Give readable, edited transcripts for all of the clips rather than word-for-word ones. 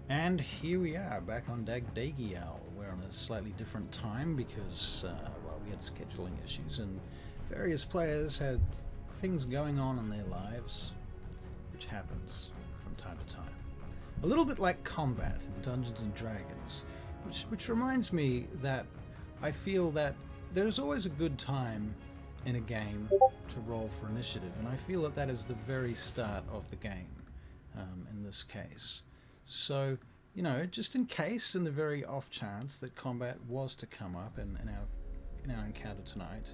And here we are, back on DAGDAGIEL. We're on a slightly different time because, well, we had scheduling issues and various players had things going on in their lives, which happens from time to time. A little bit like combat in Dungeons & Dragons, which reminds me that I feel that there's always a good time in a game to roll for initiative, and I feel that that is the very start of the game in this case. So, you know, just in case, in the very off chance that combat was to come up in our encounter tonight,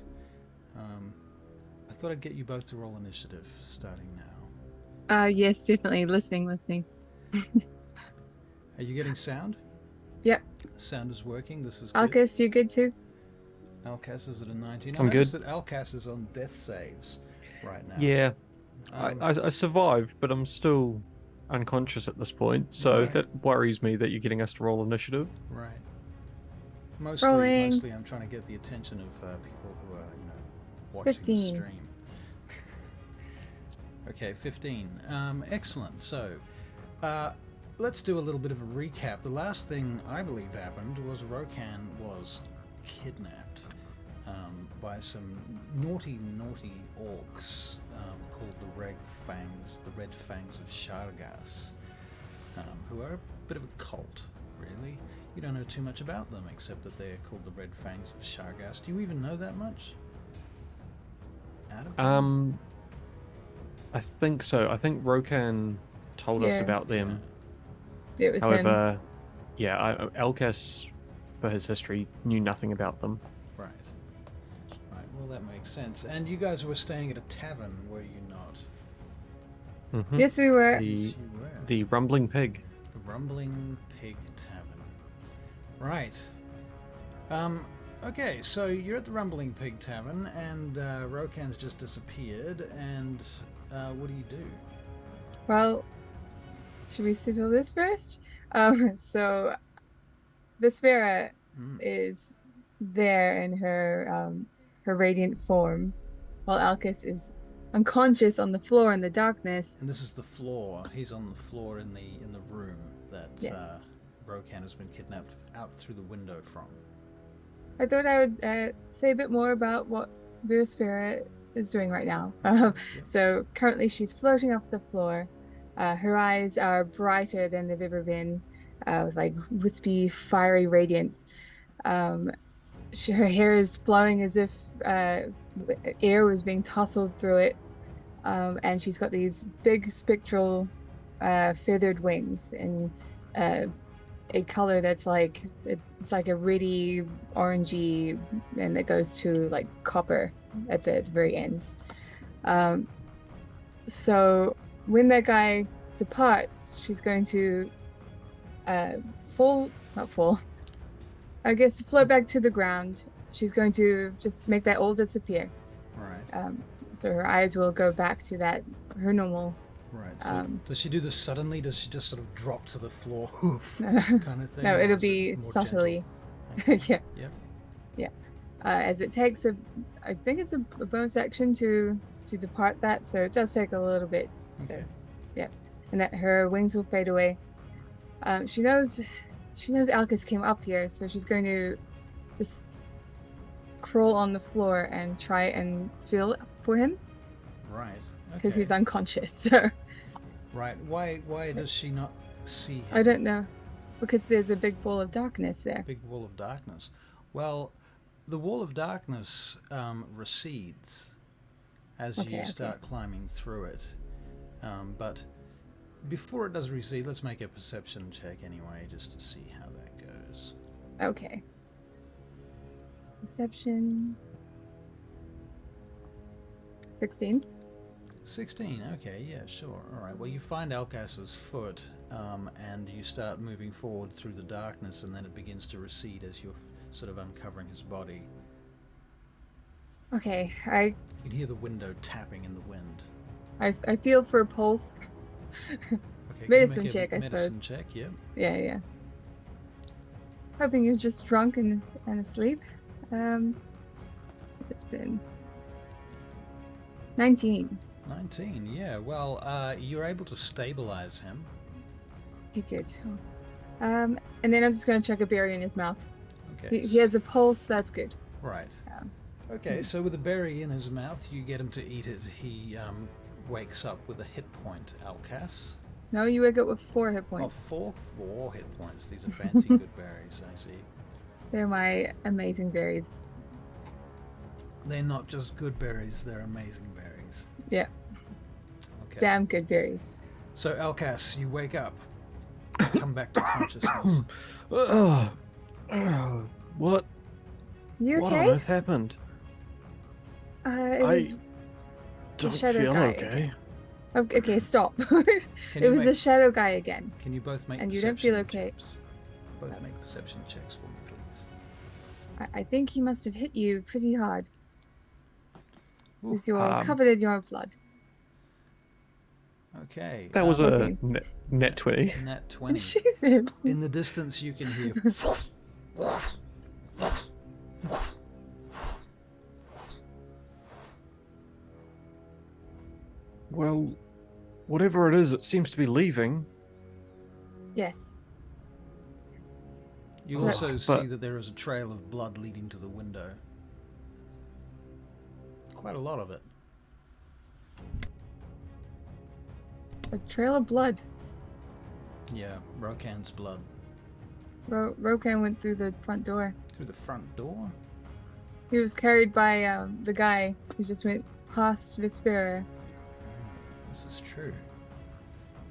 I thought I'd get you both to roll initiative starting now. Yes, definitely. Listening. Are you getting sound? Yep. Sound is working. This is good. Elkas, you good too? Elkas is at a 19. I'm good. That Elkas is on death saves right now. Yeah, I survived, but I'm still unconscious at this point, so Right. that worries me that you're getting us to roll initiative. Right. Mostly I'm trying to get the attention of people who are, watching 15. the stream. Okay, 15. Excellent. So, let's do a little bit of a recap. The last thing I believe happened was Rokan was kidnapped by some naughty orcs called the Redfangs of Shargaas, who are a bit of a cult, really. You don't know too much about them, except that they're called the Redfangs of Shargaas. Do you even know that much? Adam? I think so. I think Rokan told us about them. Yeah. It was However, him. yeah, Elkas, for his history, knew nothing about them. Right. Right, well that makes sense. And you guys were staying at a tavern, were you not? Mm-hmm. Yes, we were. Yes, you were. The Rumbling Pig. The Rumbling Pig Tavern. Right. Okay, so you're at the Rumbling Pig Tavern, and Rokan's just disappeared, and what do you do? Well, should we settle this first? So Vespaira is there in her radiant form, while Elkas is unconscious on the floor in the darkness. And this is the floor. He's on the floor in the room that Yes. Rokan has been kidnapped out through the window from. I thought I would say a bit more about what Vespaira is doing right now. So currently she's floating off the floor. Her eyes are brighter than they've ever been, with like wispy, fiery radiance. Her hair is flowing as if air was being tousled through it. And she's got these big spectral feathered wings in a color that's like, it's like a reddy orangey, and that goes to like copper at the very ends. So when that guy departs, she's going to float back to the ground. She's going to just make that all disappear. Right. So her eyes will go back to her normal. Right. So does she do this suddenly? Does she just sort of drop to the floor, kind of thing? No, or it'll is be it more subtly. gentle? Yeah. Yep. Yeah. As it takes I think it's a bonus action to depart that, so it does take a little bit. Okay. So, yeah, and that her wings will fade away. She knows Elkas came up here, so she's going to just crawl on the floor and try and feel for him. Right. Because Okay. he's unconscious. So. Right. Why does she not see him? I don't know. Because there's a big ball of darkness there. Big wall of darkness. Well, the wall of darkness recedes as you start climbing through it. But before it does recede, let's make a perception check anyway, just to see how that goes. Okay. Perception. 16. 16, okay, yeah, sure. Alright, well you find Elkas's foot, and you start moving forward through the darkness, and then it begins to recede as you're sort of uncovering his body. Okay, You can hear the window tapping in the wind. I feel for a pulse. Okay, Medicine check, I suppose. Medicine check, yeah. Yeah. Hoping you're just drunk and asleep. It's been 19. 19, yeah. Well, you're able to stabilize him. Okay, good. And then I'm just going to chuck a berry in his mouth. Okay. He has a pulse. That's good. Right. Okay, so with a berry in his mouth, you get him to eat it. He wakes up with a hit point, Elkas. No, you wake up with 4 hit Oh, points. 4 hit points. These are fancy good berries, I see. They're my amazing berries. They're not just good berries, they're amazing berries. Yeah. Okay. Damn good berries. So, Elkas, you wake up. Come back to consciousness. What? You What okay? on earth happened? It was Don't shadow feel guy okay. again. Okay, stop. Can It you was make- the shadow guy again. Can you both make And you perception don't feel okay. checks? Both make perception checks for me, please. I think he must have hit you pretty hard. Ooh, Because you're covered in your blood. Okay. That was a 14. net 20. Nat 20. Jesus. In the distance, you can hear. Well, whatever it is, it seems to be leaving. Yes. You Look, also see but- that there is a trail of blood leading to the window. Quite a lot of it. A trail of blood. Yeah, ROKAN'S blood. Rokan went through the front door. Through the front door? He was carried by the guy who just went past Vespaira. This is true.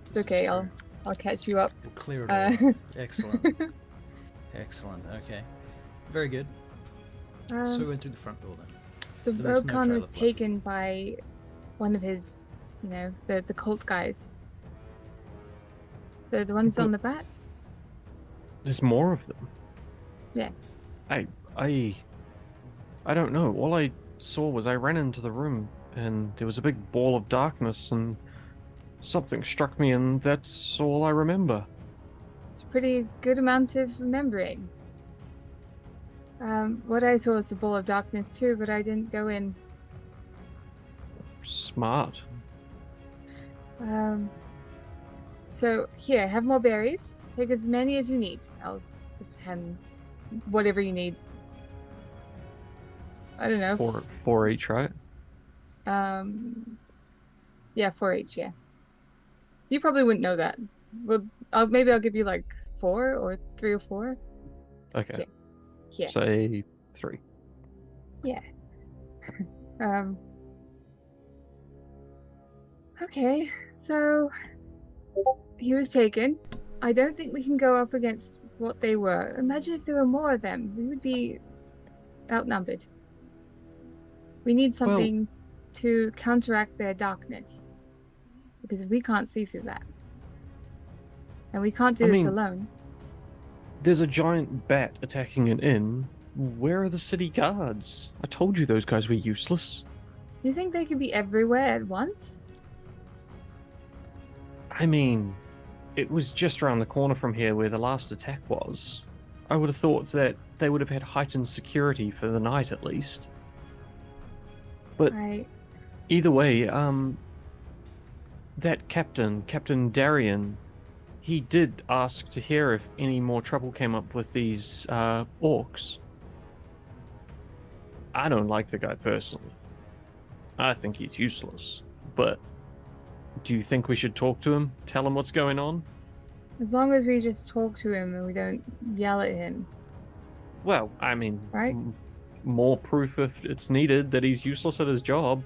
It's okay, I'll catch you up. We'll clear it all up. Excellent. Excellent. Okay. Very good. So we went through the front door then. So But there's no Rokan trail was of blood. taken by one of his, the cult guys. The ones on the bat? There's more of them. Yes. I don't know. All I saw was I ran into the room and there was a big ball of darkness and something struck me and that's all I remember. It's a pretty good amount of remembering. What I saw was a ball of darkness too, but I didn't go in. Smart. So here, have more berries. Take as many as you need. I'll just hand whatever you need. I don't know. Four each, right? Yeah, 4 each. Yeah. You probably wouldn't know that. Well, maybe I'll give you like 4 or 3 or 4. Okay. Yeah. Say 3. Yeah. Okay, so he was taken. I don't think we can go up against what they were. Imagine if there were more of them. We would be outnumbered. We need something to counteract their darkness. Because we can't see through that. And we can't do this alone. There's a giant bat attacking an inn. Where are the city guards? I told you those guys were useless. You think they could be everywhere at once? I mean, it was just around the corner from here where the last attack was. I would have thought that they would have had heightened security for the night at least. But either way, that Captain Darian, he did ask to hear if any more trouble came up with these orcs. I don't like the guy personally. I think he's useless. But do you think we should talk to him? Tell him what's going on? As long as we just talk to him and we don't yell at him. Well, I mean, right? More proof if it's needed that he's useless at his job.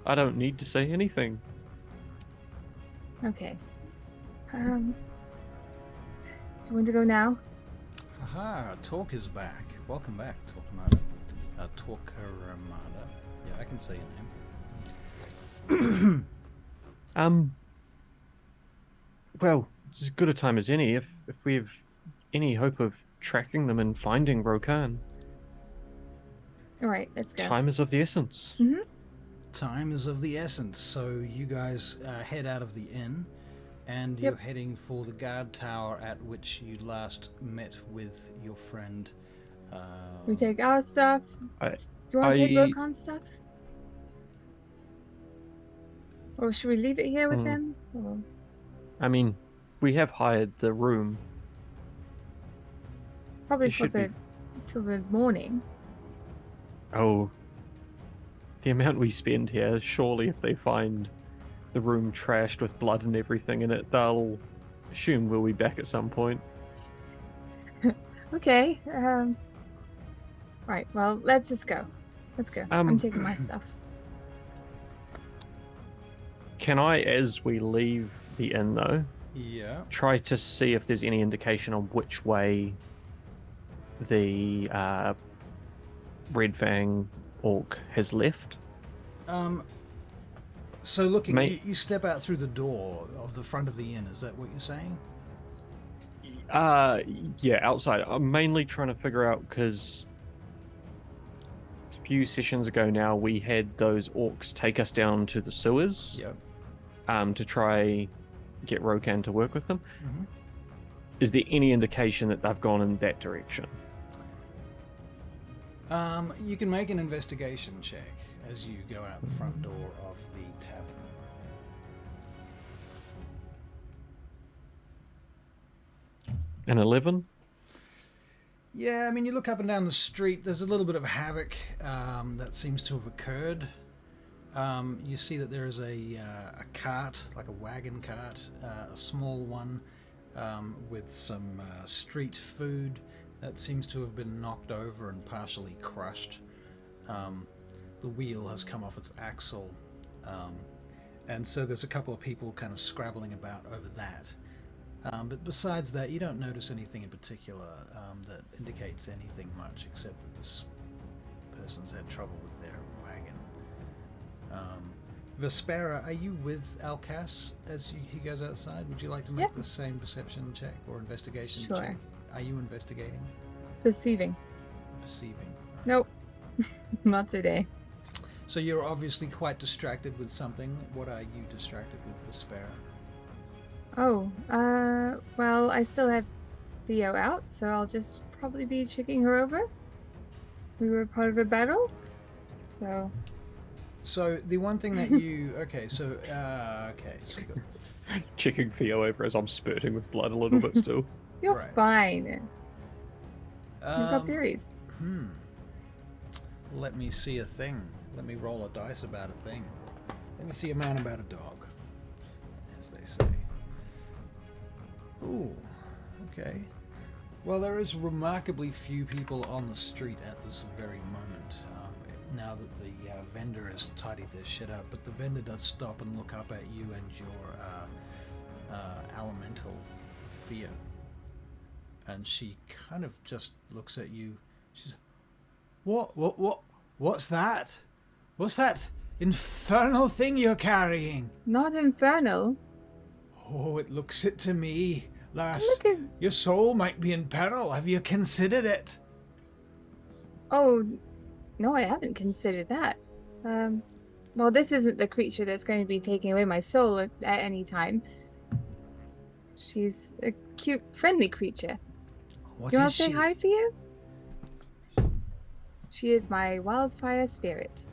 I don't need to say anything. Okay. Do you want to go now? Aha, Talk is back. Welcome back, Talkamada. Talkaramada. Yeah, I can say your name. Well, it's as good a time as any if we have any hope of tracking them and finding Rokan. Alright, let's go. Time is of the essence. Mm-hmm. Time is of the essence. So you guys head out of the inn and you're heading for the guard tower at which you last met with your friend. We take our stuff. Do you want to take Rokan's stuff? Or should we leave it here with them? Or... I mean, we have hired the room. Probably It should be. till the morning. Oh, the amount we spend here, surely if they find the room trashed with blood and everything in it, they'll assume we'll be back at some point. Okay. Right. Well, let's just go. Let's go. I'm taking my stuff. Can I, as we leave the inn though, try to see if there's any indication on which way the Redfang orc has left? So looking, you step out through the door of the front of the inn. Is that what you're saying? Yeah, outside. I'm mainly trying to figure out, because a few sessions ago now we had those orcs take us down to the sewers. Yep. To try get Rokan to work with them. Mm-hmm. Is there any indication that they've gone in that direction? You can make an investigation check as you go out the front door of the tavern. An 11? Yeah, I mean, you look up and down the street, there's a little bit of havoc that seems to have occurred. You see that there is a cart, like a wagon cart, a small one, with some street food that seems to have been knocked over and partially crushed. The wheel has come off its axle, and so there's a couple of people kind of scrabbling about over that. But besides that, you don't notice anything in particular that indicates anything much, except that this person's had trouble with their wagon. Vespaira, are you with Elkas as he goes outside? Would you like to make the same perception check or investigation check? Are you investigating? Perceiving. Perceiving. Right. Nope. Not today. So you're obviously quite distracted with something. What are you distracted with, Vespaira? Oh, well, I still have Theo out, so I'll just probably be checking her over. We were part of a battle, so... So the one thing that you... Okay, so you got... Checking Theo over as I'm spurting with blood a little bit still. You're fine. You've got theories. Let me see a thing. Let me roll a dice about a thing. Let me see a man about a dog, as they say. Ooh, okay. Well, there is remarkably few people on the street at this very moment. Now that the vendor has tidied their shit up, but the vendor does stop and look up at you and your elemental fear. And she kind of just looks at you. She's, what's that? What's that infernal thing you're carrying? Not infernal. Oh, it looks it to me. Lass, your soul might be in peril. Have you considered it? Oh, no, I haven't considered that. Well, this isn't the creature that's going to be taking away my soul at any time. She's a cute, friendly creature. Do you want to say hi for you? She is my wildfire spirit.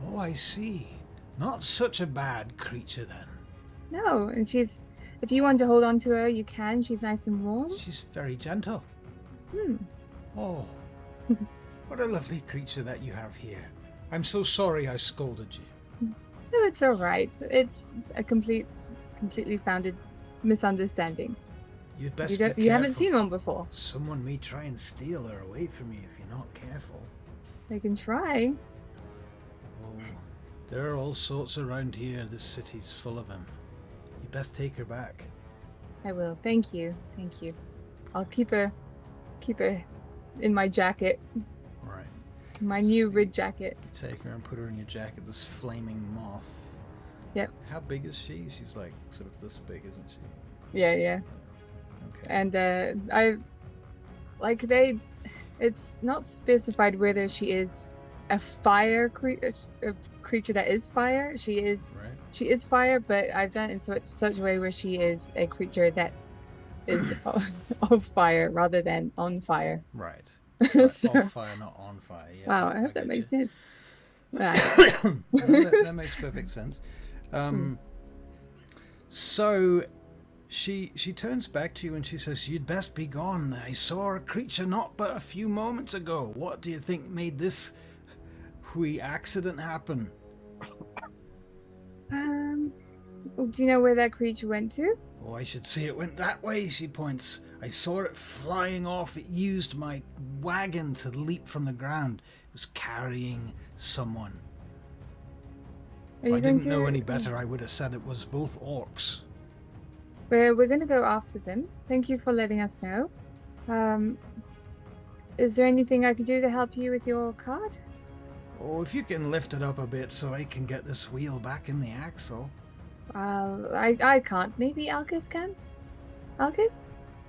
Oh, I see. Not such a bad creature then. No, and she's... If you want to hold on to her, you can. She's nice and warm. She's very gentle. Oh, what a lovely creature that you have here. I'm so sorry I scolded you. No, it's all right. It's a completely founded misunderstanding. You'd best be careful. You haven't seen one before. Someone may try and steal her away from you if you're not careful. They can try. Oh, there are all sorts around here. This city's full of them. You best take her back. I will. Thank you. Thank you. I'll keep her in my jacket. Right. My new red jacket. You take her and put her in your jacket, this flaming moth. Yep. How big is she? She's like sort of this big, isn't she? Yeah. Okay. And it's not specified whether she is a fire creature that is fire. She is fire, but I've done it in such a way where she is a creature that is of fire rather than on fire. Right. So, off fire, not on fire. Yeah, wow, I hope that makes sense. that makes perfect sense. So She turns back to you and she says, "You'd best be gone. I saw a creature not but a few moments ago. What do you think made this wee accident happen?" Do you know where that creature went to? "Oh, I should say it went that way," she points. "I saw it flying off. It used my wagon to leap from the ground. It was carrying someone. If I didn't know any better, I would have said it was both orcs." We're going to go after them. Thank you for letting us know. Is there anything I could do to help you with your cart? "Oh, if you can lift it up a bit so I can get this wheel back in the axle." I can't. Maybe Elkas can? Elkas?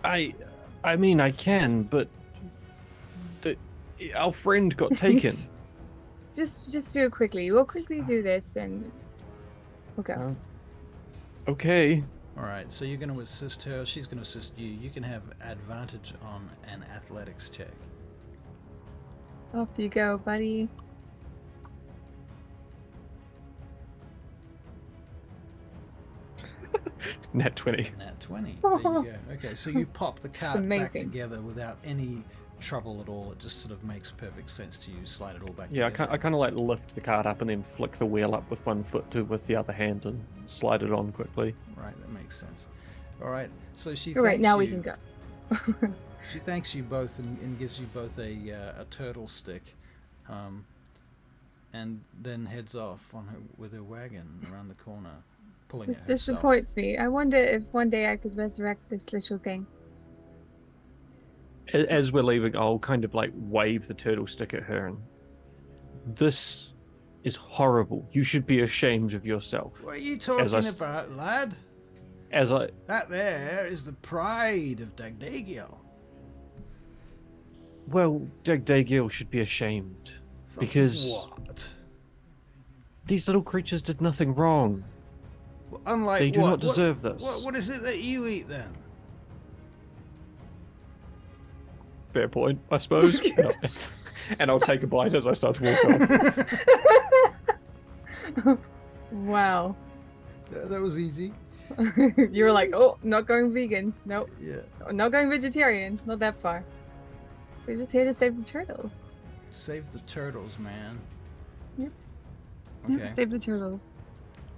I mean, I can, but our friend got taken. Just do it quickly. We'll quickly do this and we'll go. Okay. Alright, so you're going to assist her, she's going to assist you. You can have advantage on an athletics check. Off you go, buddy. Nat 20. Nat 20. There you go. Okay, so you pop the cart back together without any trouble at all. It just sort of makes perfect sense to you. Slide it all back together. I kind of like lift the cart up and then flick the wheel up with one foot with the other hand and slide it on quickly. Right, that makes sense. Alright, so she Alright, now we can go. She thanks you both and gives you both a turtle stick, and then heads off on her with her wagon around the corner, pulling This it herself. disappoints me. I wonder if one day I could resurrect this little thing. As we're leaving, I'll kind of like wave the turtle stick at her and, "This is horrible. You should be ashamed of yourself." What are you talking about, lad? That there is the pride of DAGDAGIEL. Well, DAGDAGIEL should be ashamed. Because what? These little creatures did nothing wrong. Well, unlike they do not deserve this. What is it that you eat then? Fair point, I suppose. And I'll take a bite as I start to walk off. Wow. That was easy. You were like, "Oh, not going vegan. Nope. Yeah. Not going vegetarian. Not that far. We're just here to save the turtles." Save the turtles, man. Yep. Okay. Yep, save the turtles.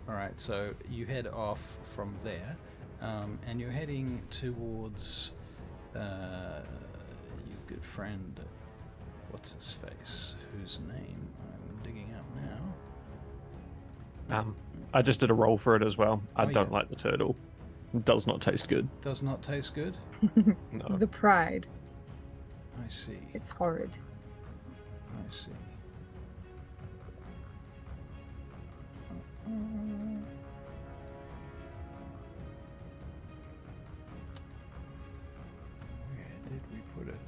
Alright, so you head off from there, and you're heading towards your good friend, what's his face, whose name I'm digging up now. I just did a roll for it as well. I don't like the turtle. It does not taste good. Does not taste good? No. The pride. I see. It's horrid. I see. Where did we put it?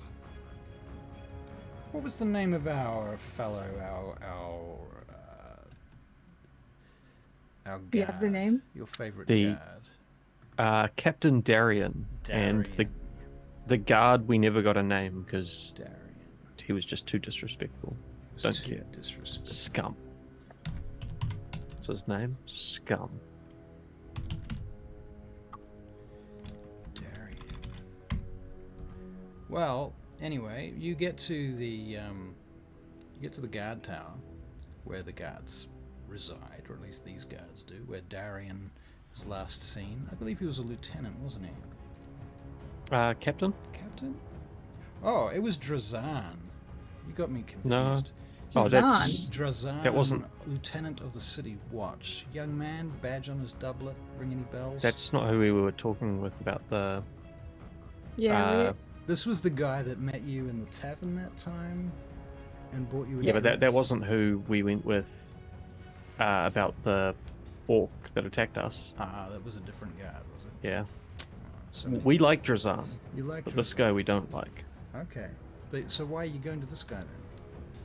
What was the name of our fellow, our guard? Do you have the name? Your favorite guard? Captain Darien. And the guard we never got a name because he was just too disrespectful. Don't care. Disrespectful. Scum. What's his name? Scum. Darien. Well, anyway, you get to the guard tower, where the guards reside, or at least these guards do, where Darien was last seen. I believe he was a lieutenant, wasn't he? Captain? Captain? Oh, it was Drazan. You got me confused. No. Drazan. That wasn't. Lieutenant of the City Watch. Young man, badge on his doublet. Ring any bells? That's not who we were talking with about the. Yeah. This was the guy that met you in the tavern that time, and bought you. But that wasn't who we went with about the orc that attacked us. That was a different guard, was it? Yeah. So we like Drazan. You like but Drazan. This guy we don't like. Okay. But so why are you going to this guy then?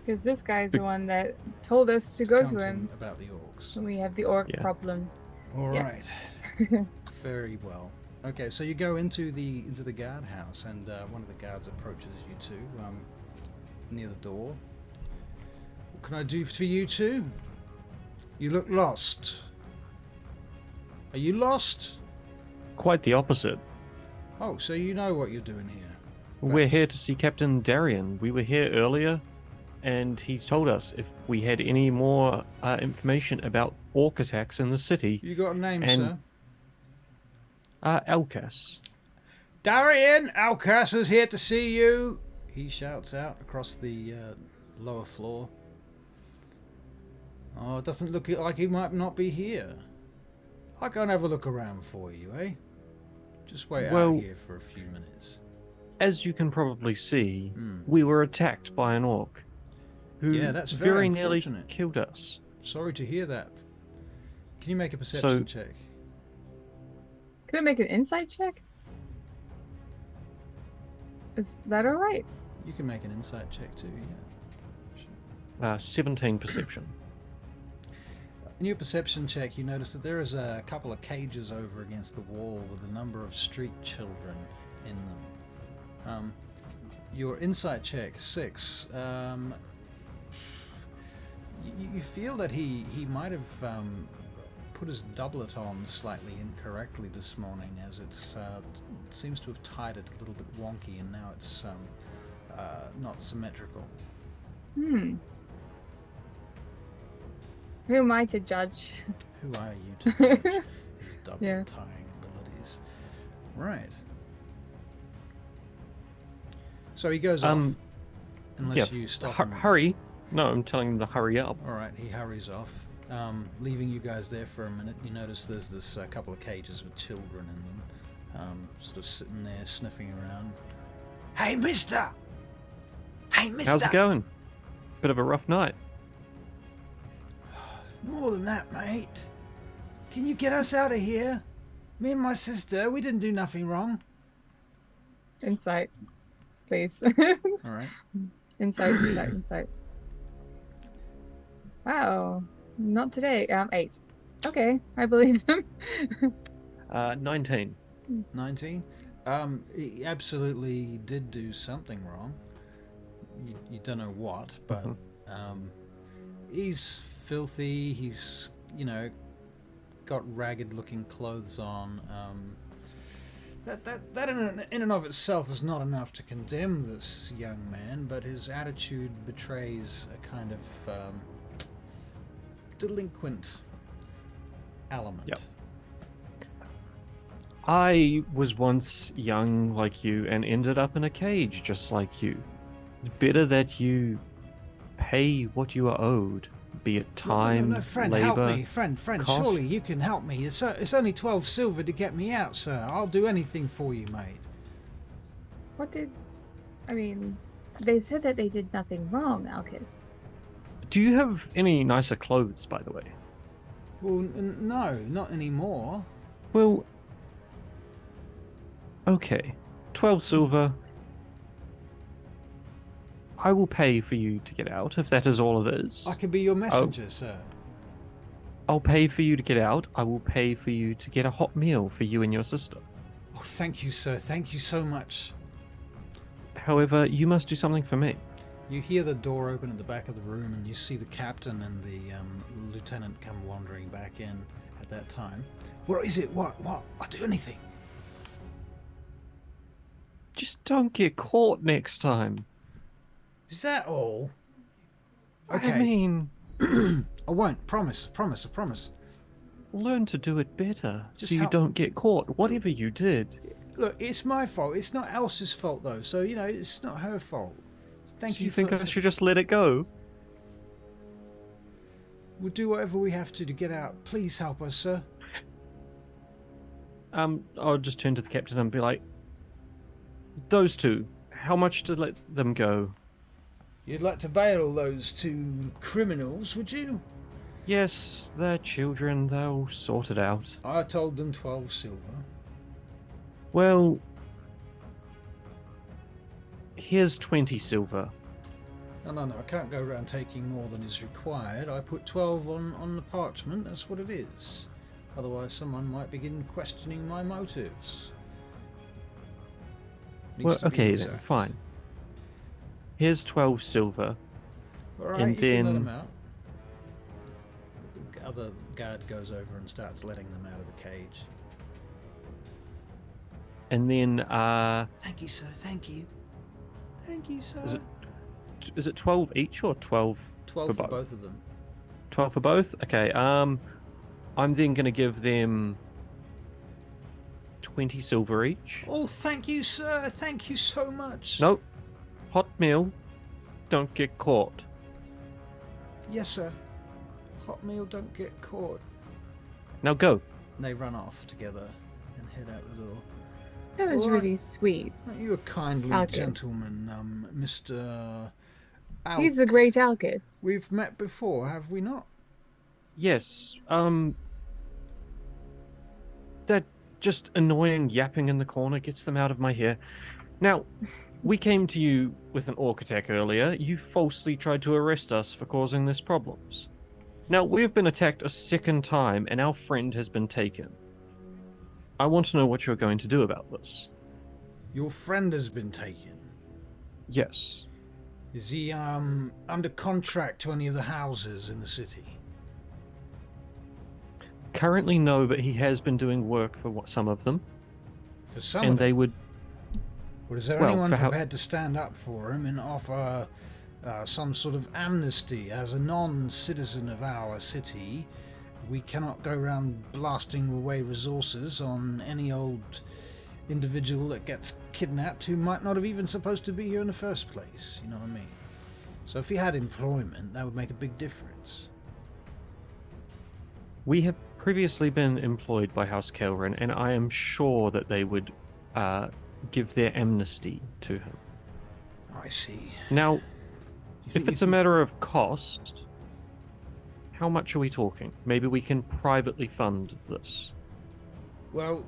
Because this guy's the one that told us to go to him about the orcs. We have the orc problems. All right. Very well. Okay, so you go into the guardhouse, and one of the guards approaches you two near the door. What can I do for you two? You look lost. Are you lost? Quite the opposite. Oh, so you know what you're doing here. We're here to see Captain Darian. We were here earlier, and he told us if we had any more information about orc attacks in the city. You got a name, and, sir? Elkas. Darian, Elkas is here to see you. He shouts out across the lower floor. Oh, it doesn't look like he might not be here. I'll go and have a look around for you, eh? Just wait out here for a few minutes. As you can probably see, we were attacked by an orc who that's very nearly unfortunate. killed us. Sorry to hear that. Can you make a perception check? Could I make an insight check? Is that all right? You can make an insight check too, yeah. 17 perception. In your perception check, you notice that there is a couple of cages over against the wall with a number of street children in them. Your insight check, 6. You feel that he might have put his doublet on slightly incorrectly this morning, as it seems to have tied it a little bit wonky, and now it's not symmetrical. Who am I to judge? Who are you to judge his doublet tying abilities? Right. So he goes off, unless you stop him. Hurry. No, I'm telling him to hurry up. Alright, he hurries off, leaving you guys there for a minute. You notice there's this couple of cages with children in them, sort of sitting there sniffing around. Hey, mister! Hey, mister! How's it going? Bit of a rough night. More than that, mate. Can you get us out of here? Me and my sister, we didn't do nothing wrong. Insight, please. Alright. Insight. Wow, not today. 8. Okay, I believe him. 19. 19? He absolutely did do something wrong. You don't know what, but he's filthy. He's, got ragged-looking clothes on. That in and of itself is not enough to condemn this young man, but his attitude betrays a kind of delinquent element. Yep. I was once young like you and ended up in a cage just like you. Better that you pay what you are owed, be it time, no, friend, labor, help me, friend, cost. surely you can help me. It's only 12 silver to get me out, sir. I'll do anything for you, mate. They said that they did nothing wrong, Elkas. Do you have any nicer clothes, by the way? Well, no, not anymore. Well, okay. 12 silver. I will pay for you to get out, if that is all it is. I can be your messenger, sir. I'll pay for you to get out. I will pay for you to get a hot meal for you and your sister. Oh, thank you, sir. Thank you so much. However, you must do something for me. You hear the door open at the back of the room, and you see the captain and the lieutenant come wandering back in at that time. What is it? What? I'll do anything. Just don't get caught next time. Is that all? Okay. I mean... I won't. Promise. I promise. Learn to do it better, Just so you help. don't get caught, whatever you did. Look, it's my fault. It's not Elsa's fault, though. So, it's not her fault. Thank So you you think for... I should just let it go? We'll do whatever we have to get out. Please help us, sir. I'll just turn to the captain and be like, those two, how much to let them go? You'd like to bail those two criminals, would you? Yes, they're children, they'll sort it out. I told them 12 silver. Well, here's 20 silver. No, I can't go around taking more than is required. I put 12 on the parchment, that's what it is. Otherwise someone might begin questioning my motives. Well, okay then, fine. Here's 12 silver. Alright, and you can let then- them out. The other guard goes over and starts letting them out of the cage. And then Thank you, sir. Thank you. Thank you, sir. Is it 12 each or 12 12 for both of them. 12 for both? Okay. I'm then going to give them 20 silver each. Oh, thank you, sir. Thank you so much. Nope. Hot meal. Don't get caught. Yes, sir. Hot meal, don't get caught. Now go. And they run off together and head out the door. That was All right. really sweet. You're a kindly Elkas. gentleman, Mr. Alk. He's the great Elkas. We've met before, have we not? Yes. That just annoying yapping in the corner gets them out of my hair. Now, we came to you with an orc attack earlier. You falsely tried to arrest us for causing this problems. Now, we've been attacked a second time, and our friend has been taken. I want to know what you're going to do about this. Your friend has been taken. Yes. Is he under contract to any of the houses in the city? Currently, no, but he has been doing work for some of them. For some And of them? they would... Or is there well, anyone for how- prepared to stand up for him and offer some sort of amnesty as a non-citizen of our city? We cannot go around blasting away resources on any old individual that gets kidnapped who might not have even supposed to be here in the first place. You know what I mean? So if he had employment, that would make a big difference. We have previously been employed by House Kelrin, and I am sure that they would give their amnesty to him. I see. Now, You if think it's a matter of cost, how much are we talking? Maybe we can privately fund this. Well,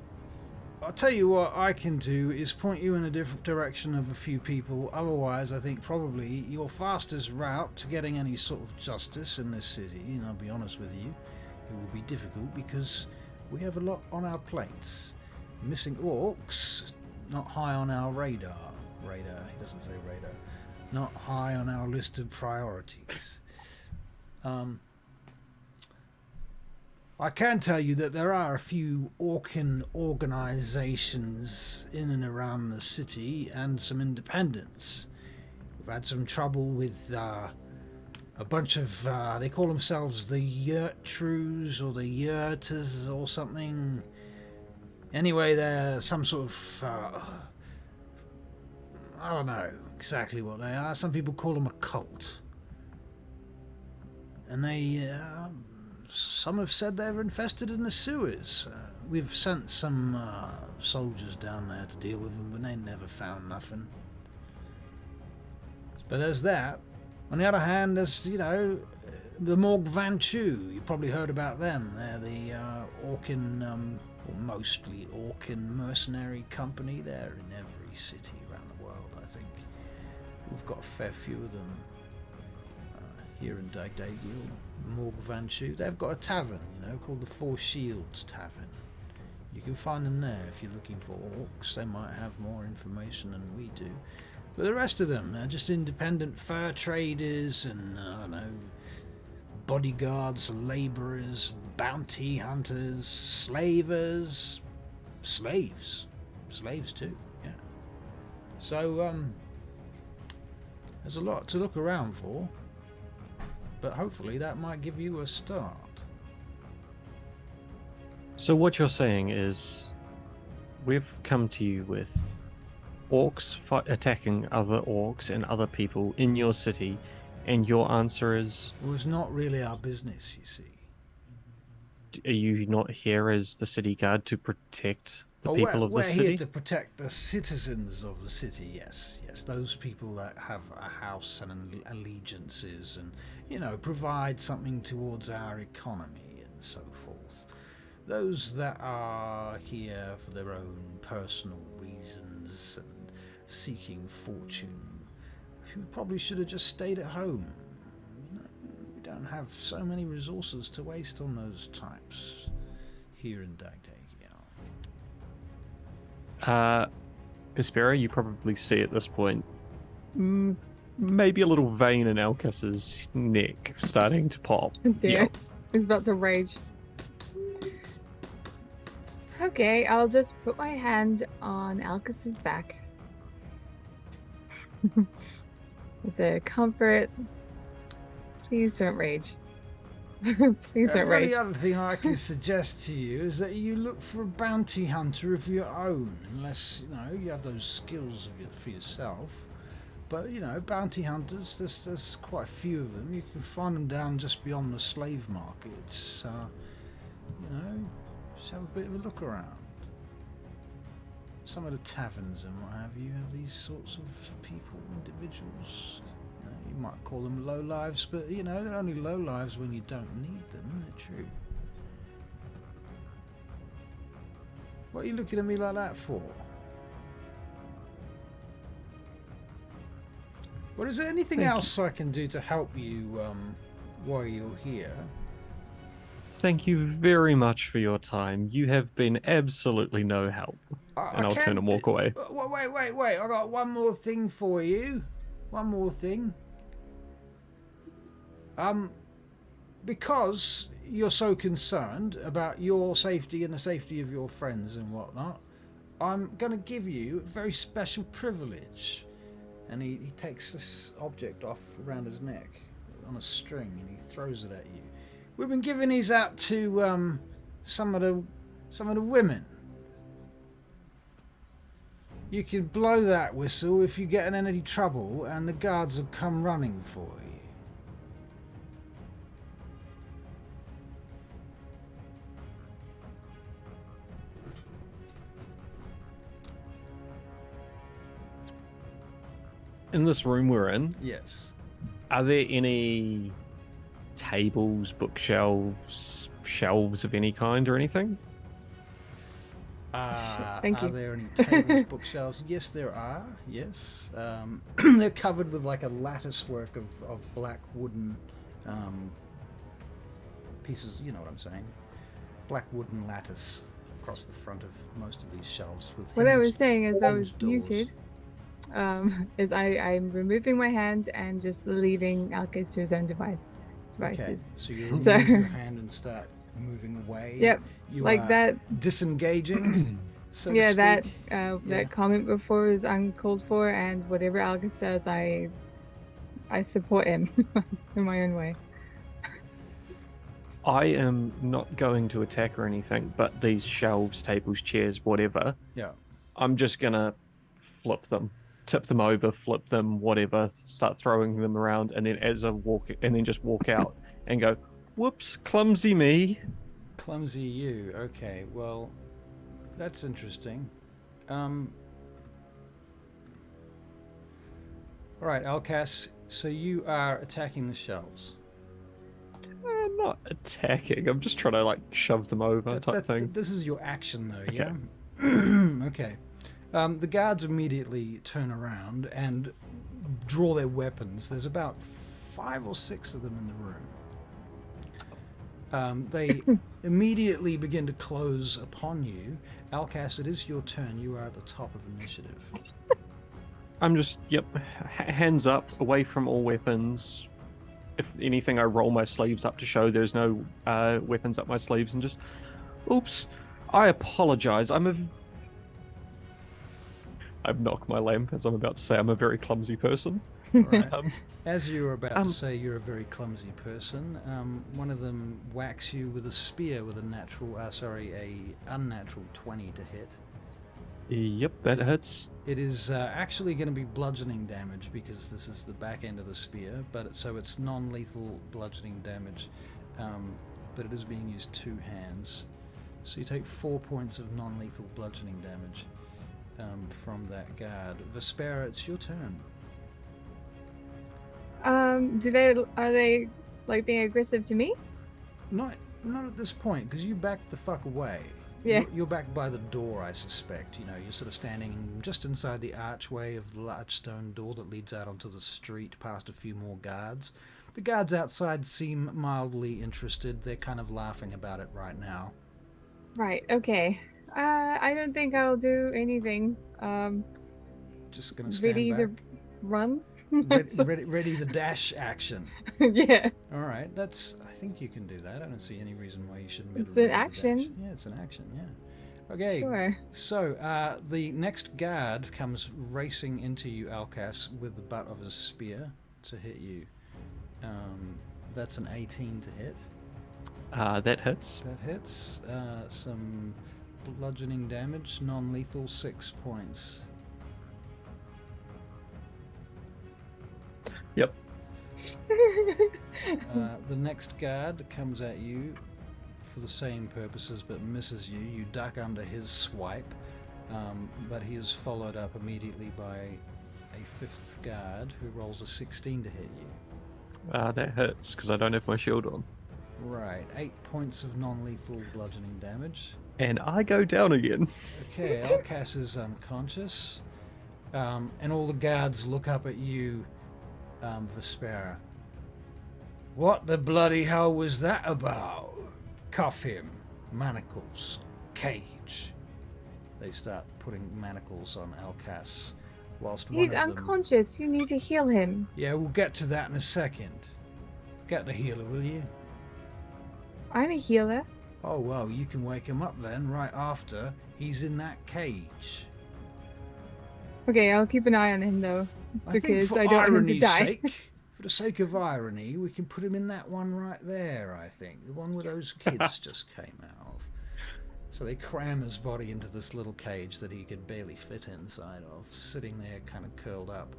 I'll tell you what I can do is point you in a different direction of a few people. Otherwise, I think probably your fastest route to getting any sort of justice in this city, and I'll be honest with you, it will be difficult because we have a lot on our plates. Missing orcs, not high on our radar. He doesn't say radar. Not high on our list of priorities. I can tell you that there are a few orkan organizations in and around the city and some independents. We've had some trouble with a bunch of, they call themselves the Yurtrus or the Yurtas or something. Anyway, they're some sort of, I don't know exactly what they are. Some people call them a cult. And they, some have said they're infested in the sewers. We've sent some soldiers down there to deal with them, but they never found nothing. But there's that. On the other hand, there's, you know, the Morg Van Chu. You probably heard about them. They're the Orkan, or mostly Orkan mercenary company. They're in every city around the world, I think. We've got a fair few of them here in DAGDAGIEL. Morg Van Chu. They've got a tavern, you know, called the Four Shields Tavern. You can find them there if you're looking for orcs. They might have more information than we do. But the rest of them, they're just independent fur traders and, I don't know, bodyguards, labourers, bounty hunters, slavers, slaves too, yeah. So, there's a lot to look around for, but hopefully that might give you a start. So what you're saying is, we've come to you with orcs attacking other orcs and other people in your city, and your answer is... Well, it's not really our business, you see. Are you not here as the city guard to protect the people of the we're city? here to protect the citizens of the city, yes. Those people that have a house and allegiances and, you know, provide something towards our economy and so forth. Those that are here for their own personal reasons and seeking fortune, who probably should have just stayed at home. You know, we don't have so many resources to waste on those types here in DAGDAGIEL. Vespaira, you probably see at this point maybe a little vein in Elkas's neck starting to pop. Dear. Yep. He's about to rage. Okay, I'll just put my hand on Alkas's back. It's a comfort. Please don't rage. Please don't rage. The other thing I can suggest to you is that you look for a bounty hunter of your own, unless you have those skills for yourself. But bounty hunters, there's quite a few of them. You can find them down just beyond the slave markets. Just have a bit of a look around. Some of the taverns and what have you have these sorts of people, individuals. You might call them low lives, but they're only low lives when you don't need them, isn't it true? What are you looking at me like that for? Well, is there anything else I can do to help you while you're here? Thank you very much for your time. You have been absolutely no help. And I'll turn and walk away. Wait. I got one more thing for you. One more thing. Because you're so concerned about your safety and the safety of your friends and whatnot, I'm going to give you a very special privilege. And he takes this object off around his neck on a string and he throws it at you. We've been giving these out to some of the women. You can blow that whistle if you get in any trouble, and the guards will come running for you. In this room we're in, Yes. are there any tables, bookshelves, shelves of any kind or anything? Thank you. Are there any tables, bookshelves? Yes, there are. Yes. They're covered with like a lattice work of black wooden pieces. You know what I'm saying? Black wooden lattice across the front of most of these shelves. With What I was saying is I was doors. muted. Is I'm removing my hand and just leaving Alkas to his own devices. Okay, so you remove So- your hand and start moving away. Yep, You like are that. disengaging. So to Yeah, speak. that comment before is uncalled for, and whatever Alkas does, I support him in my own way. I am not going to attack or anything, but these shelves, tables, chairs, whatever, Yeah. I'm just gonna flip them, tip them over, flip them, whatever, start throwing them around, and then as I walk, and then just walk out and go, whoops, clumsy me. Clumsy you. Okay, well, that's interesting. All right, Elkas, so you are attacking the shelves. I'm not attacking. I'm just trying to like shove them over type thing. This is your action, though, Okay. yeah? Okay. The guards immediately turn around and draw their weapons. There's about 5 or 6 of them in the room. They immediately begin to close upon you. Elkas, it is your turn. You are at the top of initiative. I'm just, hands up, away from all weapons. If anything, I roll my sleeves up to show there's no weapons up my sleeves and just, oops, I apologize. I've knocked my lamp as I'm about to say I'm a very clumsy person. All right. As you were about to say you're a very clumsy person, one of them whacks you with a spear with a unnatural 20 to hit. Yep, that hits. It is actually going to be bludgeoning damage because this is the back end of the spear, so it's non-lethal bludgeoning damage, but it is being used 2 hands. So you take 4 points of non-lethal bludgeoning damage from that guard. Vespaira, it's your turn. Are they like being aggressive to me? Not at this point, because you backed the fuck away. Yeah. You're back by the door, I suspect. You're sort of standing just inside the archway of the large stone door that leads out onto the street past a few more guards. The guards outside seem mildly interested. They're kind of laughing about it right now. Right. Okay. I don't think I'll do anything. Just gonna stand Ready back. to run. Ready the dash action. Yeah. All right, I think you can do that. I don't see any reason why you shouldn't be able It's to an ready the action. dash. Yeah, it's an action. Yeah. Okay, Sure. so the next guard comes racing into you, Elkas, with the butt of his spear to hit you. That's an 18 to hit. That hits. That hits. Some bludgeoning damage, non-lethal, 6 points. Yep. The next guard comes at you for the same purposes but misses you. You duck under his swipe, but he is followed up immediately by a fifth guard who rolls a 16 to hit you. That hits because I don't have my shield on. Right, 8 points of non-lethal bludgeoning damage. And I go down again. Okay, Elkas is unconscious, and all the guards look up at you, Vespaira. What the bloody hell was that about? Cuff him. Manacles. Cage. They start putting manacles on Elkas, whilst one He's of them... unconscious. You need to heal him. Yeah, we'll get to that in a second. Get the healer, will you? I'm a healer. Oh, well, you can wake him up then, right after he's in that cage. Okay, I'll keep an eye on him though, because for I don't want him to irony's die. sake, for the sake of irony, we can put him in that one right there, I think. The one where those kids just came out of. So they cram his body into this little cage that he could barely fit inside of, sitting there kind of curled up.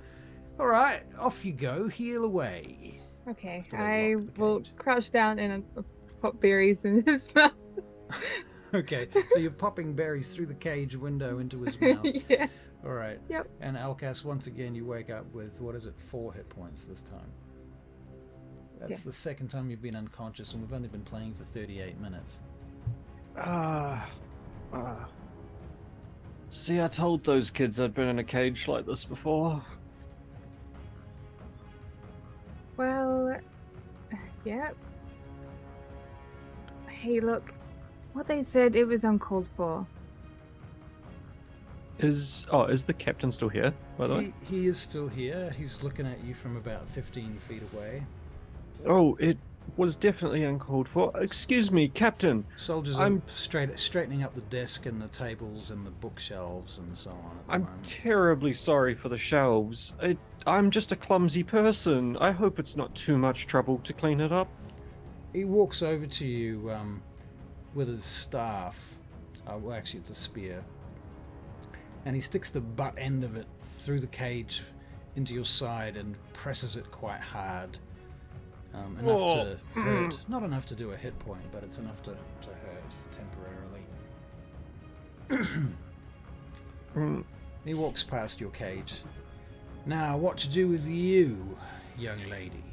All right, off you go, heal away. Okay, After they I lock the will cage. crouch down and pop berries in his mouth. Okay, so you're popping berries through the cage window into his mouth. Yeah. All right. Yep. And Elkas, once again, you wake up with, 4 hit points this time. That's Yes. the second time you've been unconscious, and we've only been playing for 38 minutes. See, I told those kids I'd been in a cage like this before. Well, yeah. Hey, look. What they said, it was uncalled for. Is the captain still here, by the way? He is still here. He's looking at you from about 15 feet away. Oh, it was definitely uncalled for. Excuse me, Captain. Soldiers I'm- are straightening up the desk and the tables and the bookshelves and so on at the I'm moment. terribly sorry for the shelves. I'm just a clumsy person. I hope it's not too much trouble to clean it up. He walks over to you with his staff. Well, actually, it's a spear. And he sticks the butt end of it through the cage into your side and presses it quite hard. Enough to hurt. Not enough to do a hit point, but it's enough to hurt temporarily. He walks past your cage. Now, what to do with you, young lady?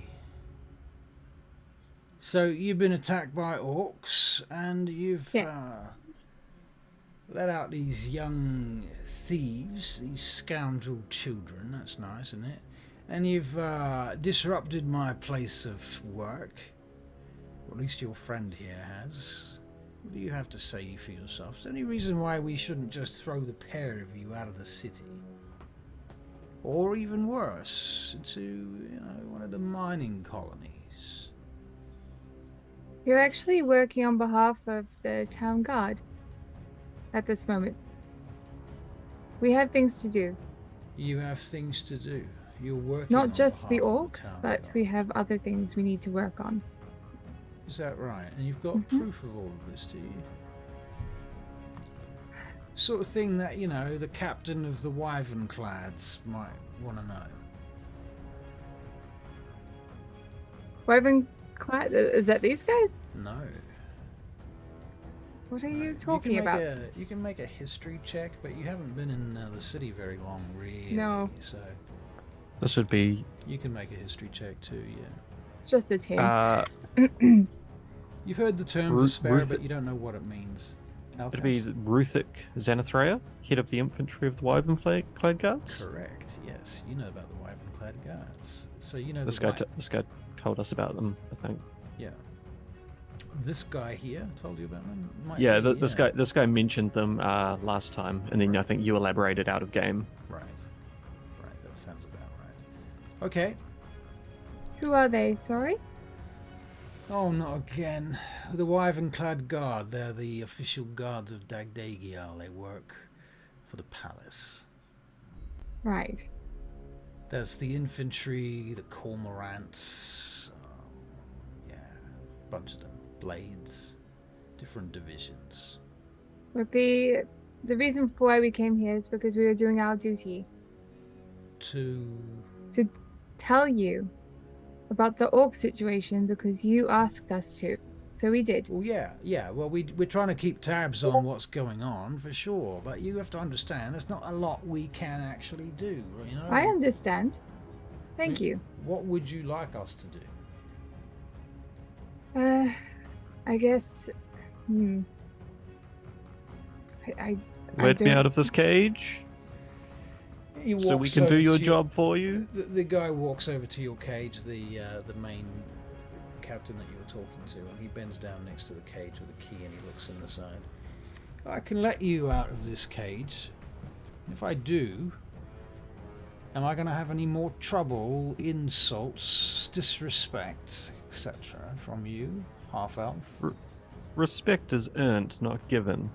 So, you've been attacked by orcs, and you've Yes. let out these young thieves, these scoundrel children. That's nice, isn't it? And you've disrupted my place of work. Or at least your friend here has. What do you have to say for yourself? Is there any reason why we shouldn't just throw the pair of you out of the city? Or even worse, into, one of the mining colonies? You're actually working on behalf of the town guard at this moment. We have things to do. You have things to do. You're working Not on just the behalf of orcs, town but guard. we have other things we need to work on. Is that right? And you've got proof of all of this, do you? Sort of thing that, the captain of the Wyvernclads might want to know. Wyvernclad? Is that these guys? No. What are No. you talking about? You can make a history check, but you haven't been in the city very long, really. No. So This would be you can make a history check too, yeah. It's just a team. You've heard the term Vespaira, but you don't know what it means. it'd be Ruthic Xanathrea, head of the infantry of the Wyvernclad Guards. Correct, yes. You know about the Wyvernclad Guards. So you know This the guy told us about them, I think. Yeah. This guy here told you about them? Yeah, this guy mentioned them last time, and then I think you elaborated out of game. Right. Right, that sounds about right. Okay. Who are they? Sorry? Oh, not again. The Wyvern-clad guard. They're the official guards of DAGDAGIEL. They work for the palace. Right. There's the infantry, the cormorants. Yeah, a bunch of them. Blades. Different divisions. But the reason for why we came here is because we were doing our duty. To Tell you about the orc situation because you asked us to. So we did. Well, yeah. Well, we're trying to keep tabs on what's going on, for sure. But you have to understand, there's not a lot we can actually do, you know? I understand. Thank you. What would you like us to do? I guess... Let me out of this cage so we can do your job for you. The guy walks over to your cage, the main captain that you were talking to, and he bends down next to the cage with a key and he looks in the side. I can let you out of this cage. If I do, am I going to have any more trouble, insults, disrespect, etc. from you, half-elf? Respect is earned, not given.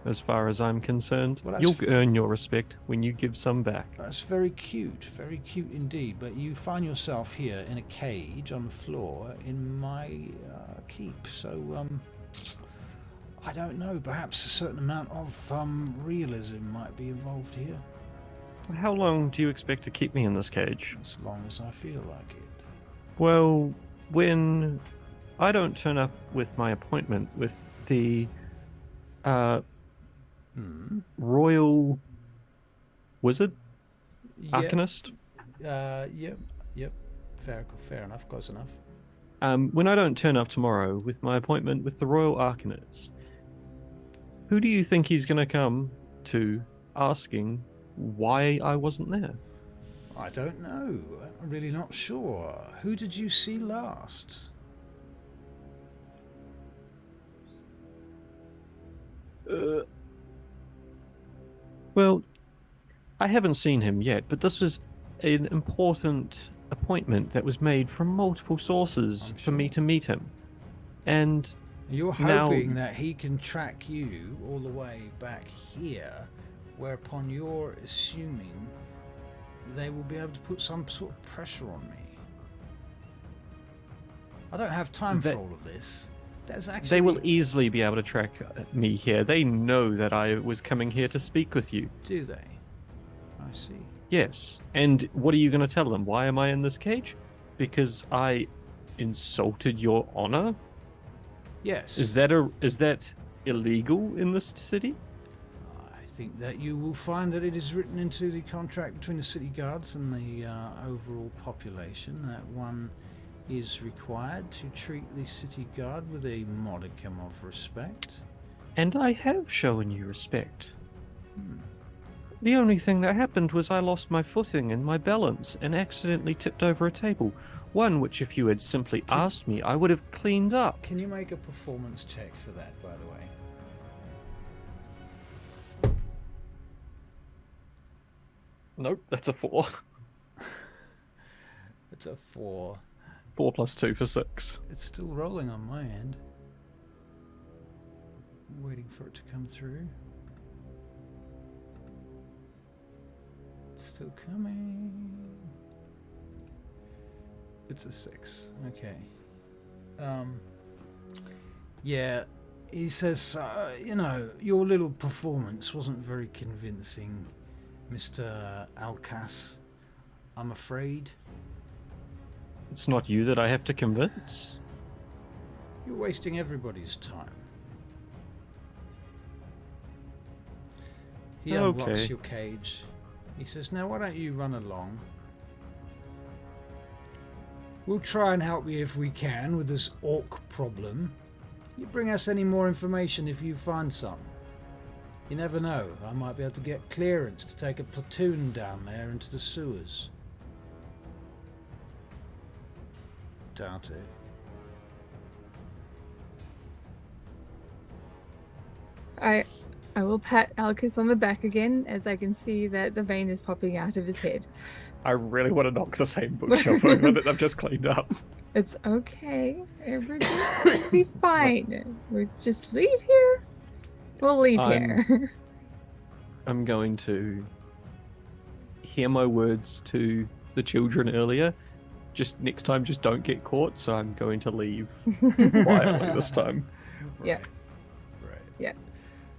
As far as I'm concerned, well, you'll earn your respect when you give some back. That's very cute indeed. But you find yourself here in a cage on the floor in my keep. So, I don't know. Perhaps a certain amount of realism might be involved here. How long do you expect to keep me in this cage? As long as I feel like it. Well, when I don't turn up with my appointment with the Royal Wizard? Arcanist? Yep. Fair enough, close enough. When I don't turn up tomorrow with my appointment with the Royal Arcanist, who do you think he's going to come to asking why I wasn't there? I don't know. I'm really not sure. Who did you see last? Well, I haven't seen him yet, but this was an important appointment that was made from multiple sources for me to meet him. And you're hoping that he can track you all the way back here, whereupon you're assuming they will be able to put some sort of pressure on me. I don't have time for all of this. They will easily be able to track me here. They know that I was coming here to speak with you. Do they? I see. Yes. And what are you going to tell them? Why am I in this cage? Because I insulted your honor? Yes. Is that illegal in this city? I think that you will find that it is written into the contract between the city guards and the overall population that one is required to treat the city guard with a modicum of respect. And I have shown you respect. The only thing that happened was I lost my footing and my balance and accidentally tipped over a table. One which, if you had simply asked me, I would have cleaned up. Can you make a performance check for that, by the way? Nope, that's a 4. It's a 4. 4 plus 2 for 6. It's still rolling on my end. I'm waiting for it to come through. It's still coming. It's a 6. Okay. Yeah, he says, your little performance wasn't very convincing, Mr. Elkas. I'm afraid. It's not you that I have to convince. You're wasting everybody's time. He unlocks your cage. He says, now why don't you run along? We'll try and help you if we can with this orc problem. You bring us any more information if you find some. You never know, I might be able to get clearance to take a platoon down there into the sewers. Doubt it. I will pat Elkas on the back again as I can see that the vein is popping out of his head. I really want to knock the same bookshelf over that I've just cleaned up. It's okay. Everything's going to be fine. We'll just leave here. We'll leave here. I'm going to hear my words to the children earlier. Just next time, just don't get caught. So I'm going to leave quietly this time. Yeah. Right. Yeah.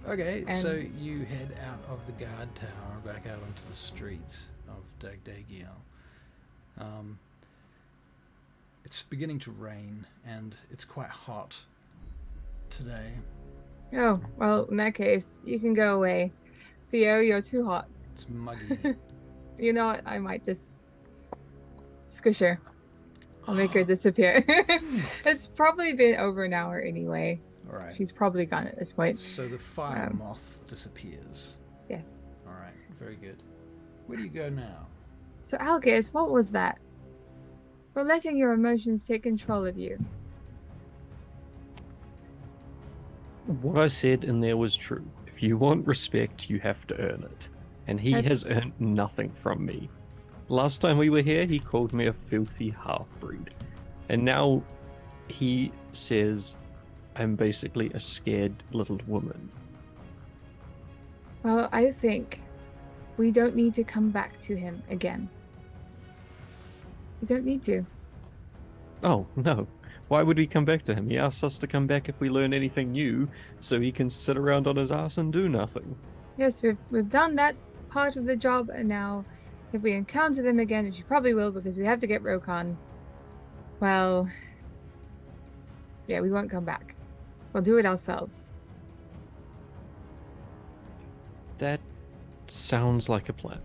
Okay, so you head out of the guard tower, back out onto the streets of DAGDAGIEL. It's beginning to rain, and it's quite hot today. Oh, well, in that case, you can go away. Theo, you're too hot. It's muggy. You know what? I might just squish her. I'll make her disappear. It's probably been over an hour anyway. All right. She's probably gone at this point. So the fire moth disappears. Yes. All right, very good. Where do you go now? So, Elkas, what was that? For letting your emotions take control of you. What I said in there was true. If you want respect, you have to earn it. And he has earned nothing from me. Last time we were here, he called me a filthy half-breed. And now he says I'm basically a scared little woman. Well, I think we don't need to come back to him again. We don't need to. Oh, no. Why would we come back to him? He asks us to come back if we learn anything new, so he can sit around on his ass and do nothing. Yes, we've done that part of the job, and now if we encounter them again, which we probably will because we have to get Rokan, well, yeah, we won't come back. We'll do it ourselves. That sounds like a plan.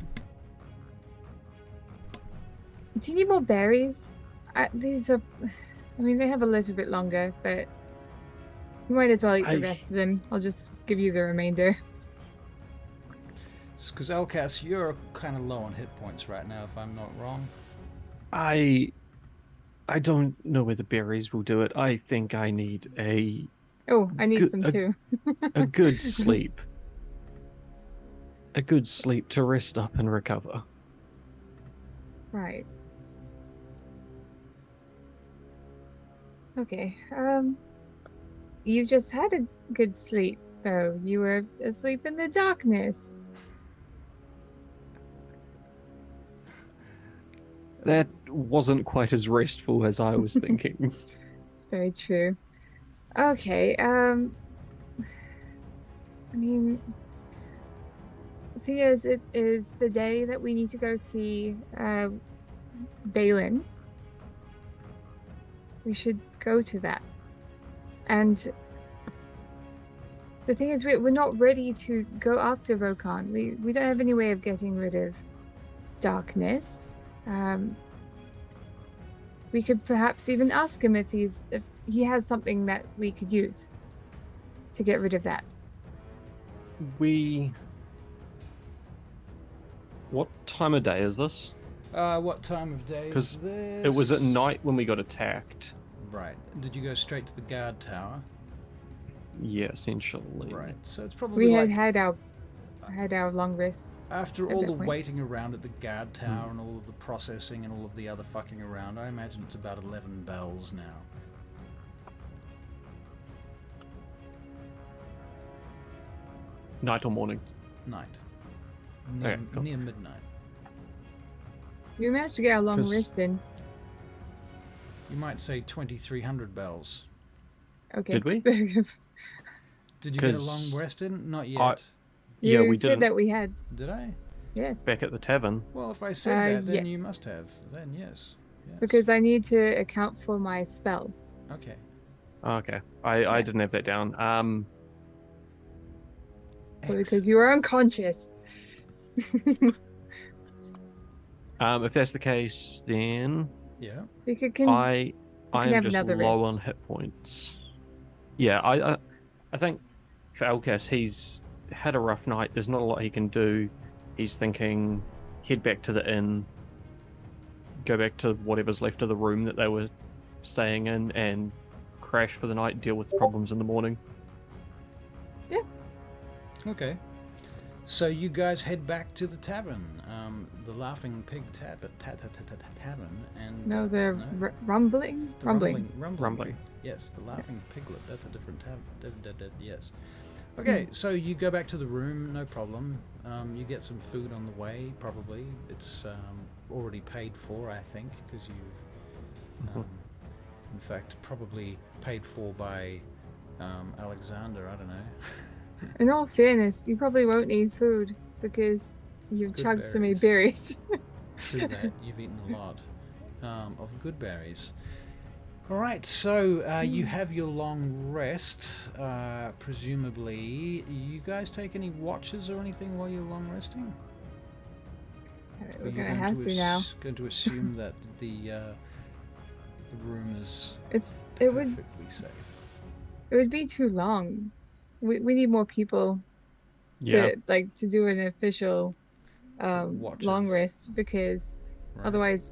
Do you need more berries? These are... I mean, they have a little bit longer, but you might as well eat the rest of them. I'll just give you the remainder. Because Elkas, you're kind of low on hit points right now, if I'm not wrong. I don't know whether berries will do it. I think I need a... Oh, I need some too. a good sleep. A good sleep to rest up and recover. Right. Okay. You just had a good sleep, though. You were asleep in the darkness. That wasn't quite as restful as I was thinking. It's very true. Okay, I mean, seeing as it is the day that we need to go see Balin, we should go to that. And the thing is, we're not ready to go after Rokan. We don't have any way of getting rid of darkness. We could perhaps even ask him if he has something that we could use to get rid of that. What time of day is this? What time of day is this? Because it was at night when we got attacked. Right. Did you go straight to the guard tower? Yeah, essentially. Right. So it's probably We had our long rest. After all the waiting around at the guard tower and all of the processing and all of the other fucking around, I imagine it's about 11 bells now. Night or morning? Night. Okay, cool. Near midnight. We managed to get our long rest in. You might say 2300 bells. Okay. Did we? Did you get a long rest in? Not yet. Yeah, we said did. that we had. Did I? Yes. Back at the tavern. Well, if I said that, then yes. you must have. Then yes. Because I need to account for my spells. Okay. Okay. I didn't have that down. Because you were unconscious. If that's the case, then Yeah. We could I am have just another low rest. on hit points. Yeah, I think for Elkas, he's had a rough night. There's not a lot he can do. He's thinking, head back to the inn, go back to whatever's left of the room that they were staying in, and crash for the night, deal with the problems in the morning. Yeah. Okay. So you guys head back to the tavern, the Laughing Pig Tavern, and No, the rumbling? the rumbling. Yes, the Laughing Piglet. That's a different tavern. Yes. Okay, so you go back to the room, no problem. You get some food on the way, probably. It's already paid for, I think, because you, in fact, probably paid for by Alexander. I don't know. In all fairness, you probably won't need food because you've Good chugged so many berries. berries. True that. You've eaten a lot of good berries. All right, so you have your long rest. Presumably, you guys take any watches or anything while you're long resting? Alright, we're gonna have to now. Going to assume that the room is It perfectly safe. It would be too long. We need more people Yeah. to do an official Watches. long rest because Right. otherwise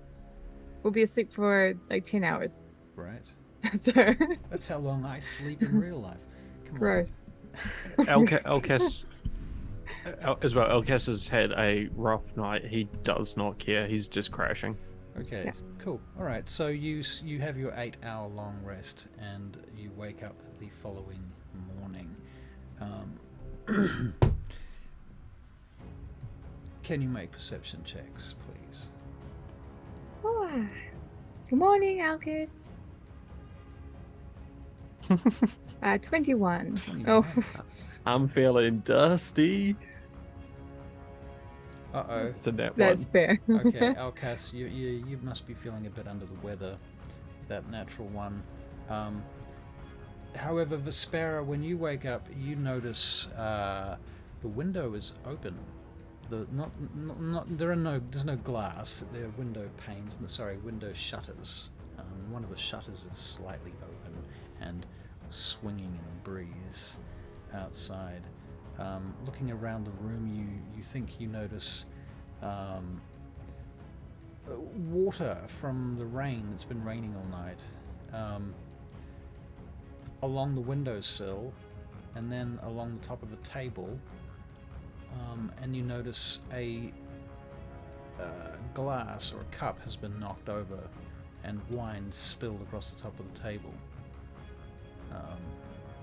we'll be asleep for like 10 hours. Right. So That's how long I sleep in real life. Come gross. Elkas, as well. Elkas has had a rough night. He does not care. He's just crashing. on. Okay. Yeah. Cool. All right. So you have your 8-hour long rest, and you wake up the following morning. Can you make perception checks, please? Oh, good morning, Alkis. 21. 21. Oh, I'm feeling dusty. Uh-oh. It's a net that's one. fair. Okay, Elkas, you must be feeling a bit under the weather. That natural one. However, Vespaira, when you wake up, you notice the window is open. There's no glass. There are window panes. Window shutters. One of the shutters is slightly open and swinging in the breeze outside. Looking around the room, you think you notice water from the rain. It's been raining all night. Along the windowsill, and then along the top of a table, and you notice a glass or a cup has been knocked over, and wine spilled across the top of the table,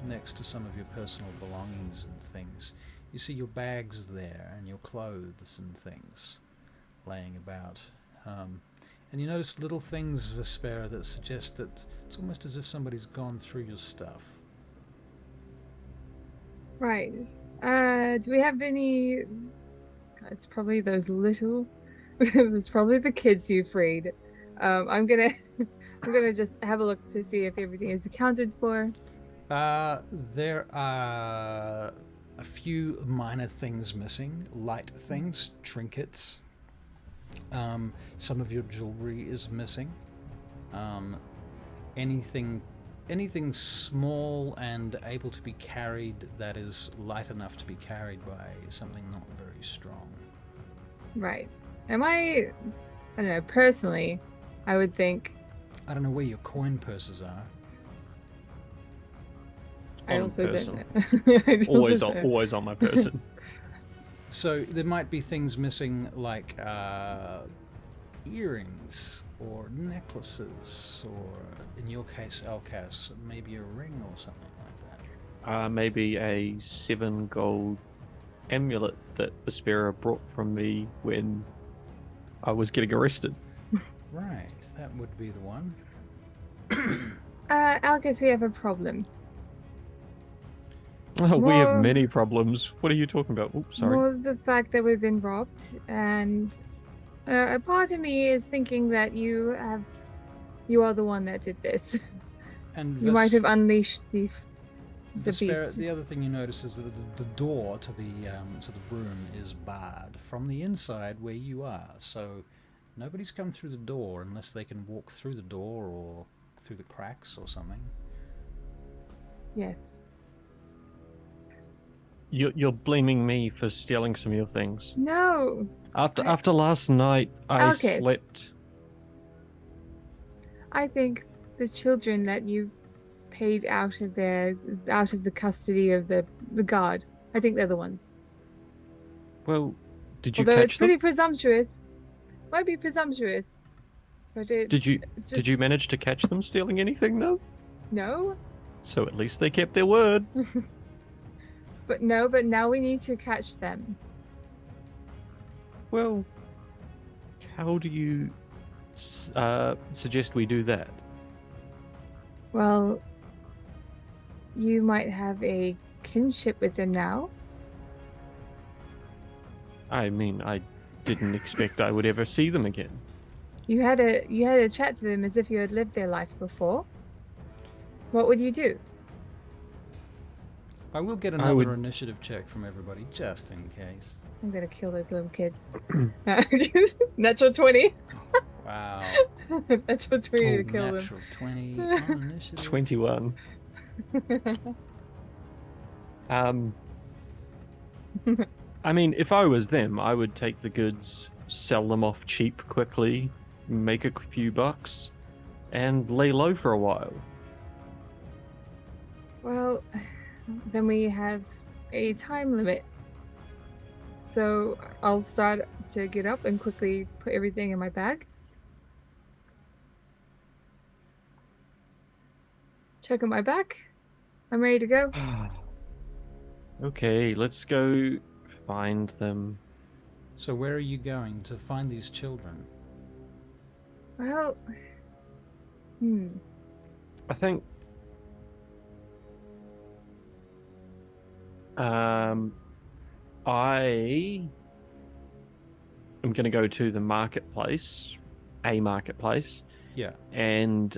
next to some of your personal belongings and things. You see your bags there, and your clothes and things laying about. And you notice little things, Vespaira, that suggest that it's almost as if somebody's gone through your stuff. Right. Do we have any... It's probably those little... It's probably the kids you freed. I'm gonna just have a look to see if everything is accounted for. There are a few minor things missing, light things, trinkets. Some of your jewelry is missing. Anything small and able to be carried that is light enough to be carried by something not very strong. Right. I don't know, personally, I would think... I don't know where your coin purses are. I On also person. don't know. Always on my person. So there might be things missing like earrings or necklaces, or in your case, Elkas, maybe a ring or something like that. Maybe a 7 gold amulet that Vespaira brought from me when I was getting arrested. Right, that would be the one. Alkis, we have a problem. We have many problems. What are you talking about? Oops, sorry. More the fact that we've been robbed, and a part of me is thinking that you are the one that did this. And You might have unleashed the Vespaira, beast. the other thing you notice is that the door to the room is barred from the inside where you are. So nobody's come through the door unless they can walk through the door or through the cracks or something. Yes. You're blaming me for stealing some of your things. No. After last night, I Elkas. slept. I think the children that you paid out of the custody of the guard I think they're the ones. Well, did you Although catch it's pretty them? presumptuous. Might be presumptuous. But it Did just, you manage to catch them stealing anything though? No. So at least they kept their word. But now we need to catch them. Well, how do you suggest we do that? Well, you might have a kinship with them now. I mean, I didn't expect I would ever see them again. You had a chat to them as if you had lived their life before. What would you do? I will get another initiative check from everybody, just in case. I'm gonna kill those little kids. Natural 20. Wow. Natural 20 to kill natural 20 on initiative. 21. I mean, if I was them, I would take the goods, sell them off cheap quickly, make a few bucks, and lay low for a while. Well, then we have a time limit. So I'll start to get up and quickly put everything in my bag. Check on my back. I'm ready to go. Okay, let's go find them. So where are you going to find these children? Well, I think I am going to go to the marketplace, Yeah. and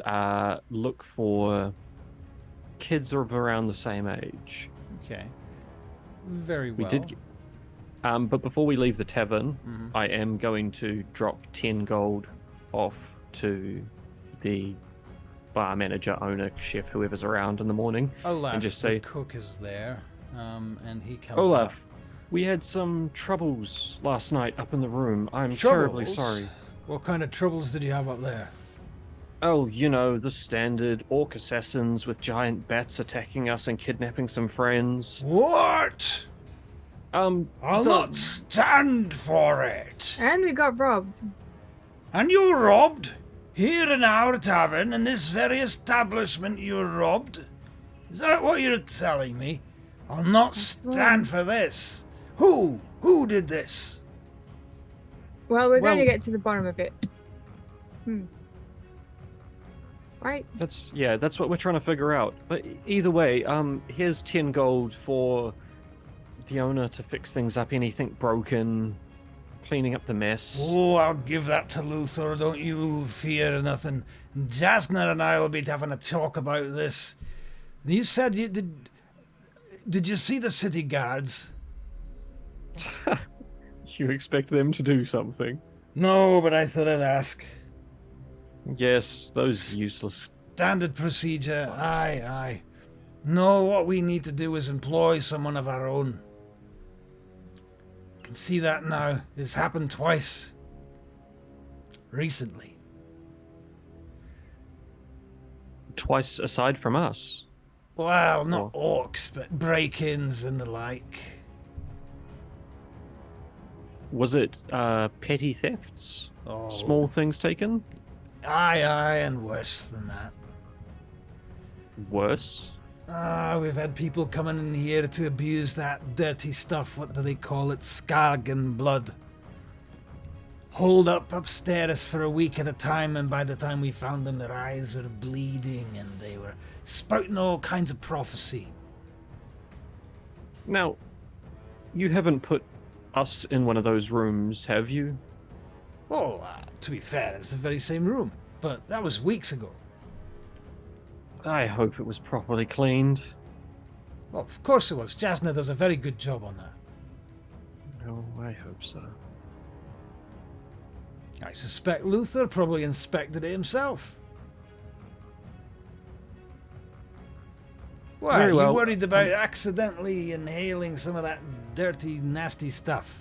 look for kids of around the same age. Okay. Very well. We did, but before we leave the tavern, Mhm. I am going to drop 10 gold off to the bar manager, owner, chef, whoever's around in the morning, Olaf, and just say, the cook is there, and he comes Olaf, up. we had some troubles last night up in the room. I'm terribly sorry. What kind of troubles did you have up there? Oh, you know, the standard orc assassins with giant bats attacking us and kidnapping some friends. What? I'll not stand for it. and we got robbed. And you robbed? Here in our tavern, in this very establishment, you're robbed? Is that what you're telling me? I'll not stand for this. Who? Who did this? Well, we're going to get to the bottom of it. Right? That's what we're trying to figure out. But either way, here's 10 gold for the owner to fix things up, anything broken, cleaning up the mess. Oh, I'll give that to Luthor, don't you fear nothing. Jasner and I will be having a talk about this. You said you did you see the city guards? You expect them to do something? No, but I thought I'd ask. Yes, those useless. Standard procedure, aye. No, what we need to do is employ someone of our own. You can see that now. It's happened twice. Recently. Twice aside from us. Well, not orcs, but break-ins and the like. Was it petty thefts? Oh. Small things taken? Aye, and worse than that. Worse? We've had people coming in here to abuse that dirty stuff. What do they call it? Skargan blood. Holed up upstairs for a week at a time, and by the time we found them, their eyes were bleeding and they were spouting all kinds of prophecy. Now, you haven't put us in one of those rooms, have you? Oh, to be fair, it's the very same room, but that was weeks ago. I hope it was properly cleaned. Well, of course it was. Jasna does a very good job on that. Oh, I hope so. I suspect Luther probably inspected it himself. Why, Very well. you worried about accidentally inhaling some of that dirty, nasty stuff?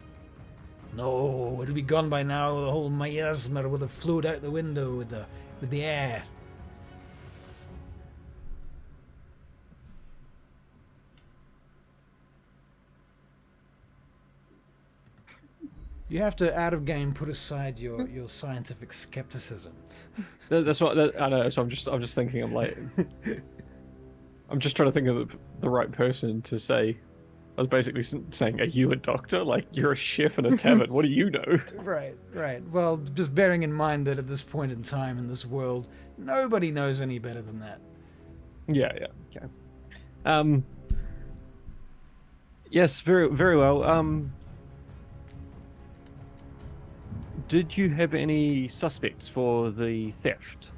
No, it'd be gone by now. The whole miasma would have flew out the window with the air. You have to, out of game, put aside your scientific skepticism. That's what I know. So I'm just thinking. I'm like, I'm just trying to think of the right person to say. I was basically saying, "Are you a doctor? Like you're a chef in a tavern? What do you know?" Right. Well, just bearing in mind that at this point in time in this world, nobody knows any better than that. Yeah. Okay. Yes. Very well. Did you have any suspects for the theft?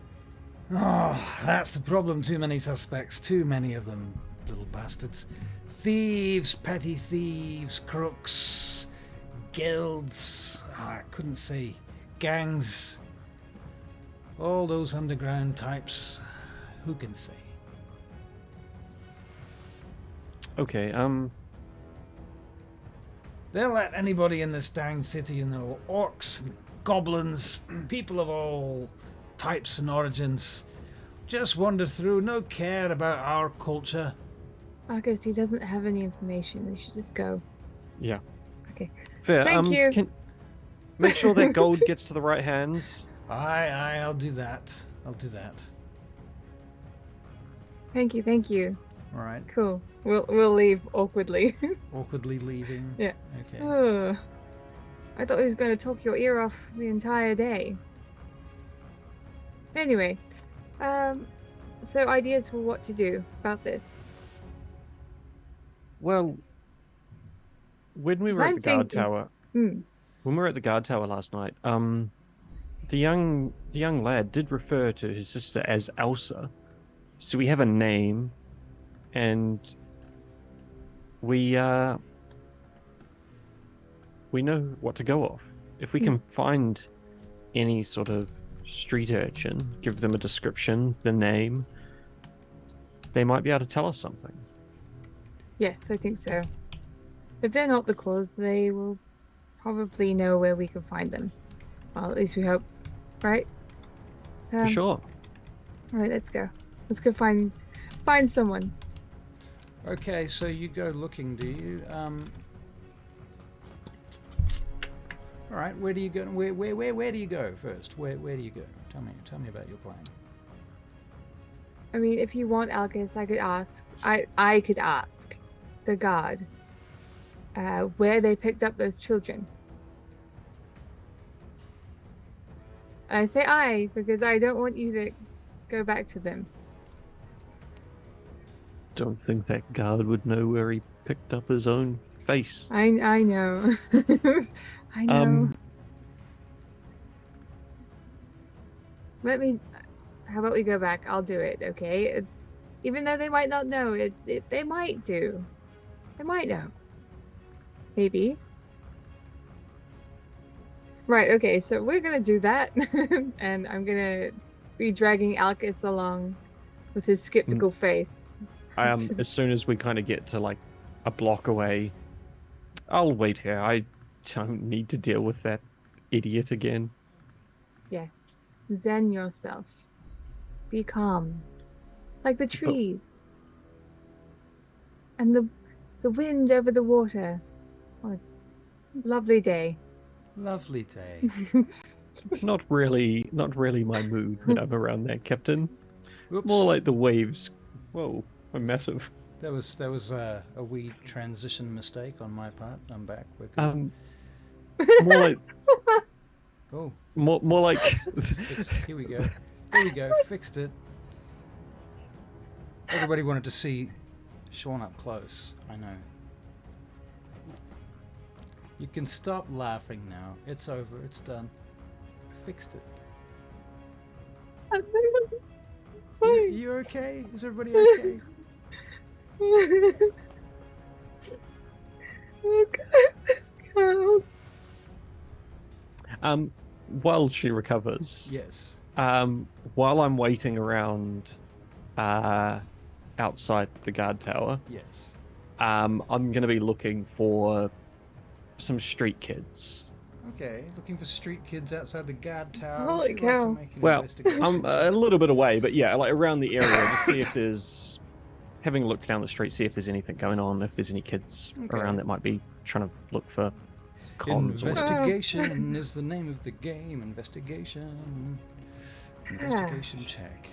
Oh, that's the problem. Too many suspects. Too many of them, little bastards. Thieves, petty thieves, crooks, guilds. I couldn't say. Gangs. All those underground types. Who can say? Okay. They'll let anybody in this dang city know. Orcs, goblins, people of all types and origins. Just wander through, no care about our culture. Marcus, he doesn't have any information. We should just go. Yeah. Okay. Fair. Thank you. Make sure that gold gets to the right hands. Aye, I'll do that. Thank you. All right. Cool. We'll leave awkwardly. Awkwardly leaving. Yeah. Okay. Oh, I thought he was going to talk your ear off the entire day. Anyway, so ideas for what to do about this. Well, when we were at the guard tower, when we were at the guard tower last night, the young lad did refer to his sister as Elsa, so we have a name, and we know what to go off. If we can find any sort of street urchin, give them a description, the name, they might be able to tell us something. Yes, I think so. If they're not the claws, they will probably know where we can find them. Well, at least we hope, right? For sure. All right, let's go. Let's go find someone. Okay, so you go looking, do you? All right, where do you go? Where do you go first? Where do you go? Tell me about your plan. I mean, if you want, Elkas, I could ask the guard where they picked up those children. I say I because I don't want you to go back to them. Don't think that guard would know where he picked up his own face. I know. I know. How about we go back? I'll do it, okay? Even though they might not know, they might do. They might know. Maybe. Right, okay, so we're gonna do that. And I'm gonna be dragging Elkas along with his skeptical face. As soon as we kind of get to like a block away, I'll wait here. I don't need to deal with that idiot again. Yes. Zen yourself. Be calm. Like the trees. And the wind over the water. What a lovely day. Lovely day. Not really my mood when I'm around there, Captain. Oops. More like the waves. Whoa, I'm massive. That was a wee transition mistake on my part. I'm back. We're good. More like. Oh. More like. Here we go. Fixed it. Everybody wanted to see Sean up close. I know. You can stop laughing now. It's over. It's done. I fixed it. You okay? Is everybody okay? While she recovers. Yes. While I'm waiting around outside the guard tower. Yes. I'm gonna be looking for some street kids. Okay, looking for street kids outside the guard tower. Holy Would you like cow. to make an Well, investigation I'm check? a little bit away, but yeah, like around the area to see if there's having a look down the street, see if there's anything going on, if there's any kids Okay. around that might be trying to look for cons or whatever. Investigation is the name of the game. Investigation. Investigation check.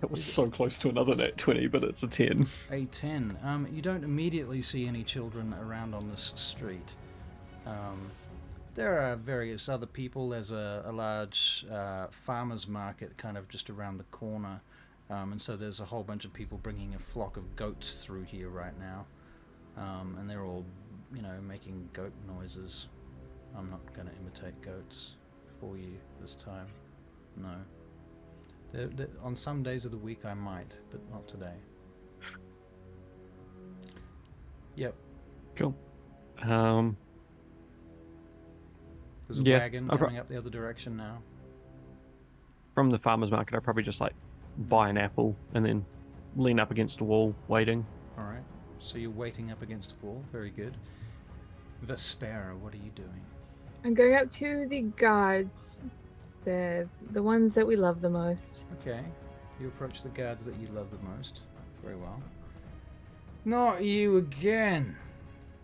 It was so close to another nat 20, but it's a 10. A 10. You don't immediately see any children around on this street. There are various other people. There's a large farmer's market kind of just around the corner. And so there's a whole bunch of people bringing a flock of goats through here right now. And they're all, making goat noises. I'm not going to imitate goats for you this time. No. On some days of the week I might, but not today. Yep. Cool. There's a wagon coming up the other direction now. From the farmer's market, I probably just buy an apple and then lean up against a wall, waiting. Alright, so you're waiting up against a wall. Very good. Vespaira, what are you doing? I'm going up to the guards. The ones that we love the most. Okay. You approach the guards that you love the most. Very well. Not you again!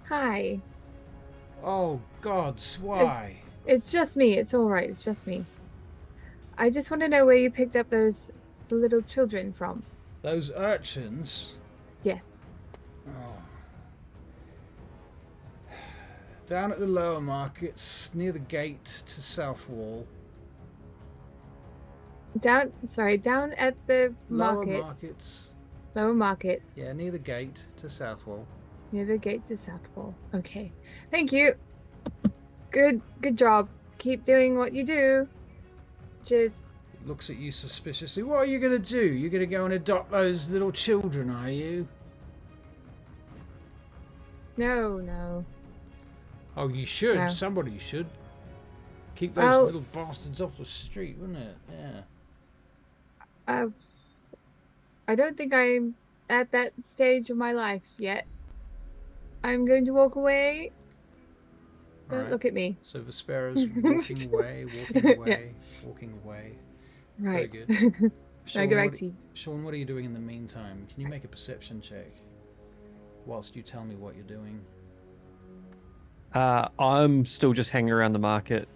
Hi. Oh, gods, why? It's just me. It's alright. It's just me. I just want to know where you picked up the little children from. Those urchins? Yes. Oh. Down at the lower markets, near the gate to South Wall. Down at the Lower markets. Yeah, near the gate to South Wall. Near the gate to South Wall. Okay. Thank you. Good job. Keep doing what you do. Just looks at you suspiciously. What are you gonna do? You're gonna go and adopt those little children, are you? No. Oh, you should. No. Somebody should. Keep those little bastards off the street, wouldn't it? Yeah. I don't think I'm at that stage of my life yet. I'm going to walk away. Don't look at me. So Vespaira's walking away. Right. Very good. I go back to you. Sean, what are you doing in the meantime? Can you make a perception check whilst you tell me what you're doing? I'm still just hanging around the market,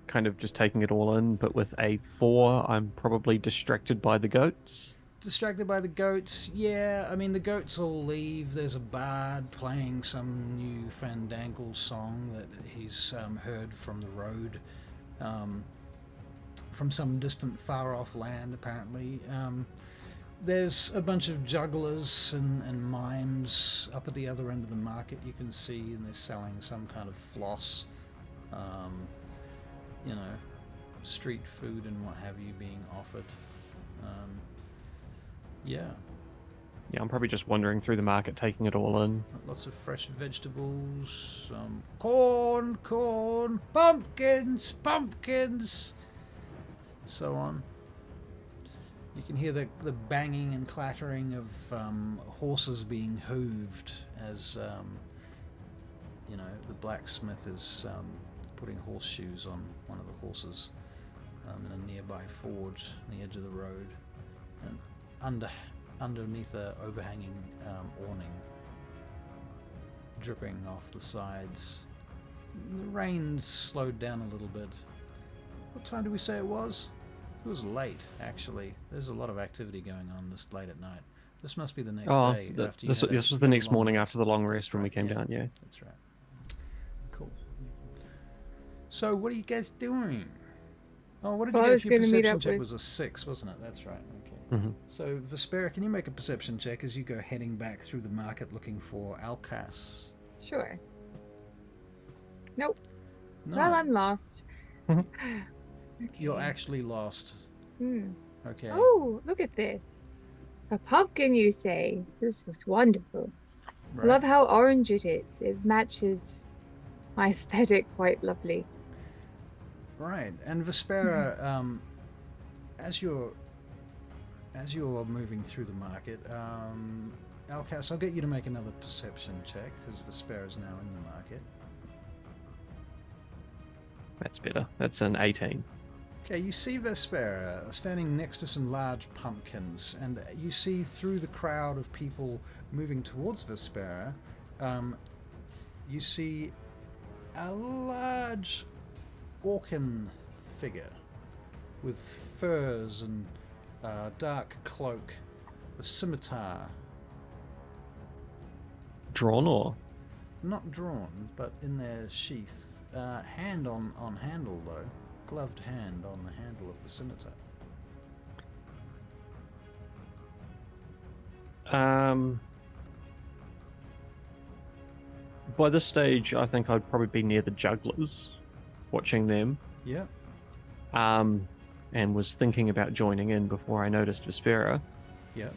kind of just taking it all in, but with a 4, I'm probably distracted by the goats. Distracted by the goats? Yeah, I mean, the goats will leave. There's a bard playing some new fandangle song that he's heard from the road, from some distant far-off land, apparently. There's a bunch of jugglers and mimes up at the other end of the market, you can see, and they're selling some kind of floss, street food and what have you being offered. Yeah, I'm probably just wandering through the market, taking it all in. Lots of fresh vegetables, corn, pumpkins, so on. You can hear the banging and clattering of horses being hooved as the blacksmith is putting horseshoes on one of the horses in a nearby forge on the edge of the road, and underneath a overhanging awning, dripping off the sides. The rain's slowed down a little bit. What time did we say it was? It was late, actually. There's a lot of activity going on this late at night. This must be the next day. This was the next morning after the long rest when we came down, yeah. That's right. Cool. So, what are you guys doing? Oh, what did you get? Your perception check was a 6, wasn't it? That's right. Okay. Mm-hmm. So, Vespaira, can you make a perception check as you go heading back through the market looking for Elkas? Sure. Nope. No. Well, I'm lost. Mm-hmm. Okay. You're actually lost. Okay. Oh, look at this. A pumpkin, you say? This was wonderful. Right. I love how orange it is. It matches my aesthetic quite lovely. Right. And Vespaira, as you're moving through the market, Elkas, I'll get you to make another perception check because Vespaira's now in the market. That's better. That's an 18. Okay, you see Vespaira standing next to some large pumpkins, and you see through the crowd of people moving towards Vespaira, you see a large orkan figure with furs and dark cloak, a scimitar. Drawn or? Not drawn, but in their sheath. Hand on handle, though. Gloved hand on the handle of the scimitar. By this stage, I think I'd probably be near the jugglers, watching them. Yeah. And was thinking about joining in before I noticed Vespaira. Yeah.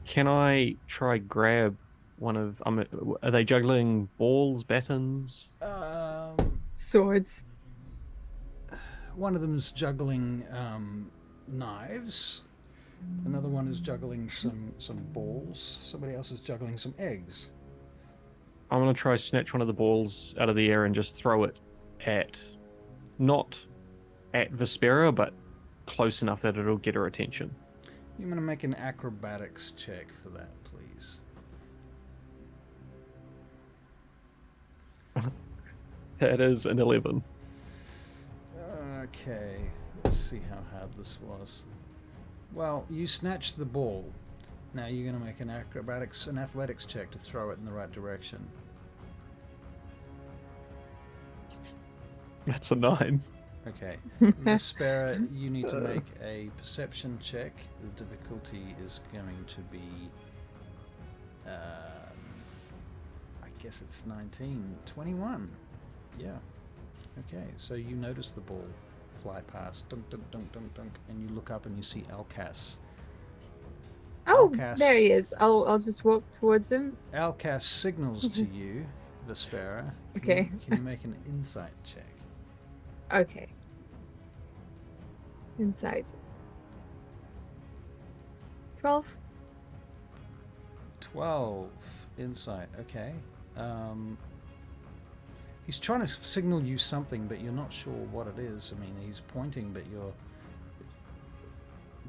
Can I try grab one of... are they juggling balls, batons? Swords. One of them is juggling knives. Another one is juggling some balls. Somebody else is juggling some eggs. I'm going to try snatch one of the balls out of the air and just throw it at... Not at Vespaira, but close enough that it'll get her attention. You're going to make an acrobatics check for that, please. That is an 11. Okay, let's see how hard this was. Well, you snatched the ball. Now you're going to make an athletics check to throw it in the right direction. That's a 9. Okay. Vespaira, you need to make a perception check. The difficulty is going to be... I guess it's 19. 21. Yeah. Okay, so you notice the ball fly past. Dunk, dunk, dunk, dunk, dunk. And you look up and you see Elkas. Oh, Elkas. there he is. I'll just walk towards him. Elkas signals to you, Vespaira. Okay. Can you make an insight check? Okay. Insight. 12. 12 insight. Okay. He's trying to signal you something, but you're not sure what it is. I mean, he's pointing, but you're...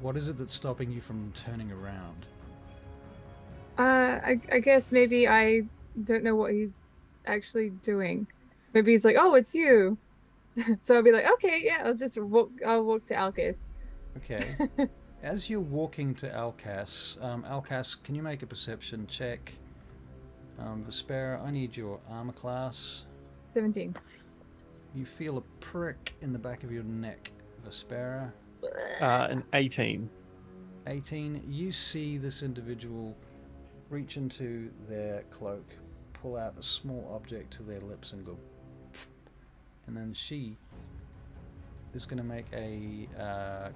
What is it that's stopping you from turning around? I guess maybe I don't know what he's actually doing. Maybe he's like, "Oh, it's you." So I'll be like, "Okay, yeah, I'll walk to Elkas." Okay. As you're walking to Elkas, Elkas, can you make a perception check? Vespaira, I need your armor class. 17. You feel a prick in the back of your neck, Vespaira. An 18. 18. You see this individual reach into their cloak, pull out a small object to their lips and go, and then she is going to make a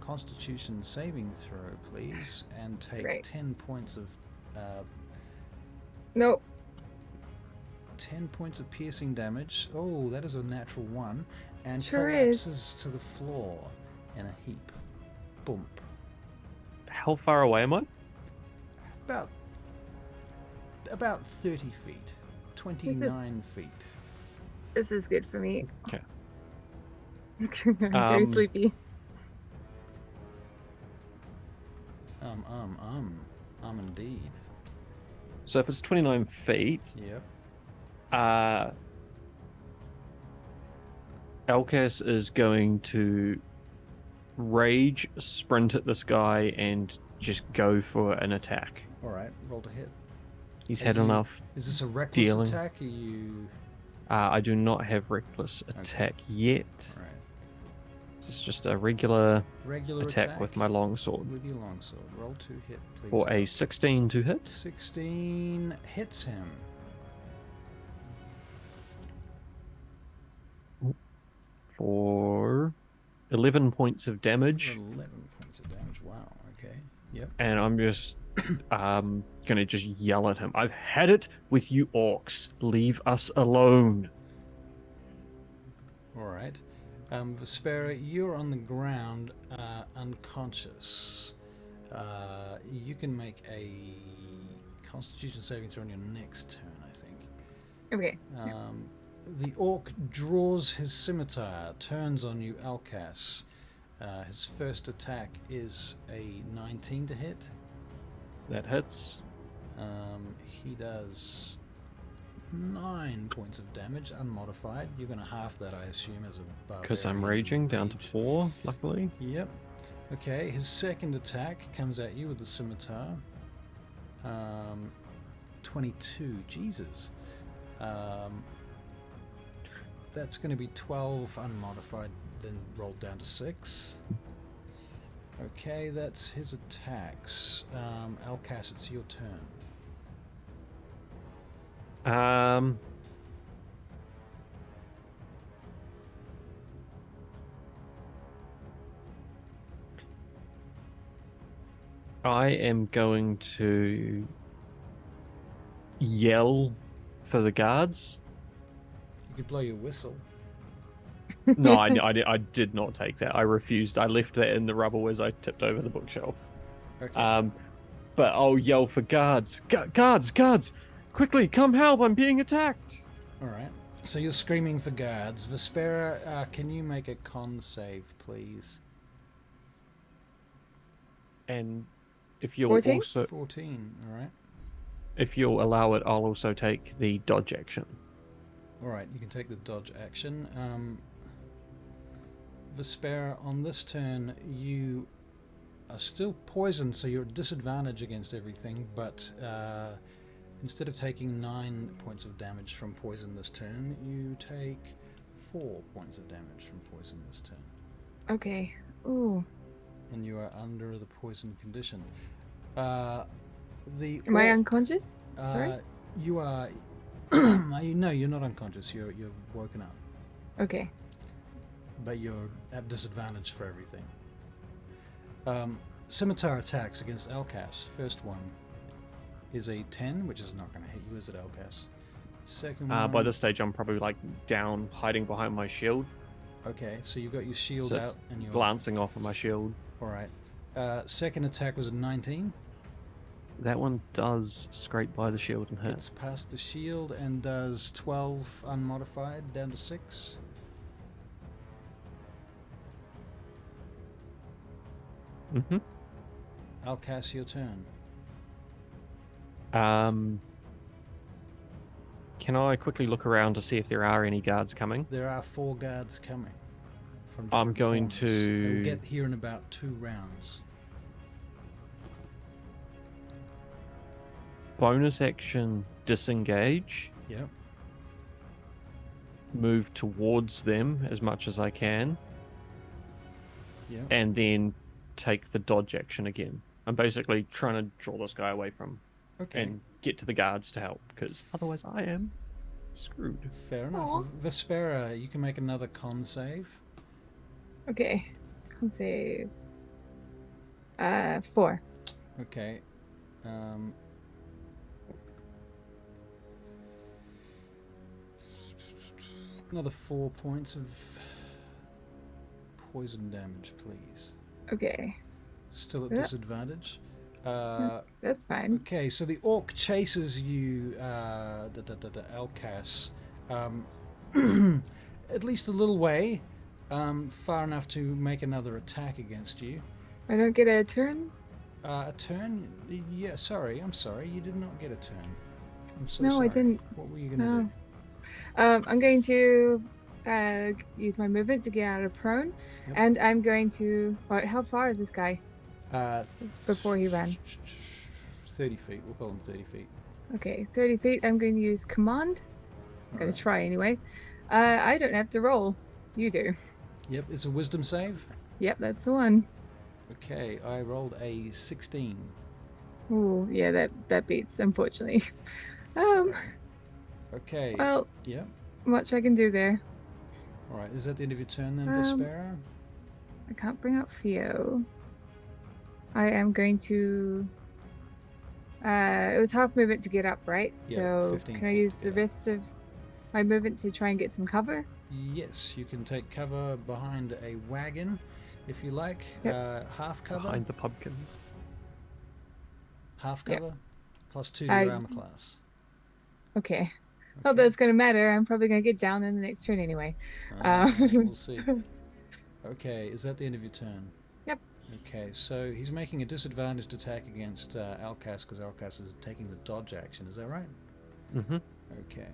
Constitution saving throw, please, and take 10 points of... Nope. 10 points of piercing damage. Oh, that is a natural 1. And sure collapses to the floor in a heap. Boom. How far away am I? About 30 feet. 29 feet. This is good for me. Okay. I'm very sleepy. Indeed. So if it's 29 feet... Yep. Elkas is going to rage, sprint at this guy, and just go for an attack. Alright, roll to hit. He's had enough. Is this a reckless dealing. attack? Are you... I do not have reckless attack yet. Right. It's just a regular attack with my longsword. With your longsword. Roll to hit, please. For a 16 to hit. 16 hits him. For 11 points of damage. 11 points of damage. Wow. Okay. Yep. And I'm just gonna just yell at him. I've had it with you orcs. Leave us alone. All right. Vespaira, you're on the ground, unconscious. You can make a Constitution saving throw on your next turn, I think. Okay. The orc draws his scimitar, turns on you, Elkas. His first attack is a 19 to hit. That hits. He does 9 points of damage, unmodified. You're going to half that, I assume, as a barbarian. Because I'm raging down to 4, luckily. Yep. Okay, his second attack comes at you with the scimitar. 22. Jesus. That's going to be 12 unmodified, then rolled down to 6. Okay, that's his attacks. Elkas, it's your turn. I am going to yell for the guards. You could blow your whistle. No, I did not take that. I refused. I left that in the rubble as I tipped over the bookshelf. Okay. But I'll yell for guards. Guards! Quickly, come help! I'm being attacked! Alright. So you're screaming for guards. Vespaira, can you make a con save, please? And if you'll 14? also... 14, alright. If you'll allow it, I'll also take the dodge action. Alright, you can take the dodge action. Vespaira, on this turn, you are still poisoned, so you're at disadvantage against everything, but instead of taking 9 points of damage from poison this turn, you take 4 points of damage from poison this turn. Okay. Ooh. And you are under the poison condition. Am I unconscious? Sorry? You are... No, you're not unconscious. You're woken up. Okay. But you're at disadvantage for everything. Scimitar attacks against Elkas. First one is a 10, which is not going to hit you, is it, Elkas? Second one... By this stage, I'm probably like down, hiding behind my shield. Okay, so you've got your shield So out it's and you're... glancing off of my shield. Alright. Second attack was a 19. That one does scrape by the shield and hit. It's past the shield and does 12 unmodified, down to 6. Mm-hmm. Elkas, your turn. Can I quickly look around to see if there are any guards coming? There are 4 guards coming. From I'm different going corners. to- They'll get here in about 2 rounds. Bonus action, disengage. Yep. Move towards them as much as I can. Yep. And then take the dodge action again. I'm basically trying to draw this guy away from Okay. and get to the guards to help, because otherwise I am screwed. Fair enough. Aw. Vespaira, you can make another con save. Okay. Con save. 4. Okay. Another 4 points of poison damage, please. Okay. Still at Yeah. disadvantage. That's fine. Okay, so the orc chases you, Elkas, at least a little way, far enough to make another attack against you. I don't get a turn? A turn? Yeah, sorry, I'm sorry, you did not get a turn. I'm so No, sorry. I didn't. What were you going to No. do? I'm going to use my movement to get out of prone, Yep. and I'm going to... how far is this guy? Uh, Before he ran. 30 feet, we'll call him 30 feet. Okay, 30 feet. I'm going to use command. I'm going to Alright. try anyway. I don't have to roll. You do. Yep, it's a wisdom save. Yep, that's the one. Okay, I rolled a 16. Ooh, yeah, that beats, unfortunately. Okay, Well, yep. much I can do there. Alright, is that the end of your turn then, Um, Vespaira? I can't bring up Theo. I am going to... it was half movement to get up, right? Yeah, So 15 can I feet use to the get up. rest of my movement to try and get some cover? Yes, you can take cover behind a wagon if you like. Yep. Half cover? Behind the pumpkins. Half Yep. cover? Plus 2 to your I- armor class. Okay. Not Okay. that it's going to matter. I'm probably going to get down in the next turn anyway. We'll see. Okay, is that the end of your turn? Yep. Okay, so he's making a disadvantaged attack against Elkas because Elkas is taking the dodge action. Is that right? Mm-hmm. Okay.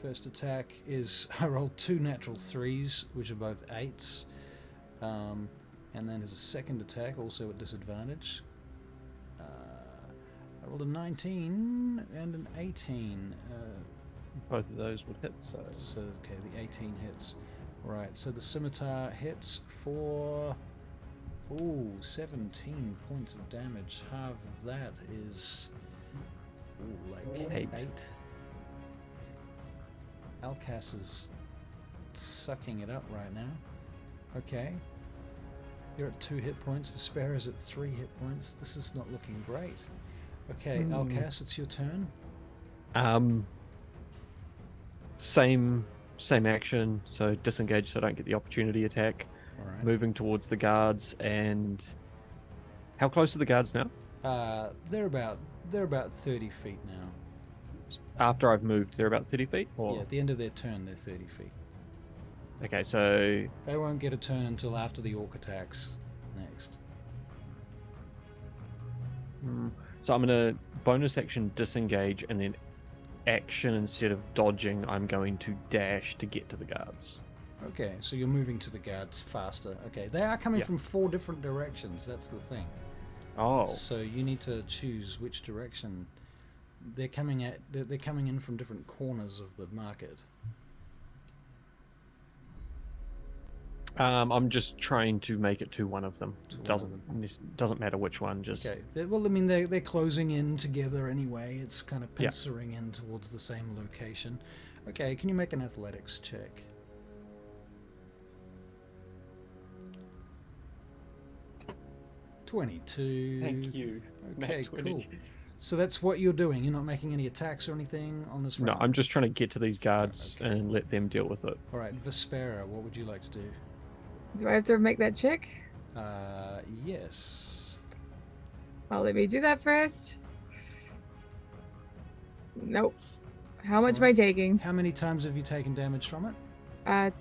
First attack is I rolled 2 natural 3s, which are both 8s. And then there's a second attack, also at disadvantage. I rolled a 19 and an 18. Both of those would hit, so... So, okay, the 18 hits. Right, so the scimitar hits for... Ooh, 17 points of damage. Half of that is... Ooh, like 8. Elkas is sucking it up right now. Okay. You're at 2 hit points. Vespaira's at 3 hit points. This is not looking great. Okay, Elkas, it's your turn. Same action, so disengage so I don't get the opportunity attack. All right. Moving towards the guards, and how close are the guards now? They're about 30 feet now. After I've moved, they're about 30 feet? Or... Yeah, at the end of their turn, they're 30 feet. Okay, so... They won't get a turn until after the orc attacks next. So I'm going to bonus action disengage, and then action, instead of dodging, I'm going to dash to get to the guards. Okay, so you're moving to the guards faster. Okay, they are coming from 4 different directions, that's the thing. Oh. So you need to choose which direction. They're coming in from different corners of the market. I'm just trying to make it to one of them. Doesn't matter which one. Just okay. Well, I mean, they're closing in together anyway. It's kind of pincering in towards the same location. Okay, can you make an athletics check? .22. Thank you. Okay, Matt, cool. So that's what you're doing. You're not making any attacks or anything on this round? No, I'm just trying to get to these guards and let them deal with it. All right, Vespaira, what would you like to do? Do I have to make that check? Yes. Well, let me do that first. Nope. How much am I taking? How many times have you taken damage from it?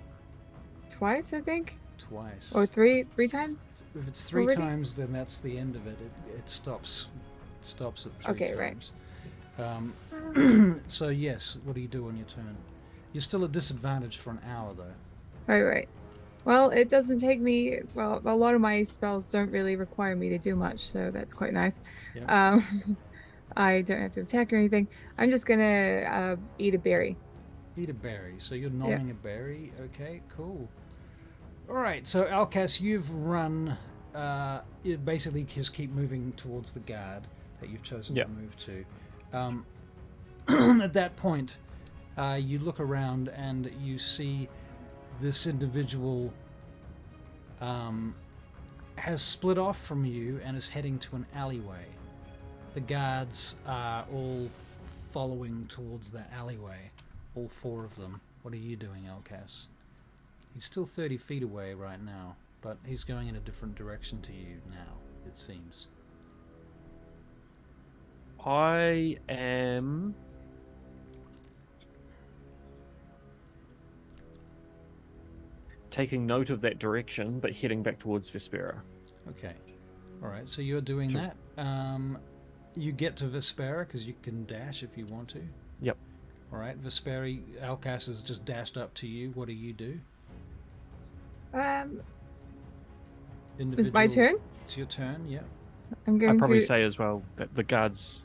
Twice, I think. Twice. Or three times? If it's 3 already? times, then that's the end of it. It stops at 3 Okay, times. So yes, what do you do on your turn? You're still at disadvantage for an hour, though. Right. Well, it doesn't take me... Well, a lot of my spells don't really require me to do much, so that's quite nice. Yep. I don't have to attack or anything. I'm just gonna eat a berry. Eat a berry. So you're nomming a berry. Okay, cool. All right, so Elkas, you've run... you basically just keep moving towards the guard that you've chosen to move to. At that point, you look around and you see this individual has split off from you and is heading to an alleyway. The guards are all following towards that alleyway, all 4 of them. What are you doing, Elkas? He's still 30 feet away right now, but he's going in a different direction to you now, it seems. I am... taking note of that direction, but heading back towards Vespaira. Okay. Alright, so you're doing that. You get to Vespaira, because you can dash if you want to. Yep. Alright, Vespaira, Elkas has just dashed up to you. What do you do? It's my turn? It's your turn, yeah. I'm going I'd probably to... say as well that the guards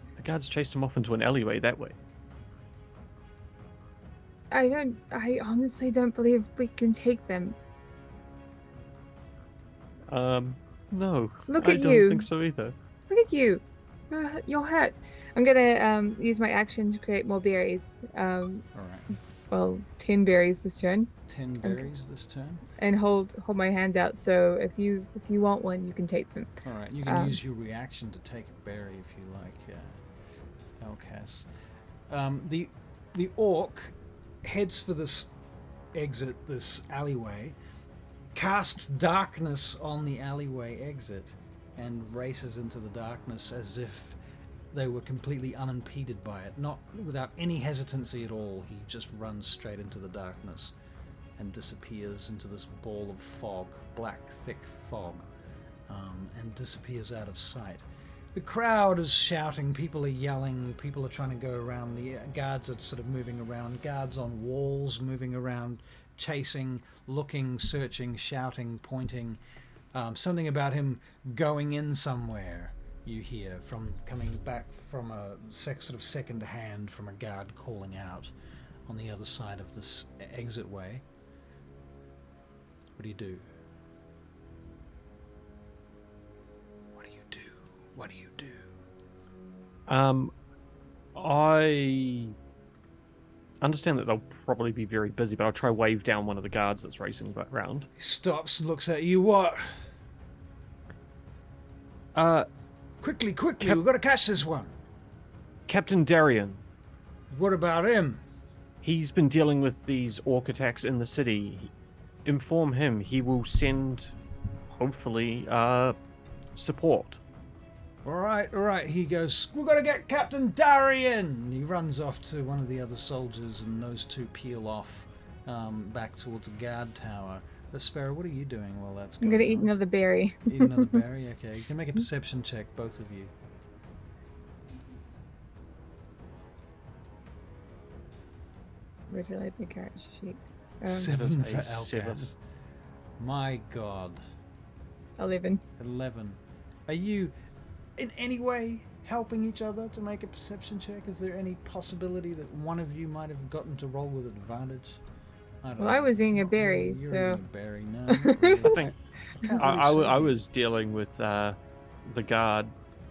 chased him off into an alleyway that way. I honestly don't believe we can take them. No. Look at I don't you. think so either. Look at you. You're hurt. I'm gonna use my action to create more berries. Alright. Well, 10 berries this turn. 10 berries this turn. And hold my hand out, so if you want one, you can take them. Alright, you can use your reaction to take a berry if you like, Elkas. The orc heads for this exit, this alleyway, casts darkness on the alleyway exit, and races into the darkness as if they were completely unimpeded by it. Not without any hesitancy at all, he just runs straight into the darkness and disappears into this ball of fog, black, thick fog, and disappears out of sight. The crowd is shouting, people are yelling, people are trying to go around, the guards are sort of moving around, guards on walls moving around, chasing, looking, searching, shouting, pointing. Something about him going in somewhere, you hear, from coming back from a sort of second hand from a guard calling out on the other side of this exit way. What do you do? What do you do? I understand that they'll probably be very busy, but I'll try wave down one of the guards that's racing around. He stops and looks at you. What? Quickly, we've got to catch this one. Captain Darien. What about him? He's been dealing with these orc attacks in the city. Inform him. He will send, hopefully, support. All right. He goes, we've got to get Captain Darien. He runs off to one of the other soldiers, and those two peel off back towards the guard tower. Vespaira, what are you doing while that's going on? I'm going to eat another berry. Eat another berry? Okay. You can make a perception check, both of you. Where did I put character sheet? 7 for seven. Elkas. My God. 11. 11. Are you in any way helping each other to make a perception check? Is there any possibility that one of you might have gotten to roll with advantage? I was eating a berry, You're so... eating a berry, no. Not really. I think I see. was dealing with the guard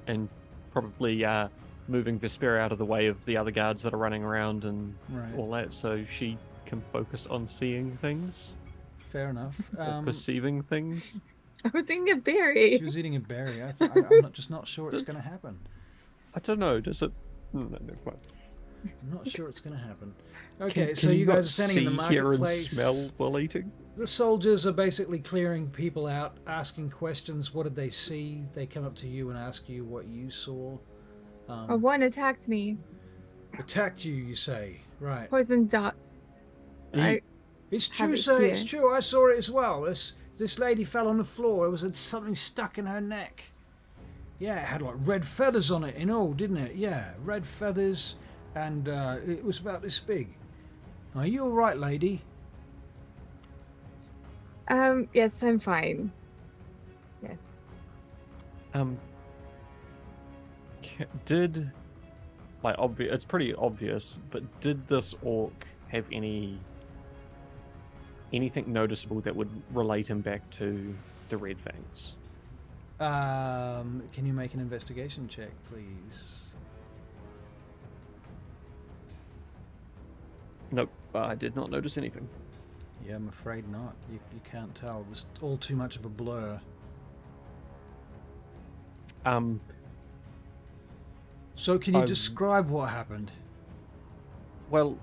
and probably moving Vespaira out of the way of the other guards that are running around and all that, so she can focus on seeing things. Fair enough. Or perceiving things. I was eating a berry. She was eating a berry. I'm just not sure it's going to happen. I don't know. Does it? No, never mind. I'm not sure it's going to happen. Okay, so you guys are standing in the marketplace. Hear and smell while eating? The soldiers are basically clearing people out, asking questions. What did they see? They come up to you and ask you what you saw. One attacked me. Attacked you, you say? Right. Poison darts. It's true, sir. It's true. I saw it as well. This lady fell on the floor. It was something stuck in her neck. Yeah, it had like red feathers on it and all, didn't it? Yeah, red feathers, and it was about this big. Are you all right, lady? Yes, I'm fine. Yes. Did, like, obvious? It's pretty obvious, but did this orc have anything noticeable that would relate him back to the Redfangs? Can you make an investigation check, please? Nope, I did not notice anything. Yeah, I'm afraid not. You can't tell. It was all too much of a blur. So can you describe what happened? Well,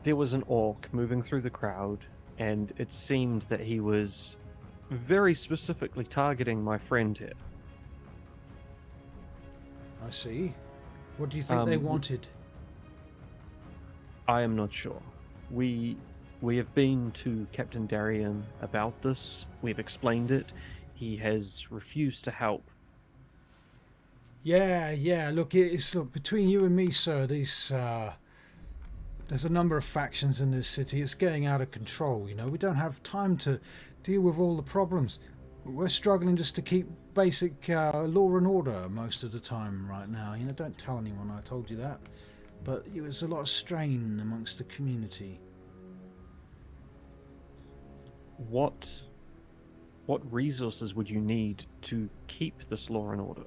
there was an orc moving through the crowd, and it seemed that he was very specifically targeting my friend here. I see. What do you think they wanted? I am not sure. We have been to Captain Darien about this. We have explained it. He has refused to help. Yeah. Look, between you and me, sir, there's a number of factions in this city. It's getting out of control, you know. We don't have time to deal with all the problems. We're struggling just to keep basic law and order most of the time right now. You know, don't tell anyone I told you that. But it was a lot of strain amongst the community. What resources would you need to keep this law and order?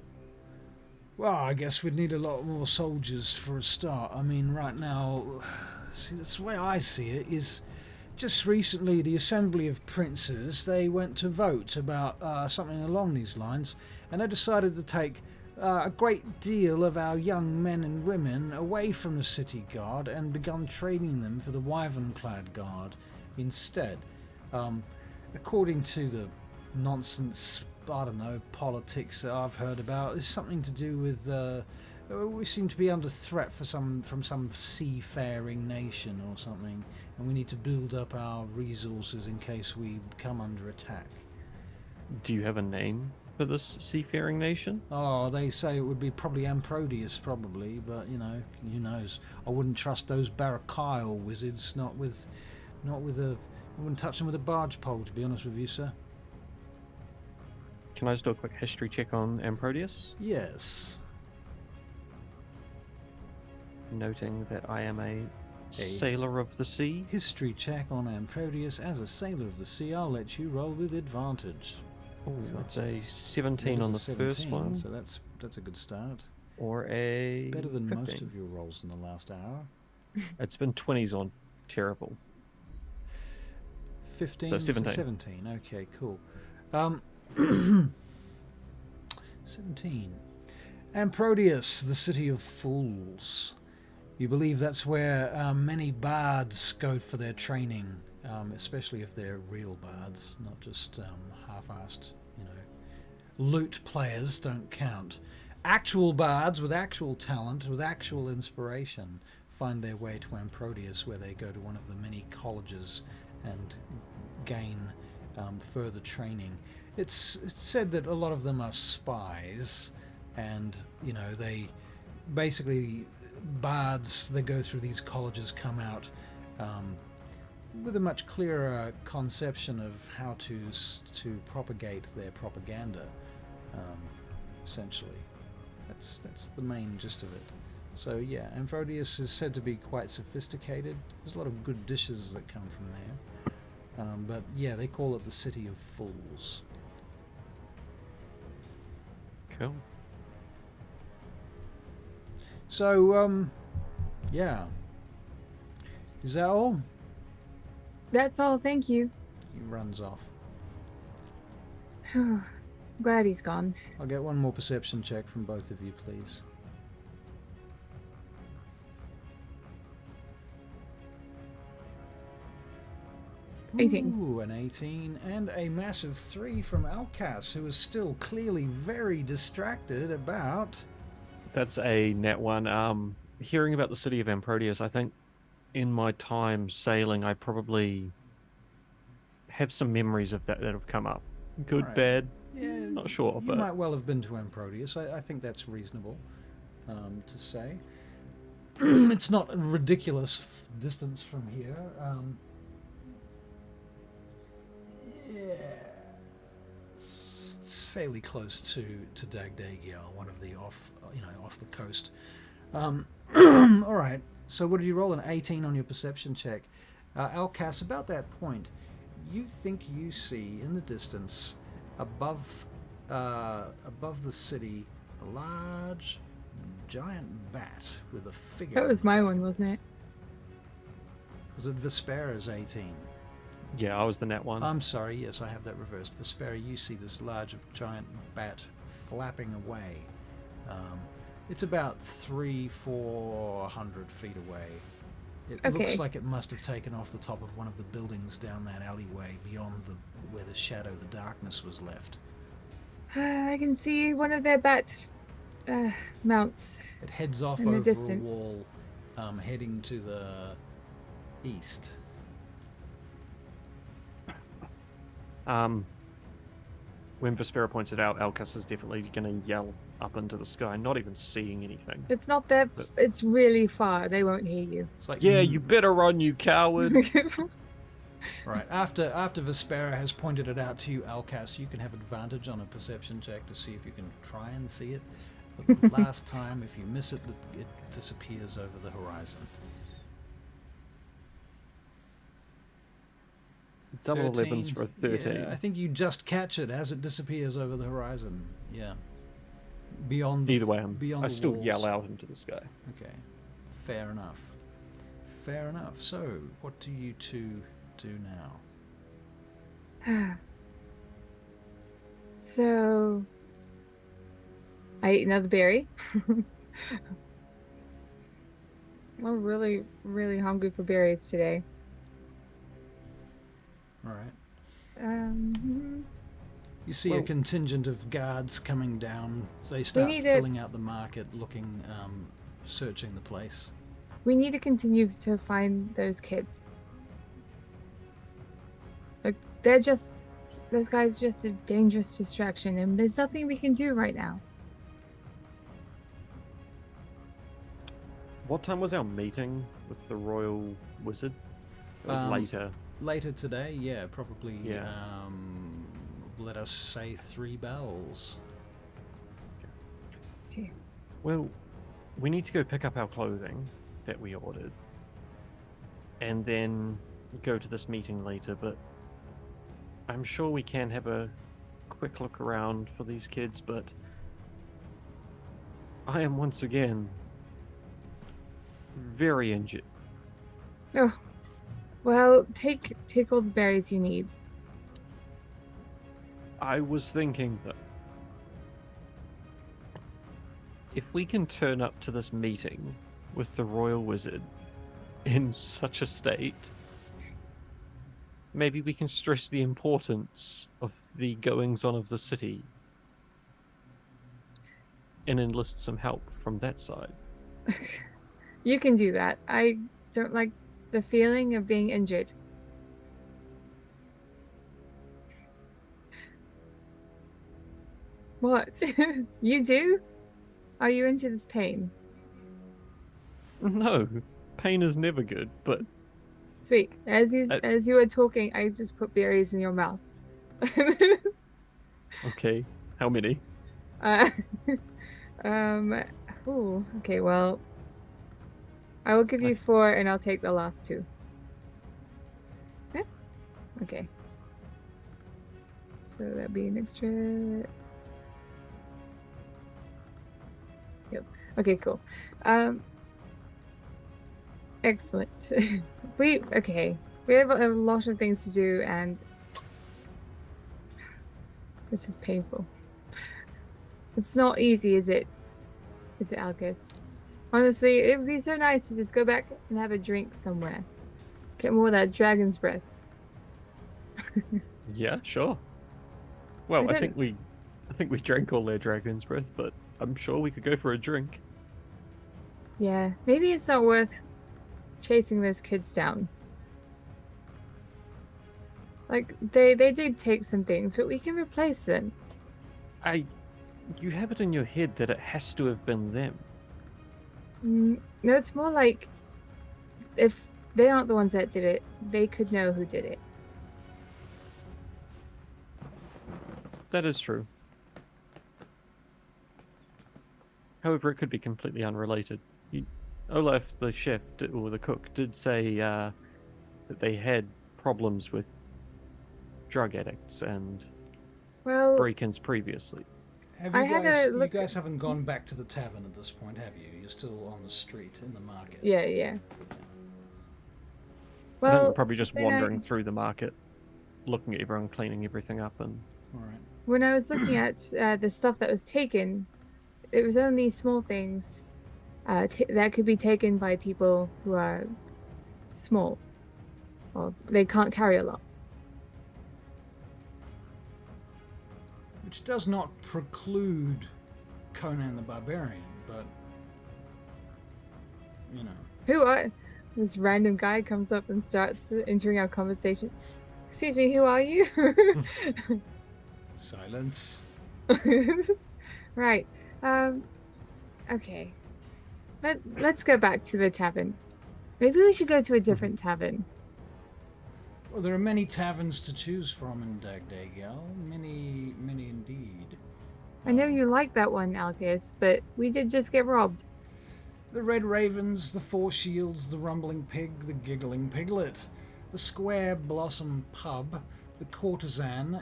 Well, I guess we'd need a lot more soldiers for a start. I mean, right now, see, that's the way I see it, is just recently the Assembly of Princes, they went to vote about something along these lines, and they decided to take a great deal of our young men and women away from the city guard and begun training them for the wyvern-clad guard instead. According to the nonsense, I don't know, politics that I've heard about, it's something to do with we seem to be under threat from some seafaring nation or something, and we need to build up our resources in case we come under attack. Do you have a name for this seafaring nation? Oh, they say it would be probably Amprodius, probably, but you know, who knows? I wouldn't trust those Barakyle wizards, not with a. I wouldn't touch them with a barge pole, to be honest with you, sir. Can I just do a quick history check on Amprodius? Yes. Noting that I am a sailor of the sea. History check on Amprodius. As a sailor of the sea, I'll let you roll with advantage. Oh, that's a 17 on the 17, first one. So that's a good start. Or a Better than 15. most of your rolls in the last hour. It's been 20s on terrible. 15 So 17. 17. Okay, cool. 17. Amprodius, the city of fools. You believe that's where many bards go for their training, especially if they're real bards, not just half-assed, you know. Lute players don't count. Actual bards with actual talent, with actual inspiration, find their way to Amprodius, where they go to one of the many colleges and gain further training. It's said that a lot of them are spies, and you know, they basically, bards that go through these colleges come out with a much clearer conception of how to propagate their propaganda. Essentially, that's the main gist of it. So yeah, Amprodius is said to be quite sophisticated. There's a lot of good dishes that come from there. But yeah, they call it the City of Fools. Cool. So, yeah. Is that all? That's all, thank you. He runs off. Glad he's gone. I'll get one more perception check from both of you, please. Ooh, an 18, and a massive 3 from Elkas, who is still clearly very distracted about... That's a net one. Hearing about the city of Amprodius, I think in my time sailing, I probably have some memories of that have come up. Good, Right. bad, Yeah, not sure, you but might well have been to Amprodius. I think that's reasonable to say. It's not a ridiculous distance from here. Yeah, it's fairly close to DAGDAGIEL, one of the off the coast. All right. So what did you roll? An 18 on your perception check. Elkas, about that point, you think you see in the distance, above the city, a large, giant bat with a figure. that was my one, wasn't it? Was it Vespaira's 18? yeah, I was the net one. I'm sorry, yes, I have that reversed. Vespaira, you see this large, giant bat flapping away. It's about 300-400 feet away. It Okay. looks like it must have taken off the top of one of the buildings down that alleyway beyond where the shadow, the darkness was left. I can see one of their bat mounts. It heads off In the over distance. a wall, heading to the east. When Vespaira points it out, Elkas is definitely going to yell up into the sky, not even seeing anything. It's not that. It's really far. They won't hear you. It's like, Yeah, you better run, you coward. Right. After Vespaira has pointed it out to you, Elkas, you can have advantage on a perception check to see if you can try and see it. But the last time, if you miss it, it disappears over the horizon. Double 13. 11s for a 13. Yeah, I think you just catch it as it disappears over the horizon. Yeah. Beyond. Either way, beyond I the still walls. yell out into the sky. Okay. Fair enough. Fair enough. So, what do you two do now? So I ate another berry. I'm really, really hungry for berries today. All right. You see a Well- contingent of guards coming down. They start need to- filling out the market, looking, searching the place. We need to continue to find those kids. Like, they're just those guys are just a dangerous distraction, and there's nothing we can do right now. What time was our meeting with the royal wizard? It was later. Later today, yeah, probably. Yeah. Let us say 3 bells. Okay. Well, we need to go pick up our clothing that we ordered, and then go to this meeting later, but I'm sure we can have a quick look around for these kids, but I am once again very injured. Oh, well, take all the berries you need. I was thinking that if we can turn up to this meeting with the royal wizard in such a state, maybe we can stress the importance of the goings-on of the city and enlist some help from that side. You can do that. I don't like the feeling of being injured. What? You do? Are you into this pain? No, pain is never good, but... Sweet. As you were talking, I just put berries in your mouth. Okay, how many? Ooh, okay, well, I will give you 4 and I'll take the last 2. Yeah? Okay. So that'd be an extra... Yep. Okay, cool. Excellent. We have a lot of things to do, and this is painful. It's not easy, is it? Is it, Elkas? Honestly, it would be so nice to just go back and have a drink somewhere. Get more of that dragon's breath. Yeah, sure. Well, I think we drank all their dragon's breath, but I'm sure we could go for a drink. Yeah, maybe it's not worth chasing those kids down. Like, they did take some things, but we can replace them. You have it in your head that it has to have been them. No, it's more like if they aren't the ones that did it, they could know who did it. That is true. However, it could be completely unrelated. Olaf, the chef, or the cook, did say that they had problems with drug addicts and break-ins previously. You guys haven't gone back to the tavern at this point, have you? You're still on the street in the market. Yeah. Well, I think we're probably just wandering through the market, looking at everyone cleaning everything up, and. All right. When I was looking at the stuff that was taken, it was only small things that could be taken by people who are small, or they can't carry a lot. Which does not preclude Conan the Barbarian, but, you know. Who are... This random guy comes up and starts entering our conversation. Excuse me, who are you? Silence. Right. Okay. Let's go back to the tavern. Maybe we should go to a different tavern. Well, there are many taverns to choose from in DAGDAGIEL. Many indeed. I know you like that one, Elkas, but we did just get robbed. The Red Ravens, the Four Shields, the Rumbling Pig, the Giggling Piglet, the Square Blossom Pub, the Courtesan,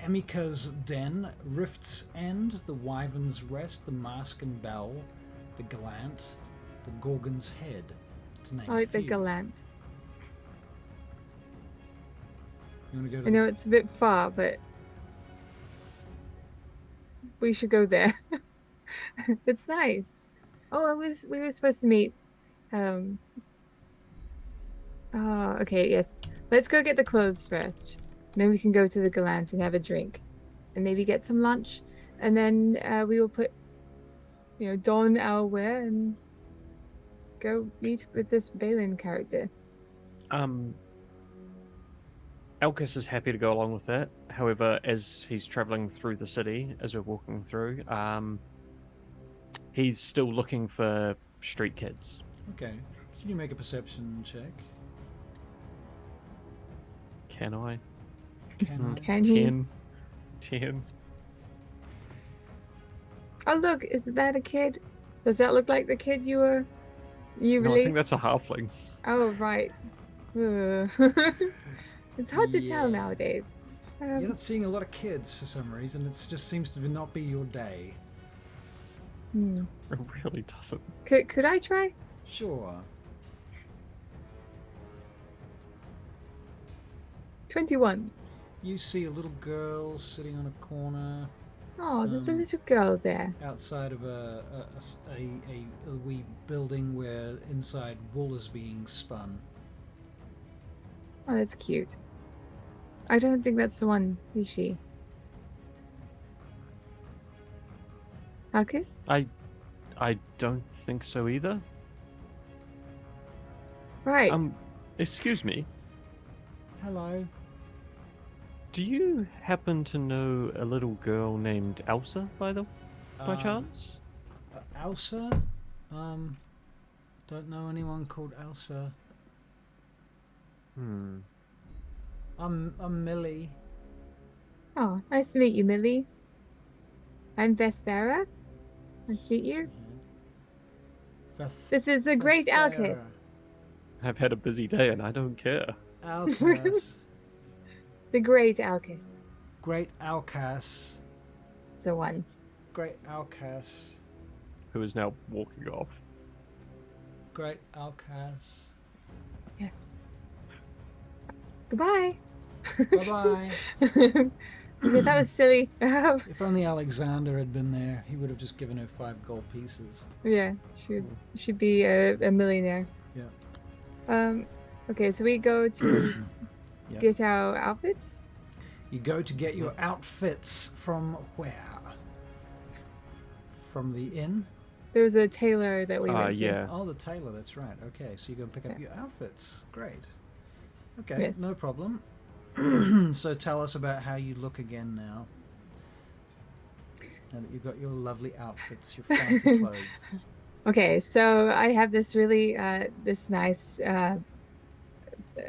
Emika's Den, Rift's End, the Wyvern's Rest, the Mask and Bell, the Gallant, the Gorgon's Head, to name I like a few. the Gallant. You want to go I know it's a bit far, but we should go there. It's nice. Oh, we were supposed to meet. Okay, yes. Let's go get the clothes first. Then we can go to the Gallant and have a drink, and maybe get some lunch, and then we will put, don our wear and go meet with this Balin character. Elkas is happy to go along with that. However, as he's traveling through the city, as we're walking through, he's still looking for street kids. Okay. Can you make a perception check? Can I? Can I? Can he? 10. Oh look, is that a kid? Does that look like the kid you No, released? I think that's a halfling. Oh right. Ugh. It's hard to tell Yeah. nowadays. You're not seeing a lot of kids for some reason. It just seems to not be your day. It really doesn't. Could I try? Sure. 21. You see a little girl sitting on a corner Oh, there's a little girl there. outside of a wee building where inside wool is being spun. Oh, that's cute. I don't think that's the one, is she? Elkas? I don't think so either. Right. Excuse me. Hello. Do you happen to know a little girl named Elsa by chance? Elsa? Don't know anyone called Elsa. I'm Millie. Oh, nice to meet you, Millie. I'm Vespaira. Nice to meet you. This is the great Vespaira. Elkas. I've had a busy day and I don't care. Elkas. The great Elkas. Great Elkas. It's the one. Great Elkas. Who is now walking off. Great Elkas. Yes. Goodbye. Bye-bye. Yeah, that was silly. If only Alexander had been there, he would have just given her 5 gold pieces. Yeah, should be a millionaire. Yeah. Okay, so we go to Yep. get our outfits. You go to get your outfits from where? From the inn? There was a tailor that we went to. Yeah. Oh, the tailor, that's right. Okay, so you go and pick up your outfits. Great. Okay, Yes. no problem. So tell us about how you look again now. Now that you've got your lovely outfits, your fancy clothes. Okay, so I have this really this nice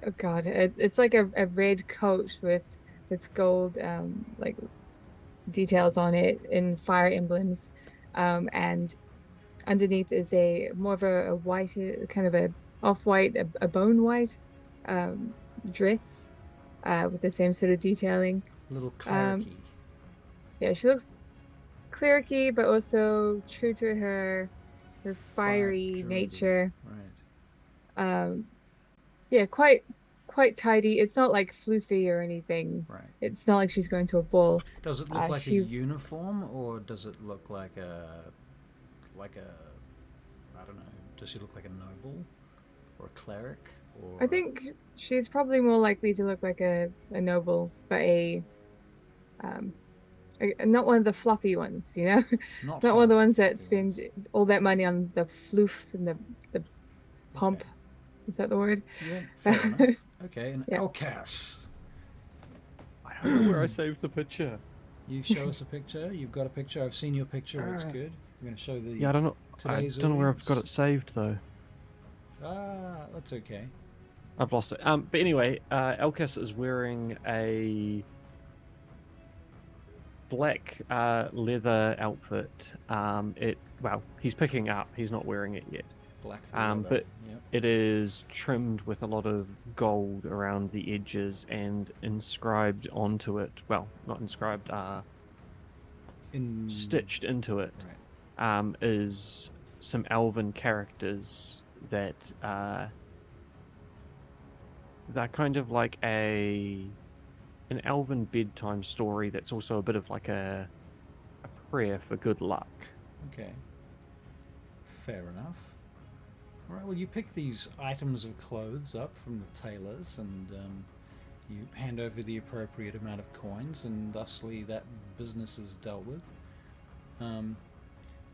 oh god, it's like a red coat with gold like details on it in fire emblems, and underneath is a more of a white, kind of a off-white, a bone white dress with the same sort of detailing. A little clericy. Yeah, she looks clericy, but also true to her fiery druidry. nature. Right. Yeah, quite tidy. It's not like floofy or anything. Right. It's not like she's going to a ball. Does it look like a uniform, or does it look like a I don't know, does she look like a noble or a cleric? Or I think she's probably more likely to look like a noble, but not one of the fluffy ones, you know? Not one of the ones that spend all that money on the floof and the pomp. Okay. Is that the word? Yeah, fair enough. Okay, and Yeah. Elkas. I don't know where I saved the picture. You show us a picture. You've got a picture. I've seen your picture. It's Alright. good. We're going to show the Yeah, I don't know. I today's don't know where I've got it audience. saved though. That's okay. I've lost it. But anyway, Elkas is wearing a black leather outfit. Well, he's picking up. He's not wearing it yet. Black leather. But Yep. it is trimmed with a lot of gold around the edges and inscribed onto it. Well, not inscribed. Stitched into it. Right. Is some elven characters that they're kind of like an elven bedtime story that's also a bit of like a prayer for good luck. Okay. Fair enough. All right. Well, you pick these items of clothes up from the tailors, and you hand over the appropriate amount of coins, and thusly that business is dealt with.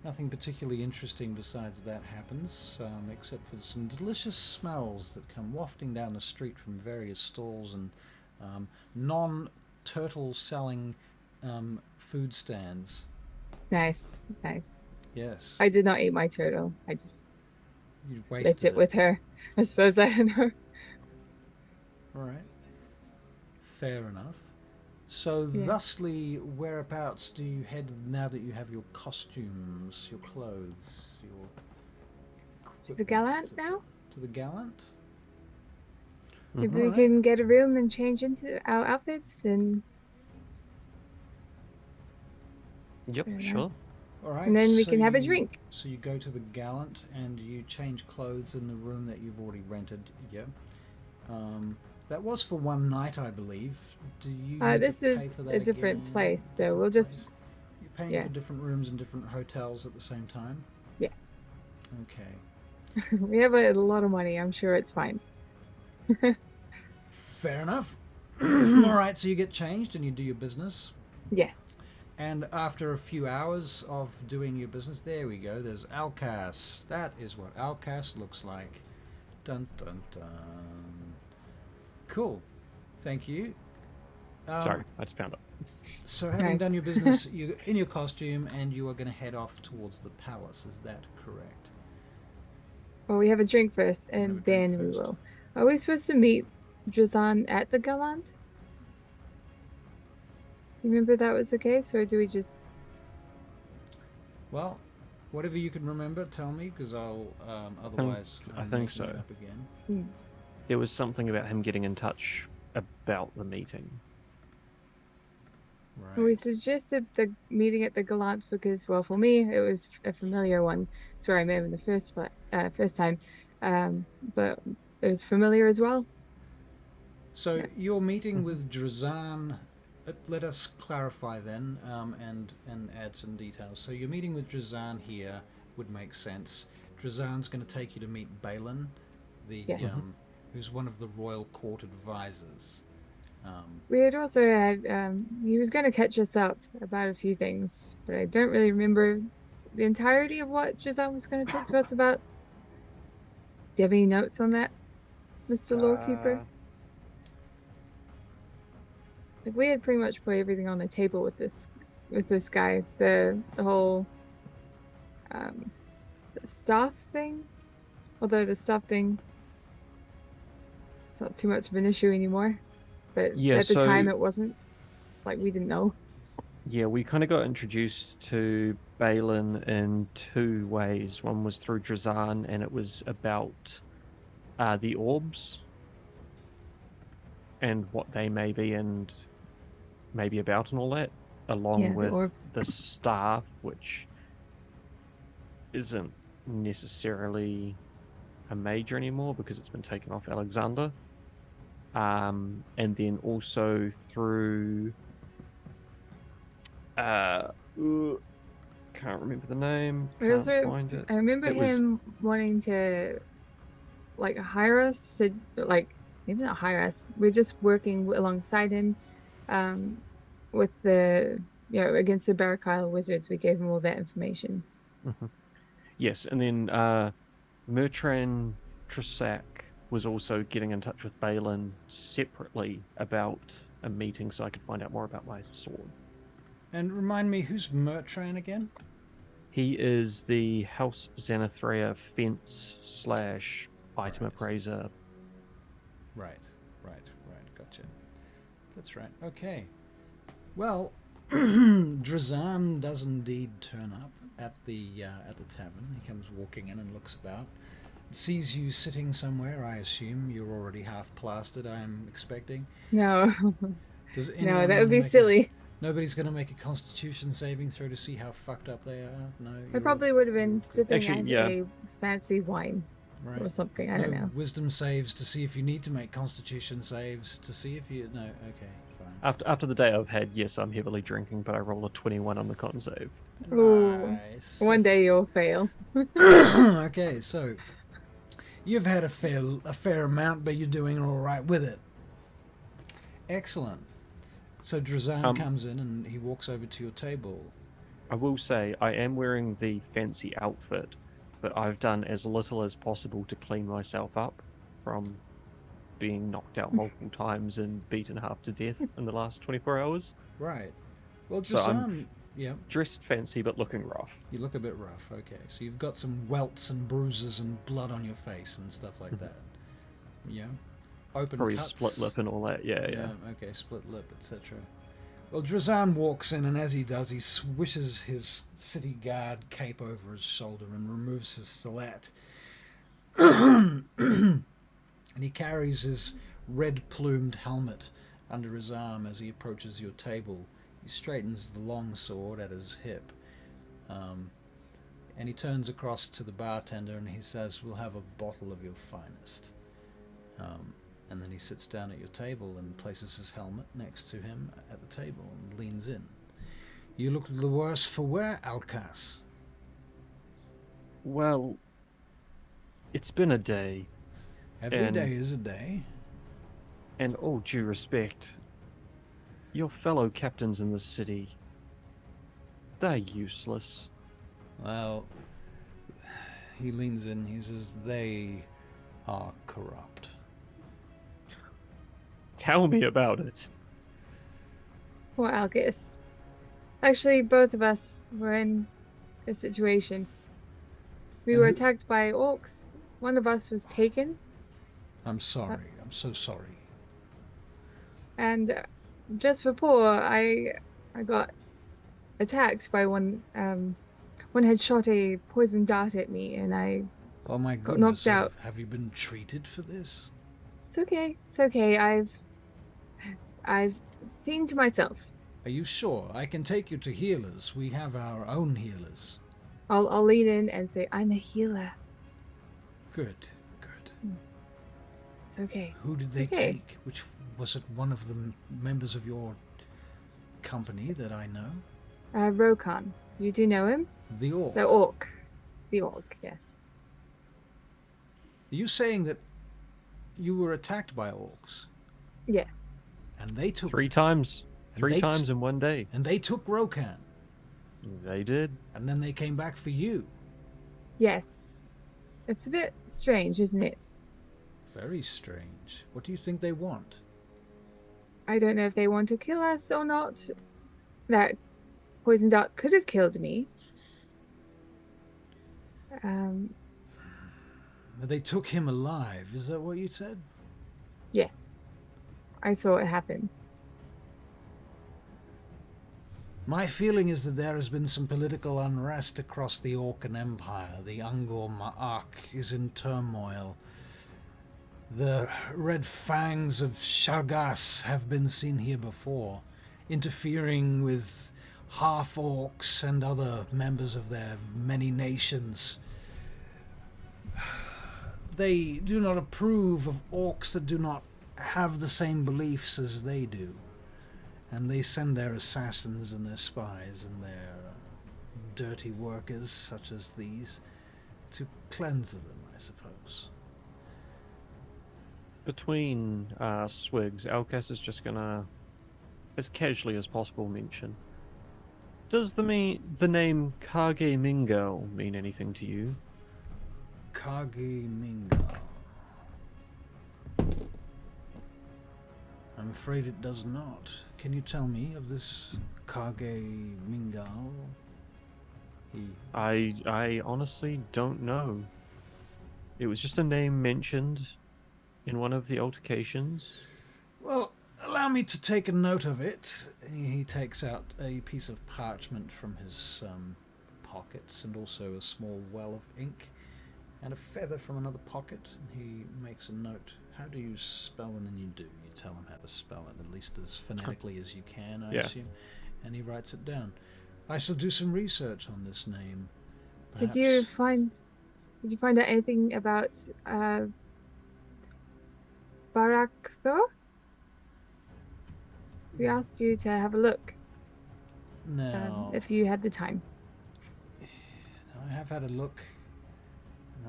Nothing particularly interesting besides that happens, except for some delicious smells that come wafting down the street from various stalls and non-turtle selling food stands. Nice. Yes. I did not eat my turtle. I just You left wasted it with her. I suppose, I don't know. All right. Fair enough. So, Yeah. thusly, whereabouts do you head now that you have your costumes, your clothes, your To the equipment, gallant etc.? now? To the gallant? If Mhm. we Alright. can get a room and change into our outfits and Yep, fair enough. sure. All right. And then we so can have a you- drink. So you go to the gallant and you change clothes in the room that you've already rented. Yeah. That was for one night, I believe. Do you need This to pay is for that a different again? place, so Different we'll just place? You're paying yeah. for different rooms in different hotels at the same time. Yes. Okay. We have a lot of money. I'm sure it's fine. Fair enough. All right. So you get changed and you do your business. Yes. And after a few hours of doing your business, there we go. There's Elkas. That is what Elkas looks like. Dun dun dun. Cool. Thank you. Sorry, I just found it. So having Nice. done your business, you're in your costume and you are going to head off towards the palace. Is that correct? Well, we have a drink first, have a and drink then we first. will. Are we supposed to meet Drazan at the Gallant? You remember that was the case, or do we just? Well, whatever you can remember, tell me, because I'll otherwise I I'm think making so. it up again. There was something about him getting in touch about the meeting. Right. We suggested the meeting at the Gallant because, well, for me, it was a familiar one. It's where I met him the first time, but it was familiar as well. So Yeah. you're meeting with Drazan. Let us clarify then, and add some details. So you're meeting with Drazan here would make sense. Drazan's going to take you to meet Balin, the Yes. who's one of the royal court advisors. We had also had he was going to catch us up about a few things, but I don't really remember the entirety of what Drazan was going to talk to us about. Do you have any notes on that, Mr. Lorekeeper? Like, we had pretty much put everything on the table with this guy. The whole the staff thing. Although the staff thing, it's not too much of an issue anymore. But Yeah, at the so- time it wasn't. Like, we didn't know. Yeah, we kind of got introduced to Balin in two ways. One was through Drazan, and it was about the orbs and what they may be and maybe about and all that, along Yeah, the with orbs. the staff, which isn't necessarily a major anymore because it's been taken off Alexander. And then also through can't remember the name. Can't find it. I remember It was- him wanting to like hire us to, like, maybe not hire us. We're just working alongside him with the against the Barakyle wizards. We gave him all that information. Yes, and then Murtran Tresac was also getting in touch with Balin separately about a meeting so I could find out more about my sword. And remind me, who's Murtran again? He is the House Xanathria fence / item appraiser. Right. Gotcha. That's right. Okay. Well, Drazan does indeed turn up at the tavern. He comes walking in and looks about. Sees you sitting somewhere. I assume you're already half plastered. I'm expecting. No, Does no, anyone that would be make silly. Nobody's going to make a Constitution saving throw to see how fucked up they are. No. I probably would have been you're good. sipping Actually, at yeah. a fancy wine Right. or something. I don't know. Wisdom saves to see if you need to make Constitution saves to see if you. No. Okay. Fine. After the day I've had, yes, I'm heavily drinking, but I roll a 21 on the con save. Ooh. Nice. One day you'll fail. Okay, so you've had a fair amount, but you're doing all right with it. Excellent. So Drazan comes in and he walks over to your table. I will say I am wearing the fancy outfit, but I've done as little as possible to clean myself up from being knocked out multiple times and beaten half to death in the last 24 hours. Right. Well, So I'm Drazan, yeah, dressed fancy but looking rough. you look a bit rough. Okay, so you've got some welts and bruises and blood on your face and stuff like that. Yeah. Open Probably a cuts. split lip and all that. Yeah. Okay, split lip, etc. Well, Drazan walks in, and as he does, he swishes his city guard cape over his shoulder and removes his sallet. And he carries his red-plumed helmet under his arm as he approaches your table. He straightens the long sword at his hip. And he turns across to the bartender and he says, "We'll have a bottle of your finest." And then he sits down at your table and places his helmet next to him at the table and leans in. "You look the worse for wear, Elkas." Well, it's been a day. Every day is a day. And all due respect, your fellow captains in the city, they're useless. Well, he leans in, he says, "They are corrupt." Tell me about it. Poor Algus. Actually, both of us were in a situation. We were attacked by orcs. One of us was taken. I'm sorry. I'm so sorry. And just before, I got attacked by one. One had shot a poison dart at me, and I Oh my got goodness. knocked out. Have you been treated for this? It's okay. It's okay. I've seen to myself. Are you sure? I can take you to healers. We have our own healers. I'll lean in and say, "I'm a healer. Good, good. It's okay." Who did It's they okay. take? Which was it? One of the members of your company that I know? Rokan. You do know him? The orc. The orc. The orc, yes. Are you saying that you were attacked by orcs Yes. and they took 3 times. And 3 they- times in one day. and they took Rokan, They did. and then they came back for you? Yes. It's a bit strange, isn't it? Very strange. What do you think they want? I don't know if they want to kill us or not. That poison dart could have killed me. They took him alive. Is that what you said? Yes. I saw it happen. My feeling is that there has been some political unrest across the Orkan Empire. The Angor Ma'ak is in turmoil. The Redfangs of Shargaas have been seen here before, interfering with half-orcs and other members of their many nations. They do not approve of orcs that do not have the same beliefs as they do. And they send their assassins and their spies and their dirty workers, such as these, to cleanse them, I suppose. Between swigs, Elkas is just gonna, as casually as possible, mention. Does the name Kage Mingal mean anything to you? Kage Mingal. I'm afraid it does not. Can you tell me of this Kage Mingal? I honestly don't know. It was just a name mentioned in one of the altercations. Well, allow me to take a note of it. He takes out a piece of parchment from his pockets and also a small well of ink and a feather from another pocket. And he makes a note. How do you spell? And then you do. You tell him how to spell it, at least as phonetically as you can, I assume. And he writes it down. I shall do some research on this name. Did you find out anything about Barakthor? We asked you to have a look No. if you had the time. I have had a look.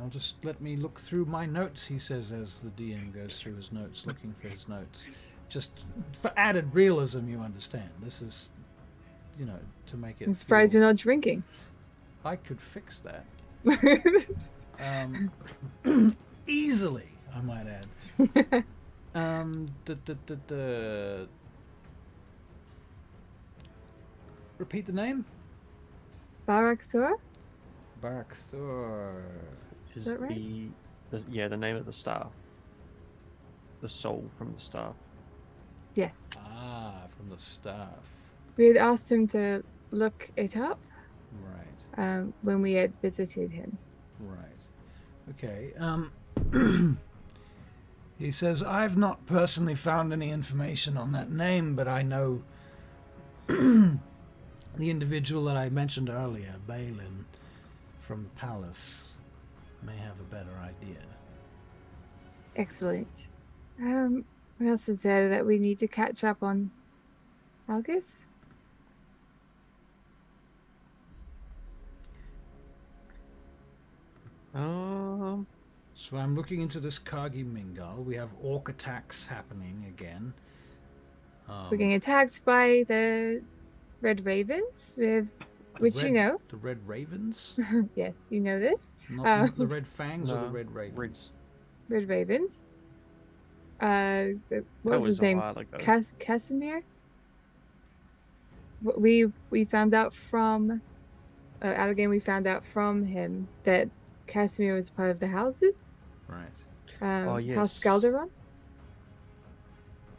I'll just let me look through my notes, he says as the DM goes through his notes, looking for his notes. Just for added realism, you understand. This is, to make it... I'm surprised you're not drinking. I could fix that. Easily, I might add. Repeat the name. Barak Thor? Barak Thor. Is that right? the name of the staff. The soul from the staff. Yes. Ah, from the staff. We had asked him to look it up Right. when we had visited him. Right. Okay. He says, I've not personally found any information on that name, but I know the individual that I mentioned earlier, Balin, from the palace, may have a better idea. Excellent. What else is there that we need to catch up on? Elkas? So I'm looking into this KIRKBY Mingal. We have orc attacks happening again. We're getting attacked by the Red Ravens, which you know. The Red Ravens? Yes, you know this. Not the Red Fangs or no, the Red Ravens? Red Ravens. What That was his name? while ago. Casimir? We found out from out of game. We found out from him that Casimir was part of the houses. Right. Yes. House Scalderon.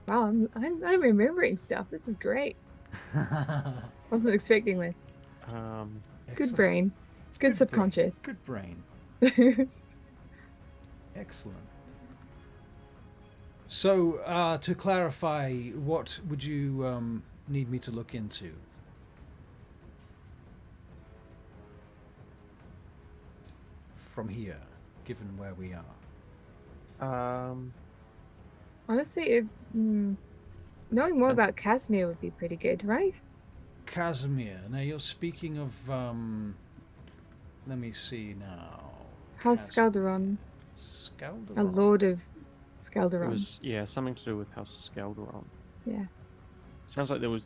Wow, I'm remembering stuff. This is great. Wasn't expecting this. Good brain. Good subconscious. Good brain. Excellent. So, to clarify, what would you need me to look into? From here, given where we are. Honestly, knowing more about Casimir would be pretty good, right? Casimir. Now you're speaking of. Let me see now. House Scalderon. Scalderon. A lord of It Scalderon. was something to do with House Scalderon. Yeah. Sounds like there was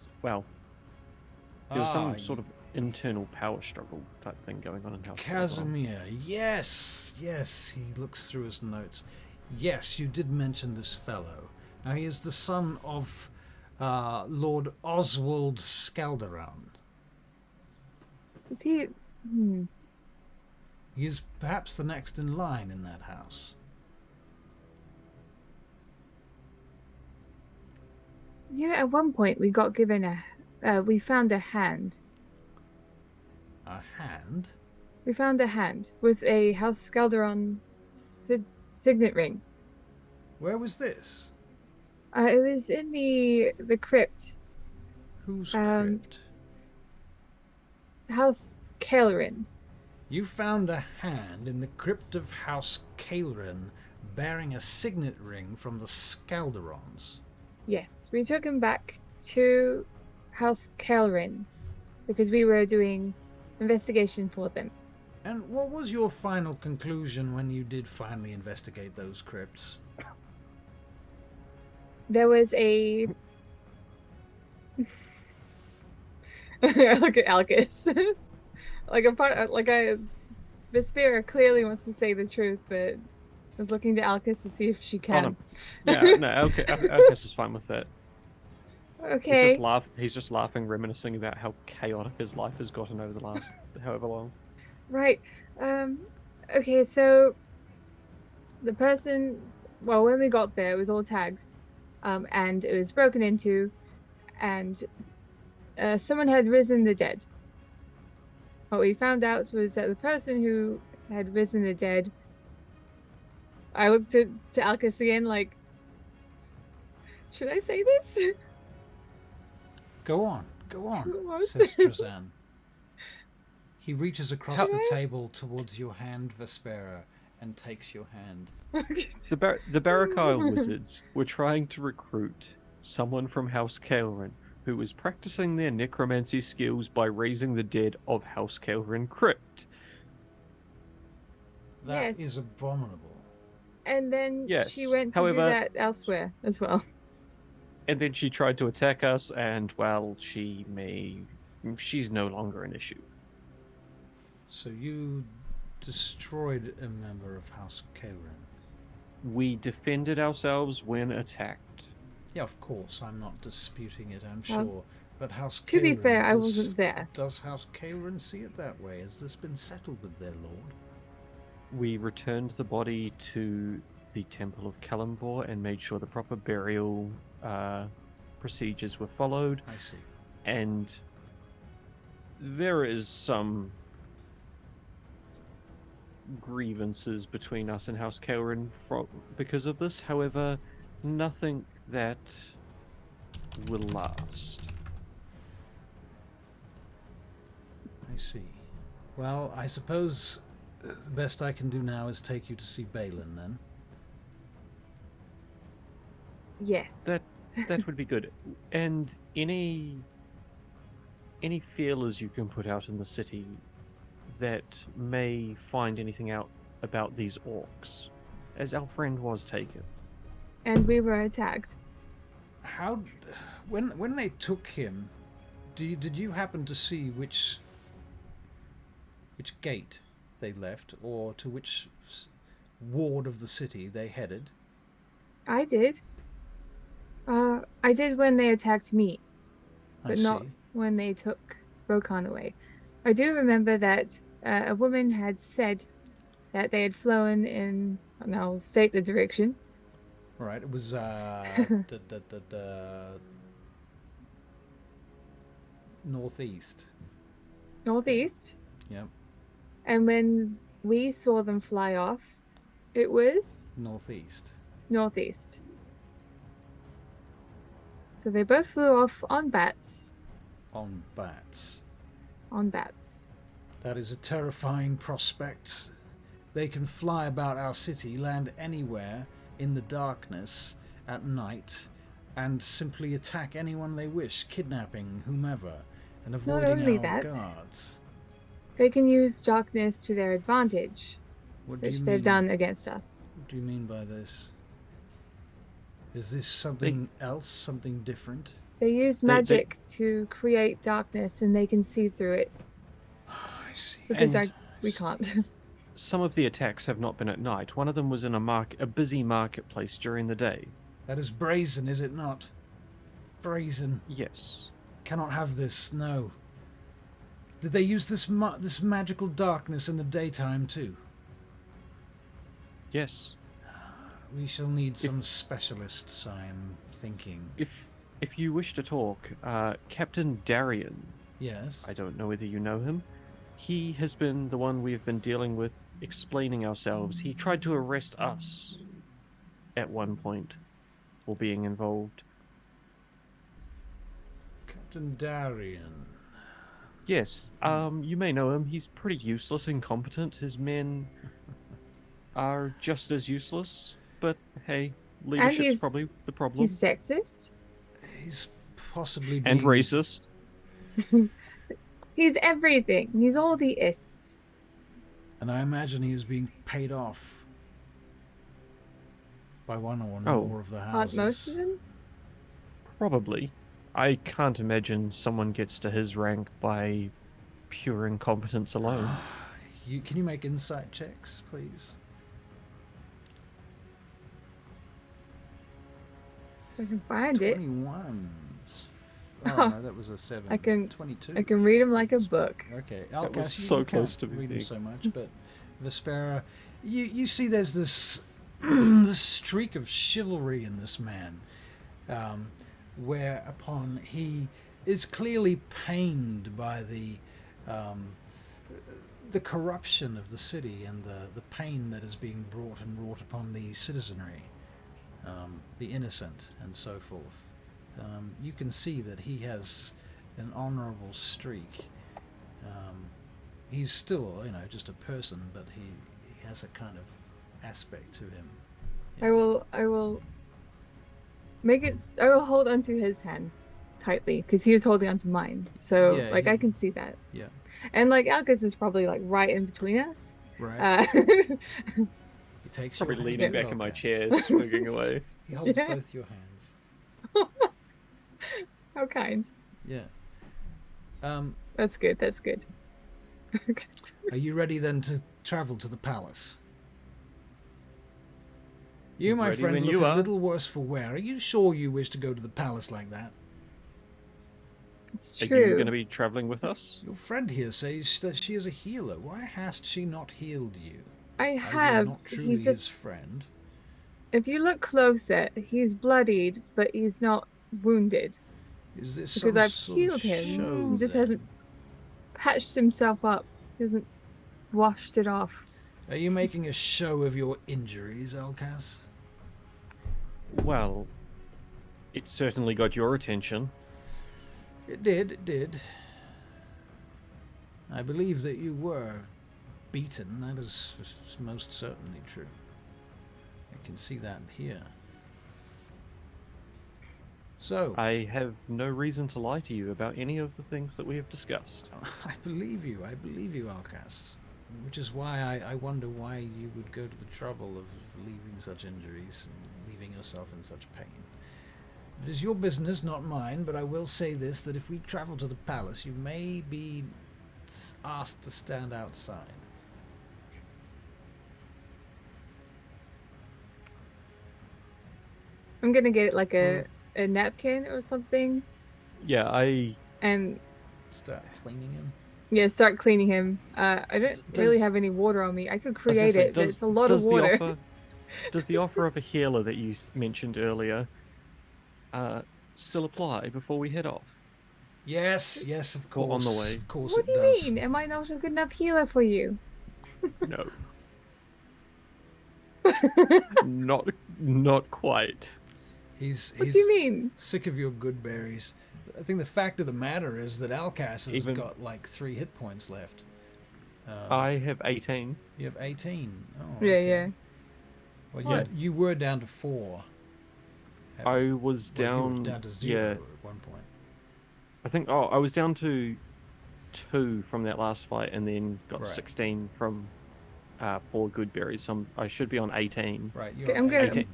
some sort of internal power struggle type thing going on in House Casimir. Yes, he looks through his notes. Yes, you did mention this fellow. Now he is the son of Lord Oswald Scalderon. Is he? He is perhaps the next in line in that house. Yeah. At one point, we got given we found a hand. A hand? We found a hand with a House Scalderon signet ring. Where was this? It was in the crypt. Whose crypt? House Kaelrin. You found a hand in the crypt of House Kaelrin bearing a signet ring from the Scalderons. Yes, we took him back to House Kaelrin because we were doing investigation for them. And what was your final conclusion when you did finally investigate those crypts? There was a... Look at Elkas. Vespaira clearly wants to say the truth, but was looking to Elkas to see if she can. Elkas is fine with that. Okay. He's just laughing, reminiscing about how chaotic his life has gotten over the last however long. Right. Okay, so the person, well, when we got there, it was all tagged, and it was broken into, and someone had risen the dead. What we found out was that the person who had risen the dead, I looked to Elkas again, like, should I say this? Go on, says Trazan. He reaches across the table towards your hand, Vespaira, and takes your hand. The Barakyle wizards were trying to recruit someone from House Kaelrin who was practicing their necromancy skills by raising the dead of House Kaelrin Crypt. That is abominable. And then she went to do that elsewhere as well. And then she tried to attack us, and, well, she's no longer an issue. So you destroyed a member of House Kaelrin? We defended ourselves when attacked. Yeah, of course. I'm not disputing it, I'm Well, sure. But House To be Kaelin, fair, I wasn't there. Does House Kaelin see it that way? Has this been settled with their lord? We returned the body to the Temple of Kalimvor and made sure the proper burial procedures were followed. I see. And there is some grievances between us and House Kaelin because of this. However, nothing that will last. I see. Well, I suppose the best I can do now is take you to see Balin, then. Yes. That would be good. And any feelers you can put out in the city that may find anything out about these orcs, as our friend was taken. And we were attacked. How, when they took him, did you happen to see which gate they left, or to which ward of the city they headed? I did. I did when they attacked me, I but see. not when they took Rokan away. I do remember that a woman had said that they had flown in, and I'll state the direction. Right, it was northeast. Northeast. Yep, And when we saw them fly off, it was northeast. northeast. So they both flew off on bats. On bats. On bats. That is a terrifying prospect. They can fly about our city, land anywhere in the darkness at night, and simply attack anyone they wish, kidnapping whomever, and Not avoiding only our that, guards. they can use darkness to their advantage, What do you which mean? they've done against us. What do you mean by this? Is this something else? Something different? They use magic to create darkness, and they can see through it. I see. Because And we can't. some of the attacks have not been at night. One of them was in a busy marketplace during the day. That is brazen, is it not? Brazen. Yes. Cannot have this, no. Did they use this magical darkness in the daytime too? Yes. We shall need some specialists, I'm thinking. If you wish to talk, Captain Darian, Yes. I don't know whether you know him, he has been the one we've been dealing with, explaining ourselves. He tried to arrest us at one point for being involved. Captain Darian. Yes, you may know him. He's pretty useless, incompetent. His men are just as useless, but hey, leadership's probably the problem. He's sexist. He's possibly And being... racist. He's everything. He's all the ists. And I imagine he is being paid off by one or more of the houses. Aren't most of them? Probably. I can't imagine someone gets to his rank by pure incompetence alone. Can you make insight checks, please? I can find it. 21. Oh, no, that was a 7. I can 22. I can read him like a book. Okay, That was Elkas, so you close can't to read him being. so much, but Vespaira, you see there's this this streak of chivalry in this man, whereupon he is clearly pained by the corruption of the city and the pain that is being wrought upon the citizenry, the innocent, and so forth. You can see that he has an honorable streak. He's still, just a person, but he has a kind of aspect to him. I will make it. I will hold onto his hand tightly because he was holding onto mine. So Yeah, I can see that. Yeah. And Elkas is probably right in between us. Right. He takes Probably your leaning hand, back in my Elkas. chair, swinging away. He holds Yeah. both your hands. How kind. Yeah. That's good. That's good. Are you ready then to travel to the palace? You, my Ready friend, when look you a are. little worse for wear. Are you sure you wish to go to the palace like that? It's Are true. you going to be traveling with us? Your friend here says that she is a healer. Why has she not healed you? I Are you have. not truly He's his just. friend? If you look closer, he's bloodied, but he's not wounded Is this because some I've sort of healed him. show He just then? hasn't patched himself up. He hasn't washed it off. Are you making a show of your injuries, Elkas? Well, it certainly got your attention. It did, it did. I believe that you were beaten. That is most certainly true. I can see that here. So, I have no reason to lie to you about any of the things that we have discussed. I believe you, Elkas. Which is why I wonder why you would go to the trouble of leaving such injuries and leaving yourself in such pain. It is your business, not mine, but I will say this, that if we travel to the palace, you may be asked to stand outside. I'm gonna get like a napkin or something Yeah, and Start cleaning him. yeah, start cleaning him. I don't really Does- have any water on me. I could I was gonna create say, it, but it's a lot of water. Does the offer of a healer that you mentioned earlier still apply before we head off? Yes, yes, of course. Or on the way. Of course What it do you does. mean? Am I not a good enough healer for you? No. Not quite. He's What do you mean? sick of your good berries. I think the fact of the matter is that Elkas has Even- got like 3 hit points left. I have 18. You have 18. Oh, Yeah, okay. yeah. Well, What? you were down to 4. I was Well, you down. were down to 0 Yeah, at one point. I think. Oh, I was down to 2 from that last fight, and then got Right. 16 from 4 good berries. So I should be on 18. Right, Okay, you're I'm gonna- 18,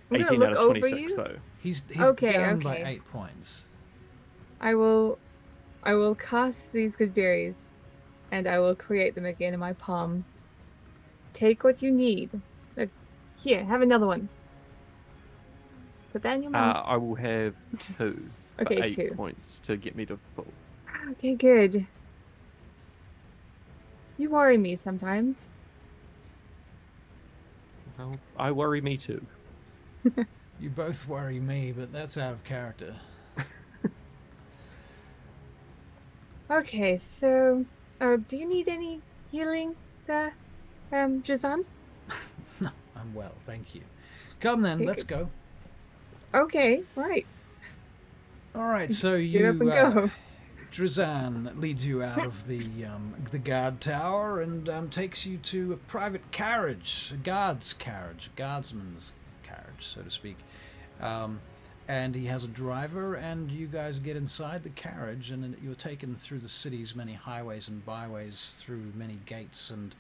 I'm gonna 18 look out of over 26, you. though. He's Okay, down by okay. 8 points. I will cast these good berries, and I will create them again in my palm. Take what you need. Here, have another one. Put that in your mouth. I will have 2 for Okay, 8 2. points to get me to full. Okay, good. You worry me sometimes. Well, I worry me too. You both worry me, but that's out of character. Okay, so, do you need any healing, Drazan? No, I'm well, thank you. Come then, Okay, let's good. go. Okay, right. All right, so Get up and you, go. Drazan leads you out of the guard tower and takes you to a private carriage, a guard's carriage, a guardsman's carriage, so to speak. And he has a driver, and you guys get inside the carriage, and then you're taken through the city's many highways and byways, through many gates and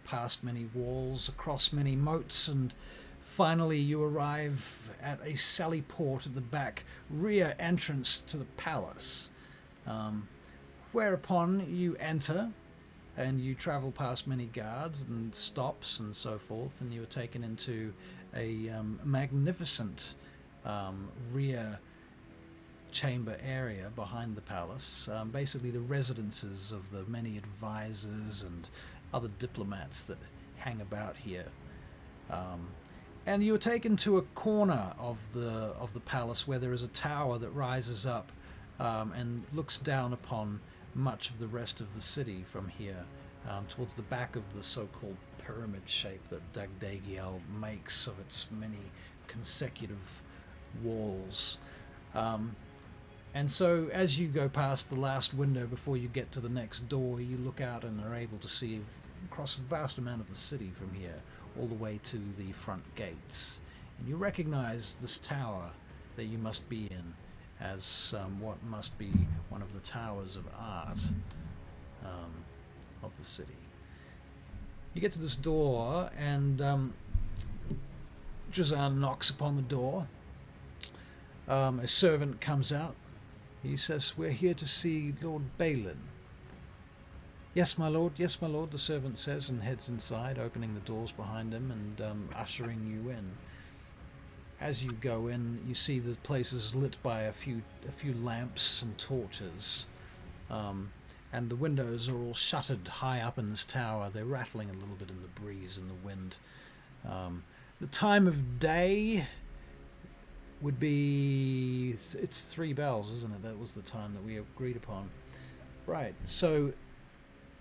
past many walls, across many moats, and finally you arrive at a sally port at the back rear entrance to the palace. Whereupon you enter, and you travel past many guards and stops and so forth, and you are taken into a magnificent rear chamber area behind the palace, basically the residences of the many advisors and other diplomats that hang about here. And you are taken to a corner of the palace where there is a tower that rises up and looks down upon much of the rest of the city from here, towards the back of the so-called pyramid shape that DAGDAGIEL makes of its many consecutive walls. And so as you go past the last window before you get to the next door, you look out and are able to see across a vast amount of the city from here, all the way to the front gates. And you recognize this tower that you must be in as what must be one of the towers of art of the city. You get to this door, and Drazan knocks upon the door. A servant comes out. He says, "We're here to see Lord Balin." Yes, my lord, the servant says, and heads inside, opening the doors behind him and ushering you in. as you go in, you see the place is lit by a few lamps and torches, and the windows are all shuttered high up in this tower. They're rattling a little bit in the breeze and the wind. The time of day would be... it's 3 bells, isn't it? That was the time that we agreed upon. Right, so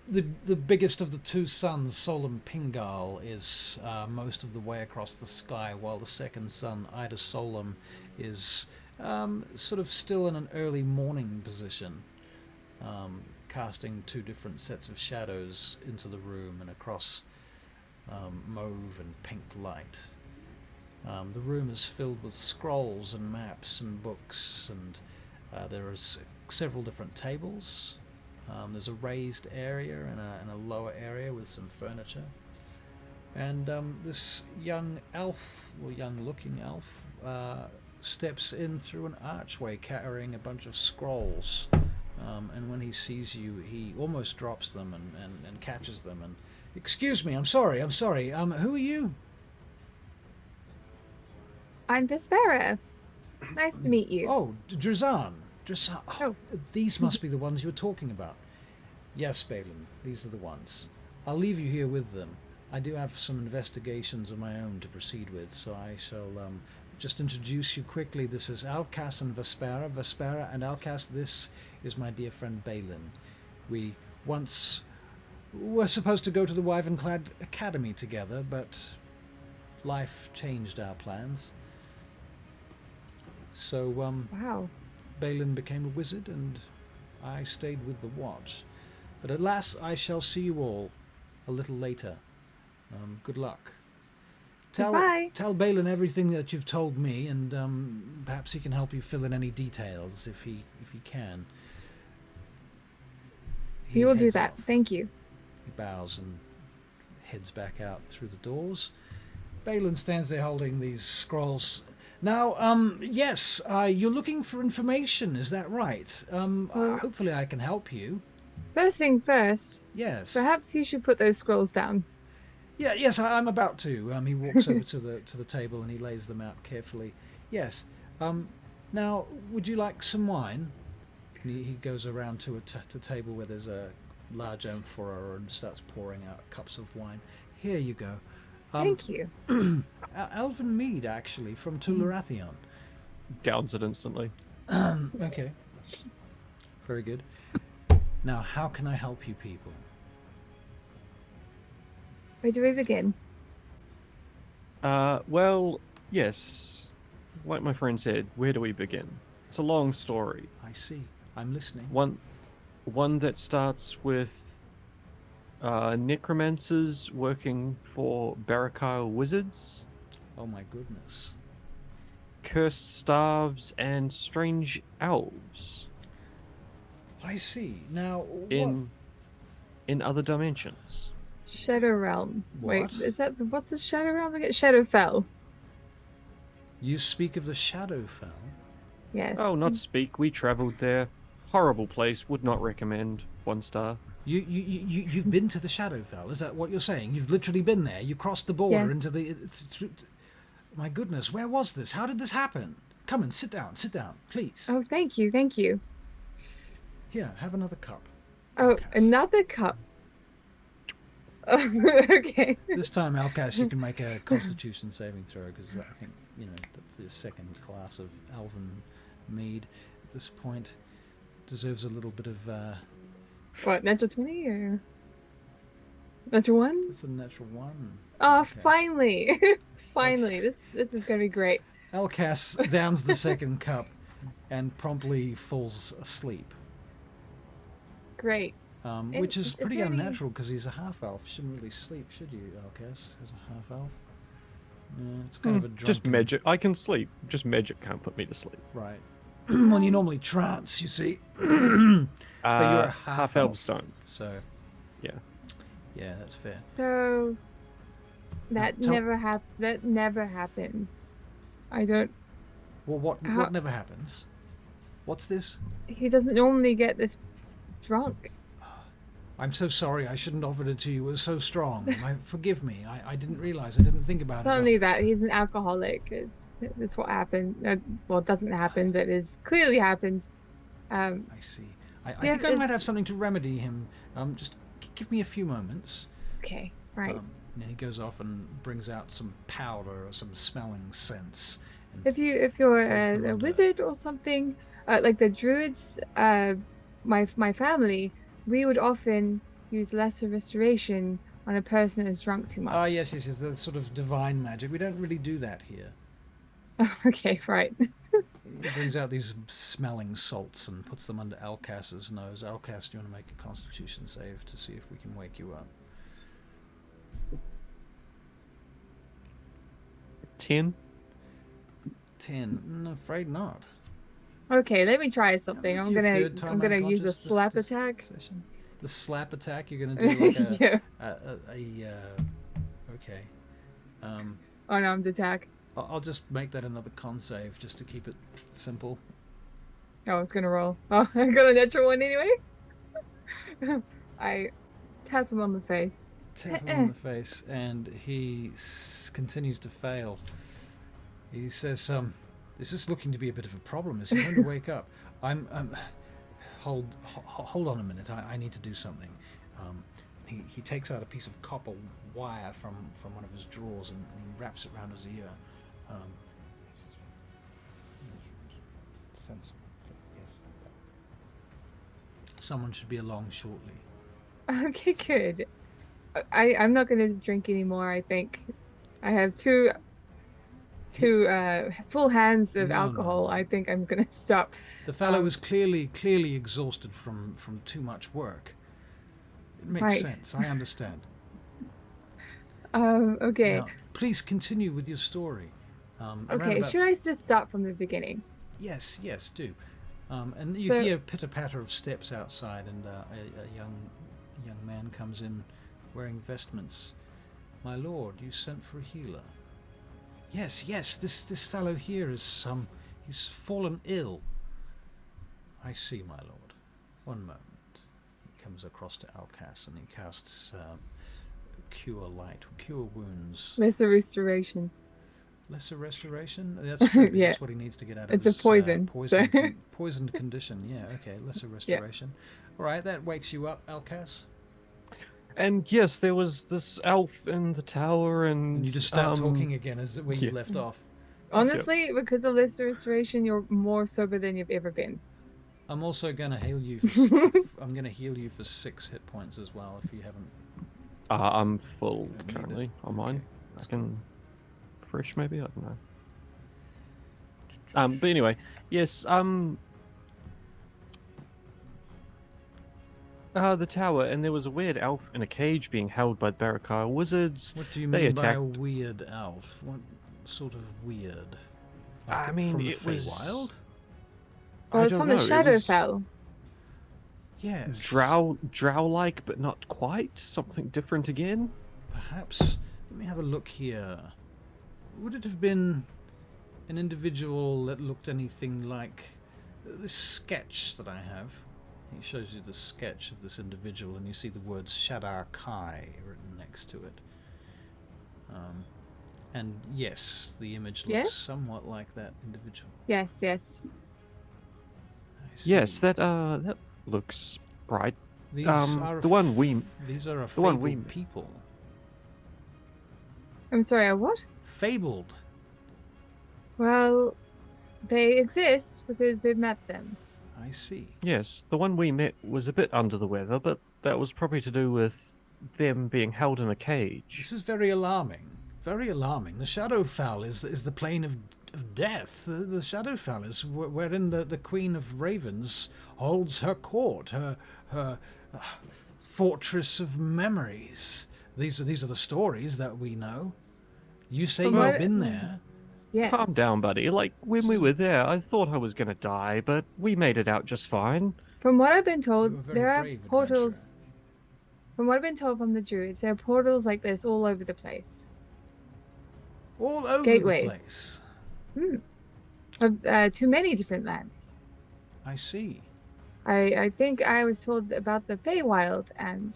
the biggest of the 2 suns, Solum Pingal, is most of the way across the sky, while the second sun, Ida Solum, is sort of still in an early morning position, casting 2 different sets of shadows into the room and across mauve and pink light. The room is filled with scrolls and maps and books, and there are several different tables. There's a raised area and a lower area with some furniture. And this young elf, or young-looking elf, steps in through an archway carrying a bunch of scrolls. And when he sees you, he almost drops them and catches them. And excuse me, I'm sorry. Who are you? I'm Vespaira. Nice to meet you. Oh, Drazan. Oh. These must be the ones you were talking about. Yes, Balin, these are the ones. I'll leave you here with them. I do have some investigations of my own to proceed with, so I shall just introduce you quickly. This is Elkas and Vespaira. Vespaira and Elkas, this is my dear friend Balin. We once were supposed to go to the Wyvernclad Academy together, but life changed our plans. So, Wow. Balin became a wizard, and I stayed with the watch. But at last I shall see you all a little later. Good luck. Goodbye. Tell Balin everything that you've told me, and perhaps he can help you fill in any details if he can. He will do heads that. off. Thank you. He bows and heads back out through the doors. Balin stands there holding these scrolls. Now, yes, you're looking for information, is that right? Hopefully I can help you. First thing first. Yes. Perhaps you should put those scrolls down. Yeah, yes, I'm about to. He walks over to the table and he lays them out carefully. Yes. Now, would you like some wine? And he goes around to a table where there's a large amphora and starts pouring out cups of wine. Here you go. Thank you. Elven mead, actually, from Tularathion. Downs it instantly. Okay. Very good. Now, how can I help you people? Where do we begin? Well, yes. Like my friend said, where do we begin? It's a long story. I see. I'm listening. One that starts with necromancers working for Barakyle wizards, Oh my goodness. cursed starves, and strange elves I see. Now, in other dimensions. Shadow Realm. Wait, What? is that what's the Shadow Realm again? Shadowfell. You speak of the Shadowfell? Yes. Oh, not speak. We travelled there. Horrible place. Would not recommend. 1 star. You've been to the Shadowfell? Is that what you're saying? You've literally been there? You crossed the border Yes. into the... My goodness, where was this? How did this happen? Come and sit down, please. Oh, thank you, thank you. Here, have another cup. Oh, Elkas. another cup. Okay. This time, Elkas, you can make a Constitution saving throw, because I think, that's the second class of Elven mead at this point. Deserves a little bit of... What, natural 20 or natural 1? It's a natural 1. Oh, Elkas. finally. Finally. This is going to be great. Elkas downs the second cup and promptly falls asleep. Great. Which is is pretty there any- unnatural because he's a half-elf. Shouldn't really sleep, should you, Elkas, as a half-elf? Yeah, it's kind of a drunken... Just magic. I can sleep. Just magic can't put me to sleep. Right. Well, you normally trance, you see. But you're a half elves don't. So, Yeah. yeah, that's fair. So that tell- never happens. I don't Well, what How- never happens? What's this? he doesn't normally get this drunk. I'm so sorry. I shouldn't have offered it to you. It was so strong. Forgive me. I didn't realize. I didn't think about It's it. not only that, he's an alcoholic. It's what happened. Well, it doesn't happen, but it's clearly happened. I see. I think I might have something to remedy him. Just give me a few moments. Okay, right. And he goes off and brings out some powder or some smelling scents. If you're a wizard or something, like the druids, my family, we would often use lesser restoration on a person that is drunk too much. Ah, yes. The sort of divine magic. We don't really do that here. Okay, right. He brings out these smelling salts and puts them under Elkas's nose. Elkas, do you want to make a Constitution save to see if we can wake you up? 10. I'm afraid not. Okay, let me try something. I'm gonna use a slap attack. Session? The slap attack. You're gonna do like a yeah. Okay. Unarmed attack. I'll just make that another con save just to keep it simple. Oh, it's gonna roll. Oh, I got a natural one anyway. I tap him on the face. Tap him on the face, and he continues to fail. He says, "This is looking to be a bit of a problem. Is he going to wake up? Hold on a minute. I need to do something." He takes out a piece of copper wire from one of his drawers and he wraps it around his ear. Yes. Someone should be along shortly. Okay, good. I'm not gonna drink anymore. I think I have two full hands of alcohol. No. I think I'm gonna stop. The fellow was clearly exhausted from too much work. It makes sense. I understand. Okay. Now, please continue with your story. Okay, should I just start from the beginning? Yes, do. And you hear pitter-patter of steps outside, and a young man comes in wearing vestments. "My lord, you sent for a healer." Yes, this fellow here is he's fallen ill. "I see, my lord. One moment." He comes across to Elkas and he casts cure wounds. Lesser restoration. Lesser restoration? That's true. Yeah. That's what he needs to get out of it's his a poison. poisoned condition. Yeah, okay. Lesser restoration. Yeah. All right, that wakes you up, Elkas. And yes, there was this elf in the tower, and you just start talking again as where you left off. Honestly, because of lesser restoration, you're more sober than you've ever been. I'm also going to heal you. I'm going to heal you for 6 hit points as well if you haven't. I'm full currently on mine. I can fresh maybe, I don't know. But anyway, yes. The tower, and there was a weird elf in a cage being held by Barakar wizards. What do you mean by a weird elf? What sort of weird? Like I mean, from it the was. Feywild? Well, it's from the Shadowfell. Yes. Drow-like, but not quite. Something different again. Perhaps. Let me have a look here. Would it have been an individual that looked anything like this sketch that I have? He shows you the sketch of this individual, and you see the words Shadar Kai written next to it. And yes, the image looks somewhat like that individual. Yes. Yes, that looks right. These are These are a fabled people. I'm sorry, a what? Fabled. Well, they exist because we've met them. I see. Yes, the one we met was a bit under the weather, but that was probably to do with them being held in a cage. This is very alarming. Very alarming. The Shadowfell is the plane of death. The Shadowfell is wherein the Queen of Ravens holds her court, her fortress of memories. These are the stories that we know. You say you've been there. Yes. Calm down, buddy. Like, when we were there, I thought I was going to die, but we made it out just fine. From what I've been told, there are portals. From what I've been told from the druids, there are portals like this all over the place. All over Gateways. the place. Of to many different lands. I see. I think I was told about the Feywild and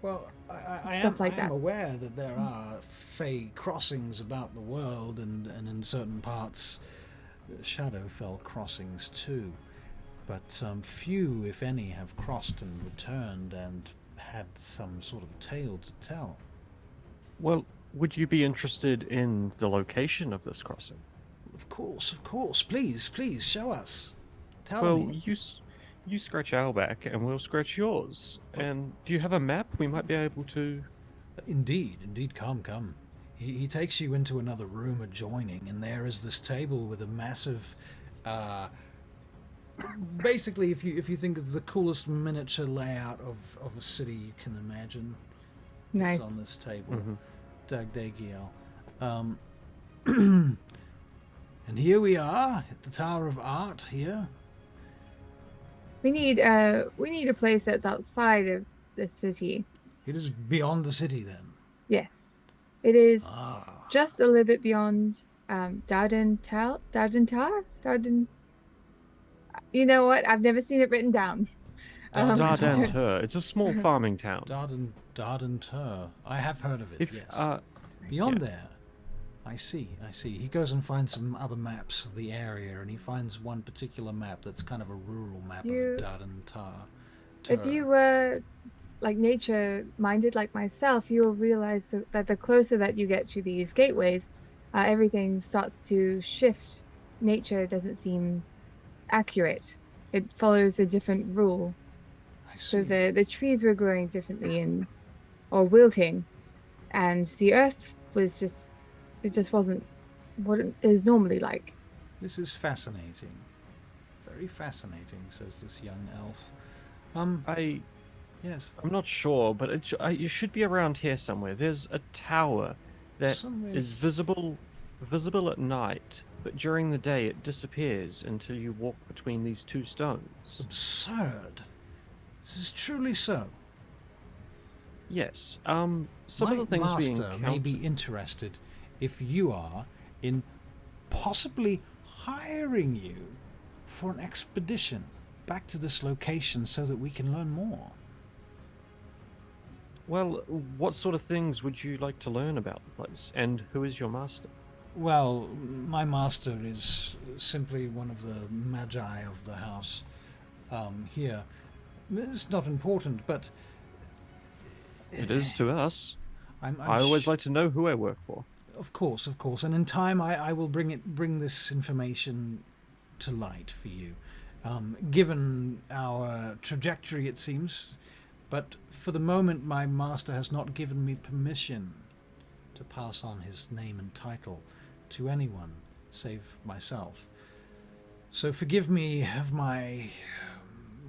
Well, I stuff am, like I am that. aware that there are Fey crossings about the world, and in certain parts, Shadowfell crossings too. But few, if any, have crossed and returned and had some sort of tale to tell. Well, would you be interested in the location of this crossing? Of course, of course. Please, please, show us. Tell Well, me. you scratch our back and we'll scratch yours. And do you have a map? We might be able to. Indeed, indeed, come, come. He takes you into another room adjoining, and there is this table with a massive... basically, if you think of the coolest miniature layout of a city you can imagine, Nice. it's on this table. Mhm. DAGDAGIEL. And here we are at the Tower of Art here. We need a place that's outside of the city. It is beyond the city then. Yes. It is Ah. just a little bit beyond Dardentar? You know what? I've never seen it written down. Dardentar. It's a small farming town. Dardentar. I have heard of it, If yes. Beyond yeah. there. I see. He goes and finds some other maps of the area, and he finds one particular map that's kind of a rural map of Dardentar. If you were like nature minded like myself, you'll realize that the closer that you get to these gateways, everything starts to shift. Nature doesn't seem accurate. It follows a different rule. I see. So the trees were growing differently or wilting, and the earth was just wasn't what it is normally like. This is fascinating. Very fascinating, says this young elf. Yes. I'm not sure, but it should be around here somewhere. There's a tower that Somewhere is visible at night, but during the day it disappears until you walk between these two stones. Absurd. This is truly so. Yes. Some of the things we master may be interested, if you are, in possibly hiring you for an expedition back to this location so that we can learn more. Well, what sort of things would you like to learn about the place, and who is your master? Well, my master is simply one of the magi of the house here. It's not important, but... It is to us. I always like to know who I work for. Of course, and in time I will bring this information to light for you. Given our trajectory, it seems, but for the moment my master has not given me permission to pass on his name and title to anyone save myself. So forgive me of my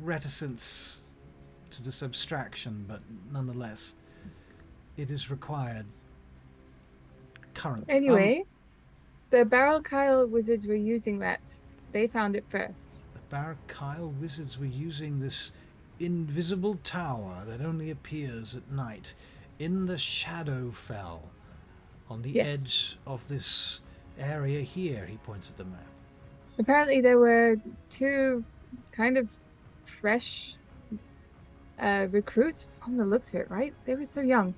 reticence to this abstraction, but nonetheless, it is required currently. Anyway, the Barrel Kyle wizards were using that. They found it first. The Barakyle wizards were using this invisible tower that only appears at night in the Shadowfell on the edge of this area here. He points at the map. Apparently there were two kind of fresh recruits from the looks of it, right? They were so young.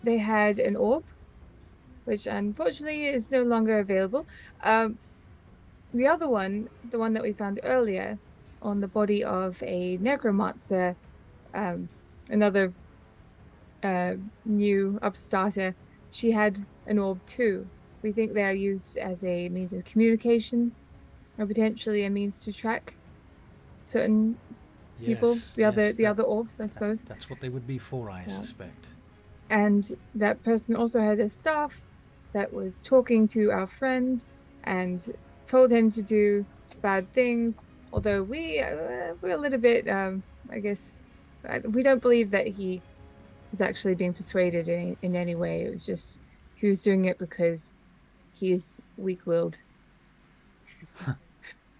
They had an orb, which unfortunately is no longer available. The other one, the one that we found earlier on the body of a necromancer, another new upstarter, she had an orb too. We think they are used as a means of communication or potentially a means to track certain people, the other orbs, I suppose. That's what they would be for, I suspect. And that person also had a staff that was talking to our friend and told him to do bad things. Although we're a little bit, I guess, we don't believe that he was actually being persuaded in any way. It was just he was doing it because he's weak-willed.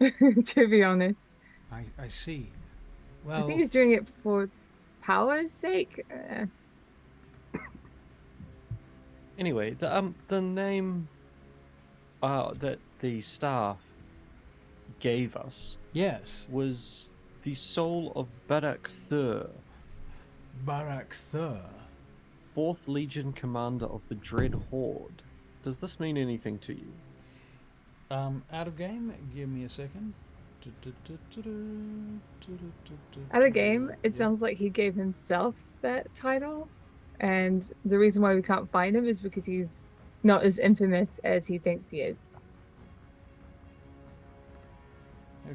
To be honest. I see. Well, I think he's doing it for power's sake. Anyway, the name that the staff gave us Yes. was the soul of Barak Thur, Barak Thur. 4th Legion commander of the Dread Horde. Does this mean anything to you? Out of game, give me a second. At a game, it Yeah. sounds like he gave himself that title. And the reason why we can't find him is because he's not as infamous as he thinks he is.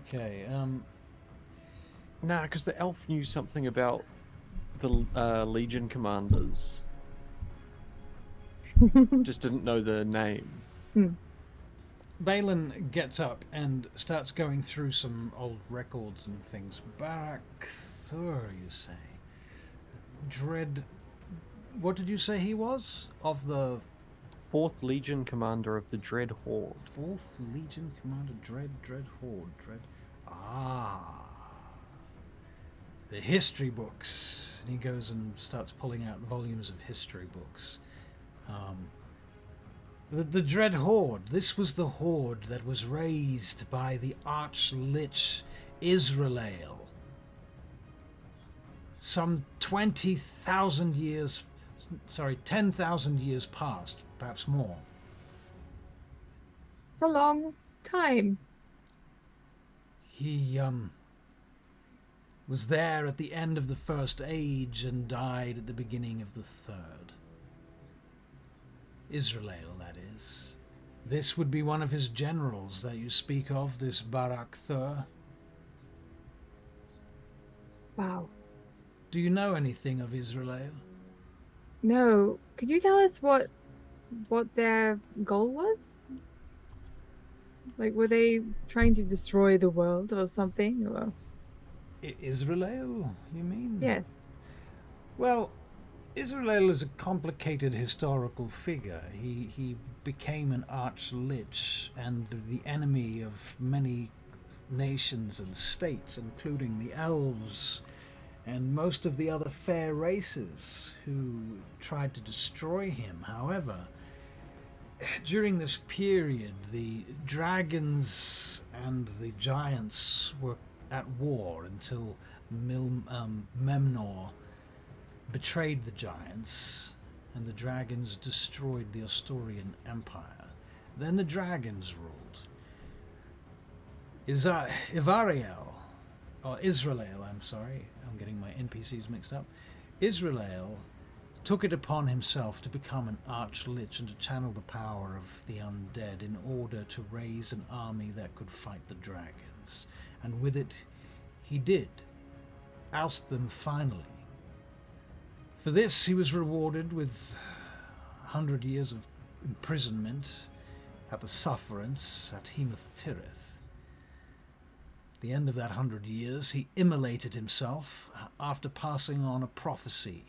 Okay, Nah, because the elf knew something about the Legion commanders. Just didn't know the name. Balin gets up and starts going through some old records and things. Barak Thur, you say? Dread... What did you say he was? Of the... 4th Legion commander of the Dread Horde. 4th Legion Commander, Dread Horde, Ah. The history books. And he goes and starts pulling out volumes of history books. The Dread Horde. This was the horde that was raised by the Arch-Lich Israel. Some 20,000 years... Sorry, 10,000 years past, perhaps more. It's a long time. He, was there at the end of the First Age and died at the beginning of the Third. Israel, that is. This would be one of his generals that you speak of, this Barak Thur. Wow. Do you know anything of Israel? No. Could you tell us what their goal was? Like, were they trying to destroy the world or something? Or... Israel, you mean? Yes. Well, Israel is a complicated historical figure. He became an arch-lich and the enemy of many nations and states, including the elves and most of the other fair races who tried to destroy him. However, during this period, the dragons and the giants were at war until Memnor betrayed the giants and the dragons destroyed the Asturian Empire. Then the dragons ruled. Israel, I'm sorry, I'm getting my NPCs mixed up. Israel took it upon himself to become an arch-lich and to channel the power of the undead in order to raise an army that could fight the dragons. And with it, he did. Oust them finally. For this, he was rewarded with 100 years of imprisonment at the sufferance at Hemath Tirith. At the end of that 100 years, he immolated himself after passing on a prophecy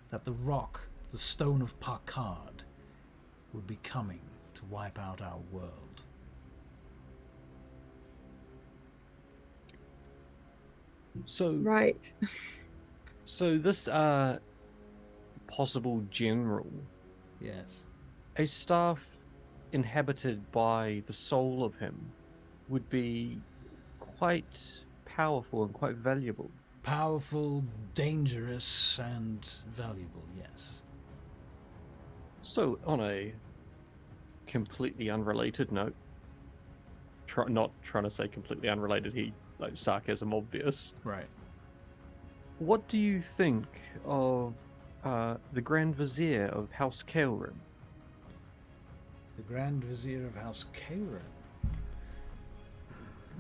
that the rock, the Stone of Parkard, would be coming to wipe out our world. So Right. So this possible general, Yes. a staff inhabited by the soul of him, would be quite powerful and quite valuable. Powerful, dangerous, and valuable, yes. So, on a completely unrelated note, not trying to say completely unrelated, like sarcasm obvious. Right. What do you think of the Grand Vizier of House Kael'ren? The Grand Vizier of House Kael'ren.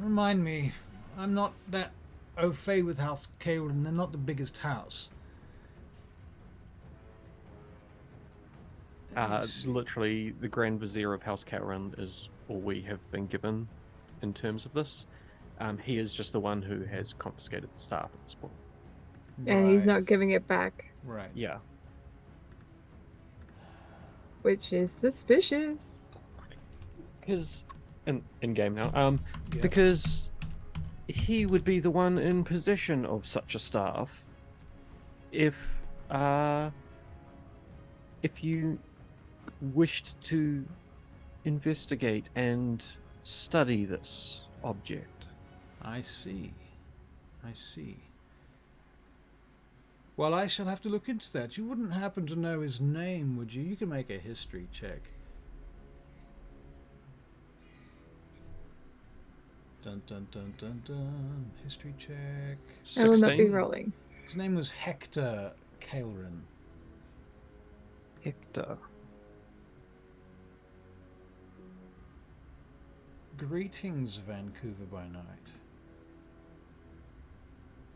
Remind me, I'm not that au fait with House Kael'ren. They're not the biggest house. Literally, the Grand Vizier of House Kael'ren is all we have been given in terms of this. He is just the one who has confiscated the staff at this point. And he's Right. not giving it back, Right. Yeah. which is suspicious. Because in game now, Yeah. because he would be the one in possession of such a staff if you wished to investigate and study this object. I see. I see. Well, I shall have to look into that. You wouldn't happen to know his name, would you? You can make a history check. Dun dun dun dun dun. History check. I will not be 16. rolling. His name was Hector Kaelrin. Hector. Greetings, Vancouver by night.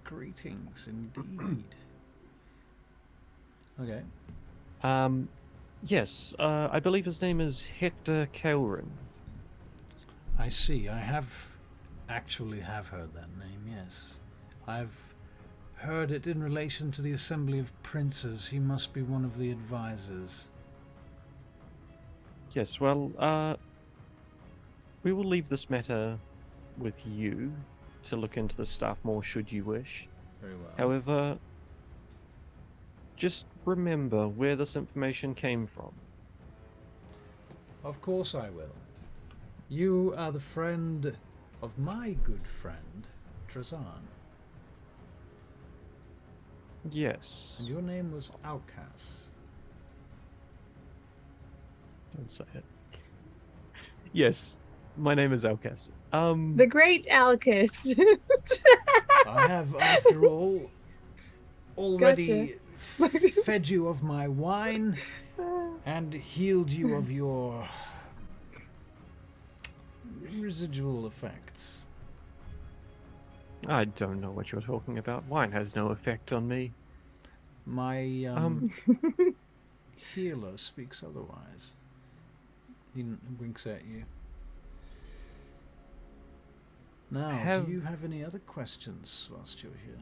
Greetings indeed. Okay. Yes, I believe his name is Hector Kaelrin. I see. I have heard that name, yes. I've heard it in relation to the Assembly of Princes. He must be one of the advisors. Yes, well, we will leave this matter with you to look into the staff more should you wish. Very well. However, just remember where this information came from. Of course I will. You are the friend of my good friend, Trazan. Yes. And your name was Elkas. Don't say it. Yes, my name is Elkas. The great Alcus. I have, after all, already fed you of my wine and healed you of your residual effects. I don't know what you're talking about. Wine has no effect on me. My healer speaks otherwise. He winks at you. Now, do you have any other questions whilst you're here?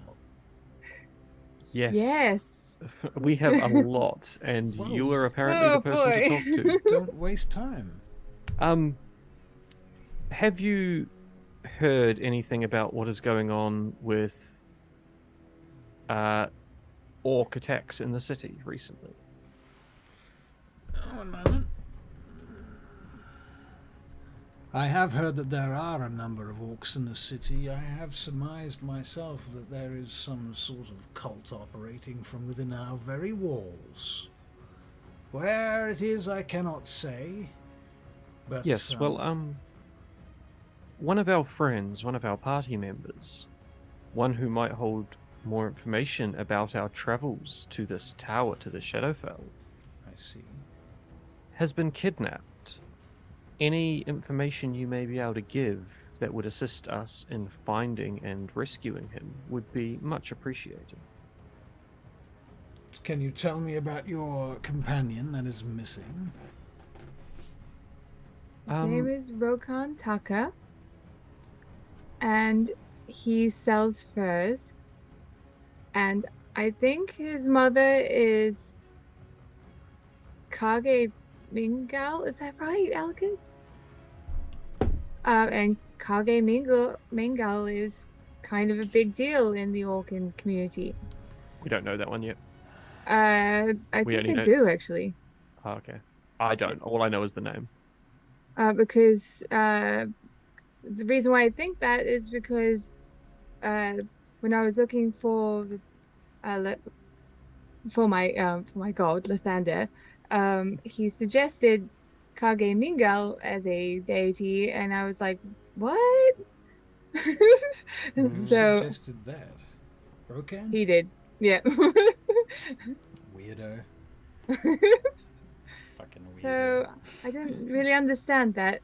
Yes. Yes. We have a lot, and Well, you are apparently the person to talk to. Don't waste time. Have you heard anything about what is going on with orc attacks in the city recently? One moment. I have heard that there are a number of orcs in the city. I have surmised myself that there is some sort of cult operating from within our very walls. Where it is, I cannot say. But Yes, well, one of our friends, one of our party members, one who might hold more information about our travels to this tower, to the Shadowfell, I see. has been kidnapped. Any information you may be able to give that would assist us in finding and rescuing him would be much appreciated. Can you tell me about your companion that is missing? His name is Rokan Taka, and he sells furs. And I think his mother is Kage Mingal. Is that right, Elkas? And Kage Mingal is kind of a big deal in the orkan community. We don't know that one yet. I think I do, actually. Oh, okay. I don't. All I know is the name. Because the reason why I think that is because when I was looking for my god Lathander, he suggested Kage Mingal as a deity, and I was like, what? Who So suggested that? Rokan? he did, yeah. Weirdo. Fucking weirdo. So I didn't really understand that,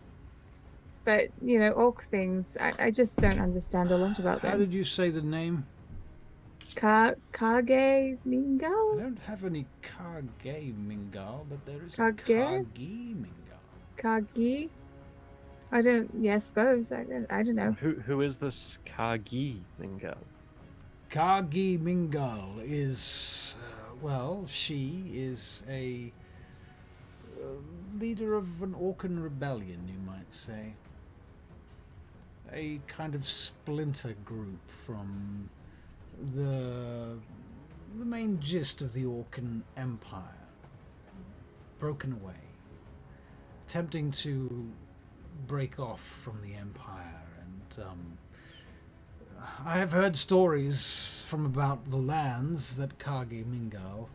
but you know, orc things, I just don't understand a lot about them. How did you say the name? Kage I Mingal? don't have any Kage Mingal, but there is Kage? Kage Mingal. Kagi? I don't. Yeah, I suppose. I don't know. Who is this Kagi Mingal? Kage Mingal is, well, she is a leader of an orkan rebellion, you might say. A kind of splinter group from the main gist of the Orkan Empire. Broken away. Attempting to break off from the Empire and I have heard stories from about the lands that Kagi Mingal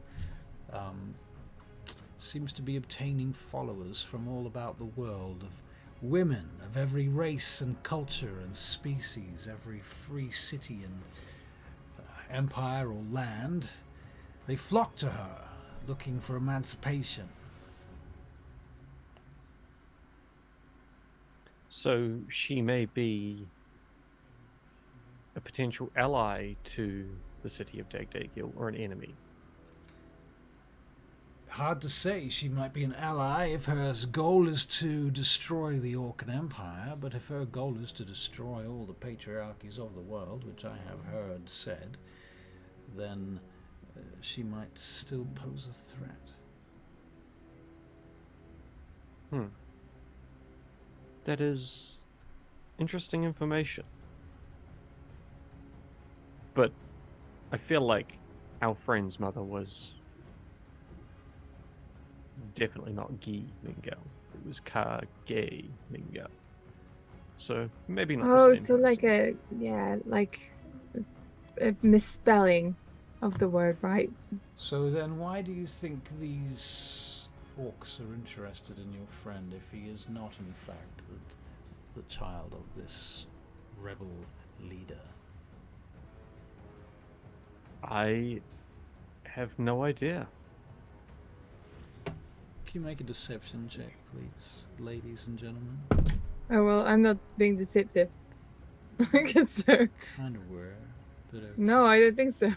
seems to be obtaining followers from all about the world, of women of every race and culture and species, every free city and empire or land. They flock to her, looking for emancipation. So she may be a potential ally to the city of DAGDAGIEL, or an enemy. Hard to say. She might be an ally if her goal is to destroy the Orkan Empire, but if her goal is to destroy all the patriarchies of the world, which I have heard said, then she might still pose a threat. That is interesting information. But I feel like our friend's mother was definitely not Gi Mingal. It was Kage Mingal. So maybe not the same so person. like a misspelling of the word, right? So then why do you think these orcs are interested in your friend if he is not in fact the child of this rebel leader? I have no idea. Can you make a deception check, please, ladies and gentlemen? Oh, well, I'm not being deceptive. So, Kind of were, but okay. no, I don't think so.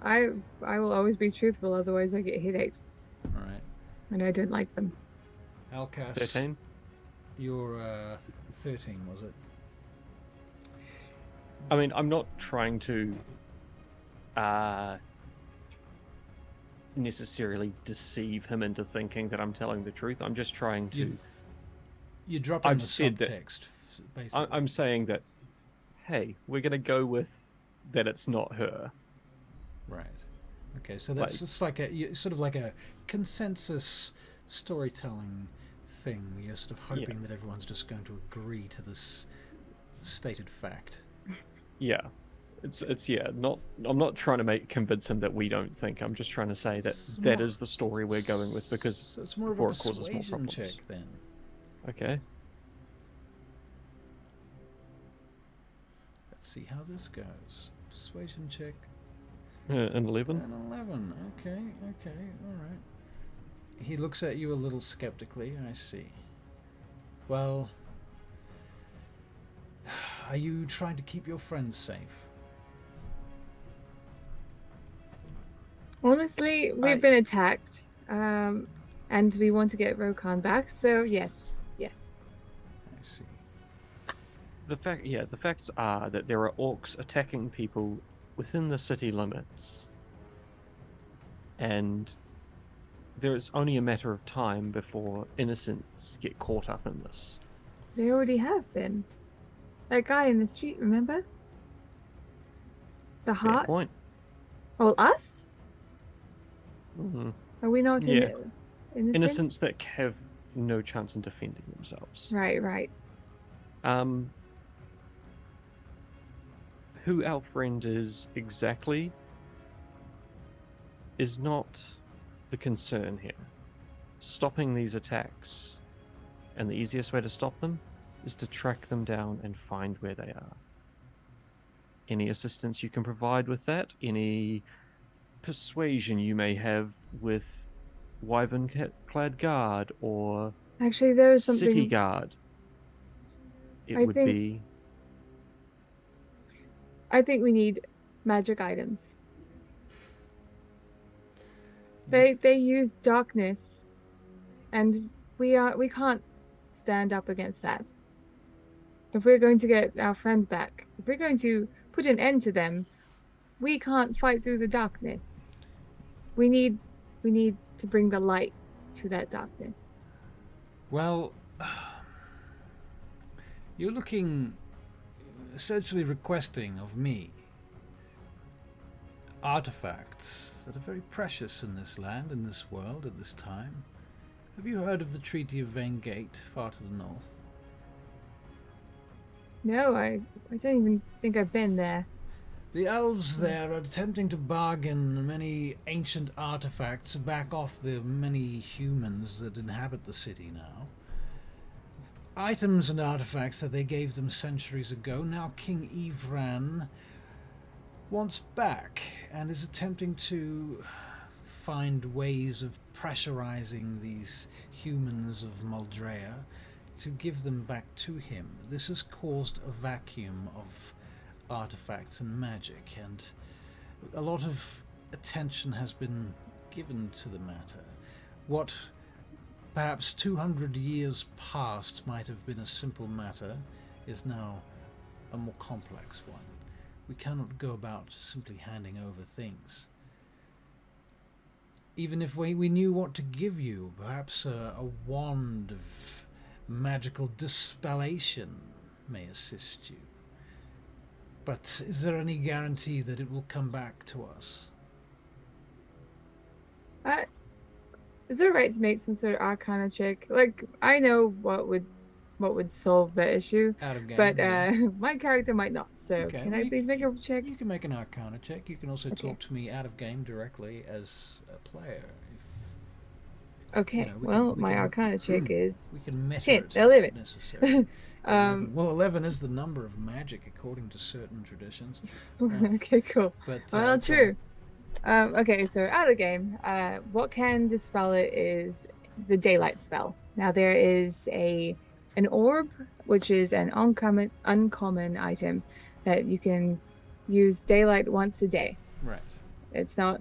I will always be truthful, otherwise I get headaches. All right. And I don't like them. Elkas, 13? you're 13, was it? I mean, I'm not trying to necessarily deceive him into thinking that I'm telling the truth. I'm just trying to... You're dropping the subtext, basically. I'm saying that, hey, we're going to go with that it's not her. Right. Okay, so that's just like sort of like a consensus storytelling thing. You're sort of hoping that everyone's just going to agree to this stated fact. Yeah. I'm not trying to convince him that we don't think. I'm just trying to say that that is the story we're going with, because so it's more of a persuasion check then. Okay. Let's see how this goes. Persuasion check. An 11. An 11. Okay, all right. He looks at you a little skeptically. I see. Well, are you trying to keep your friends safe? Honestly, we've been attacked, and we want to get ROKAN back. So yes. I see. The facts are that there are orcs attacking people within the city limits, and there is only a matter of time before innocents get caught up in this. They already have been. That guy in the street, remember? The heart. Fair point. Well, us? Mm-hmm. Are we not innocent? Innocents that have no chance in defending themselves. Right. Who our friend is exactly is not the concern here. Stopping these attacks, and the easiest way to stop them, is to track them down and find where they are. Any assistance you can provide with that, any persuasion you may have with wyvern-clad guard or actually there is something city guard, I think we need magic items. They use darkness, and we can't stand up against that. If we're going to get our friend back, if we're going to put an end to them, we can't fight through the darkness. We need to bring the light to that darkness. Well, you're looking, essentially requesting of me artifacts that are very precious in this land, in this world, at this time. Have you heard of the Treaty of Vain Gate, far to the north? No, I don't even think I've been there. The elves there are attempting to bargain many ancient artifacts back off the many humans that inhabit the city now. Items and artifacts that they gave them centuries ago, now King Ivran wants back and is attempting to find ways of pressurizing these humans of Muldrea to give them back to him. This has caused a vacuum of artifacts and magic, and a lot of attention has been given to the matter. What perhaps 200 years past might have been a simple matter is now a more complex one. We cannot go about simply handing over things. Even if we knew what to give you, perhaps a wand of magical dispellation may assist you. But is there any guarantee that it will come back to us? Is it right to make some sort of arcana check? Like, I know what would solve the issue, Out of game, but yeah. my character might not. So Okay, can well, I please make a check? You can make an arcana check. You can also Okay. talk to me out of game directly as a player. Okay, we well, can- my arcana check is We can meta 10, it 11. if necessary. 11. Um, Well, 11 is the number of magic according to certain traditions. okay, cool. But Well, it's true. Okay, so out of game, what can dispel it is the daylight spell. Now there is an orb, which is an uncommon item that you can use daylight once a day. Right. It's not,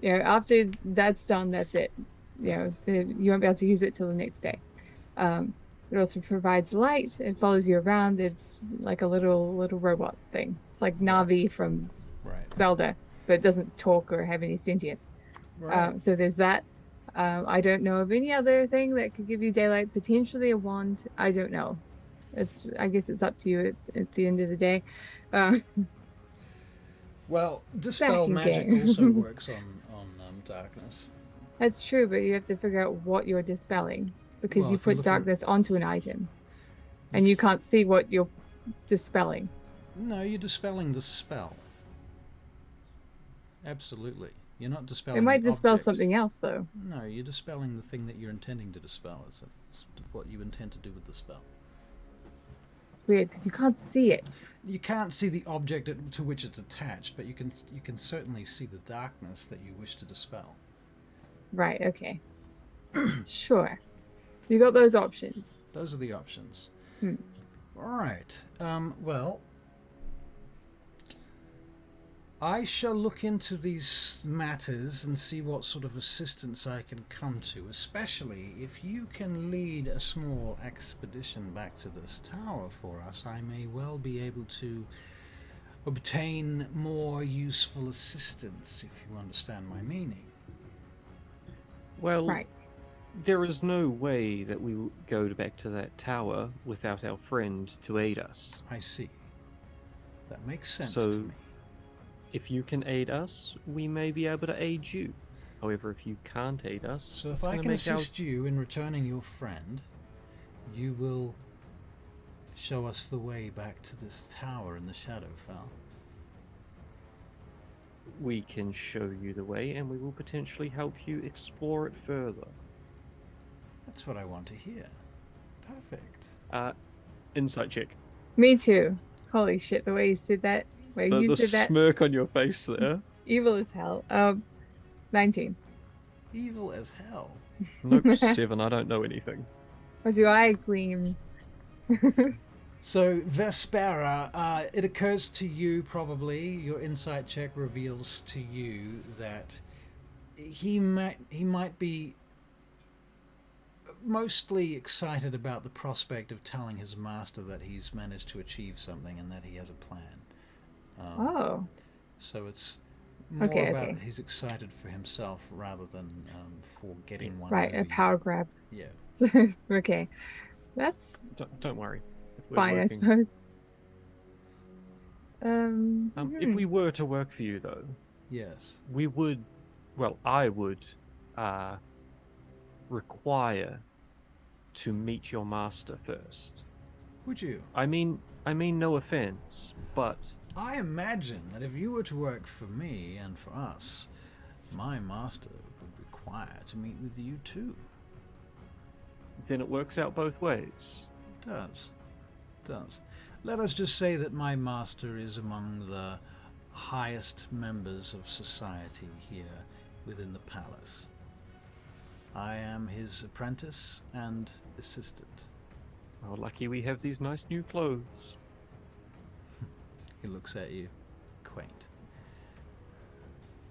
after that's done, that's it. You won't be able to use it till the next day. It also provides light. It follows you around. It's like a little robot thing. It's like Navi from Zelda, but it doesn't talk or have any sentience. Right. So there's that. I don't know of any other thing that could give you daylight. Potentially a wand. I don't know. I guess it's up to you at the end of the day. Well, dispel Back in magic game. also works on darkness. That's true, but you have to figure out what you're dispelling, because Well, you if you put look darkness onto an item, and you can't see what you're dispelling. No, you're dispelling the spell. Absolutely. You're not dispelling It might the dispel object. something else, though. No, you're dispelling the thing that you're intending to dispel. It's what you intend to do with the spell. It's weird because you can't see it. You can't see the object to which it's attached, but you can certainly see the darkness that you wish to dispel. Right, okay. Sure. You got those options. Those are the options. All right. Well, I shall look into these matters and see what sort of assistance I can come to, especially if you can lead a small expedition back to this tower for us. I may well be able to obtain more useful assistance, if you understand my meaning. Well, Right. there is no way that we will go back to that tower without our friend to aid us. I see. That makes sense So, to me. If you can aid us, we may be able to aid you. However, if you can't aid us... So if it's I gonna can make our- assist you in returning your friend, you will show us the way back to this tower in the Shadowfell. We can show you the way, and we will potentially help you explore it further. That's what I want to hear. Perfect. Insight check. Me too. Holy shit, the way you said that. Where you The said that. smirk on your face there. Evil as hell. 19. Evil as hell. Nope, 7. I don't know anything. What's your eye gleam? So, Vespaira, it occurs to you probably, your insight check reveals to you that he might be mostly excited about the prospect of telling his master that he's managed to achieve something and that he has a plan. Oh. So it's more Okay, about okay. he's excited for himself rather than for getting one. Right, over a you. power grab. Yeah. Okay. That's Don't worry. If we're fine, I working- suppose. If we were to work for you, though, Yes. we would... Well, I would require to meet your master first. Would you? I mean no offense, but I imagine that if you were to work for me and for us, my master would require to meet with you too. then it works out both ways. Does. Let us just say that my master is among the highest members of society here within the palace. I am his apprentice and assistant. Oh, lucky we have these nice new clothes. He looks at you, quaint.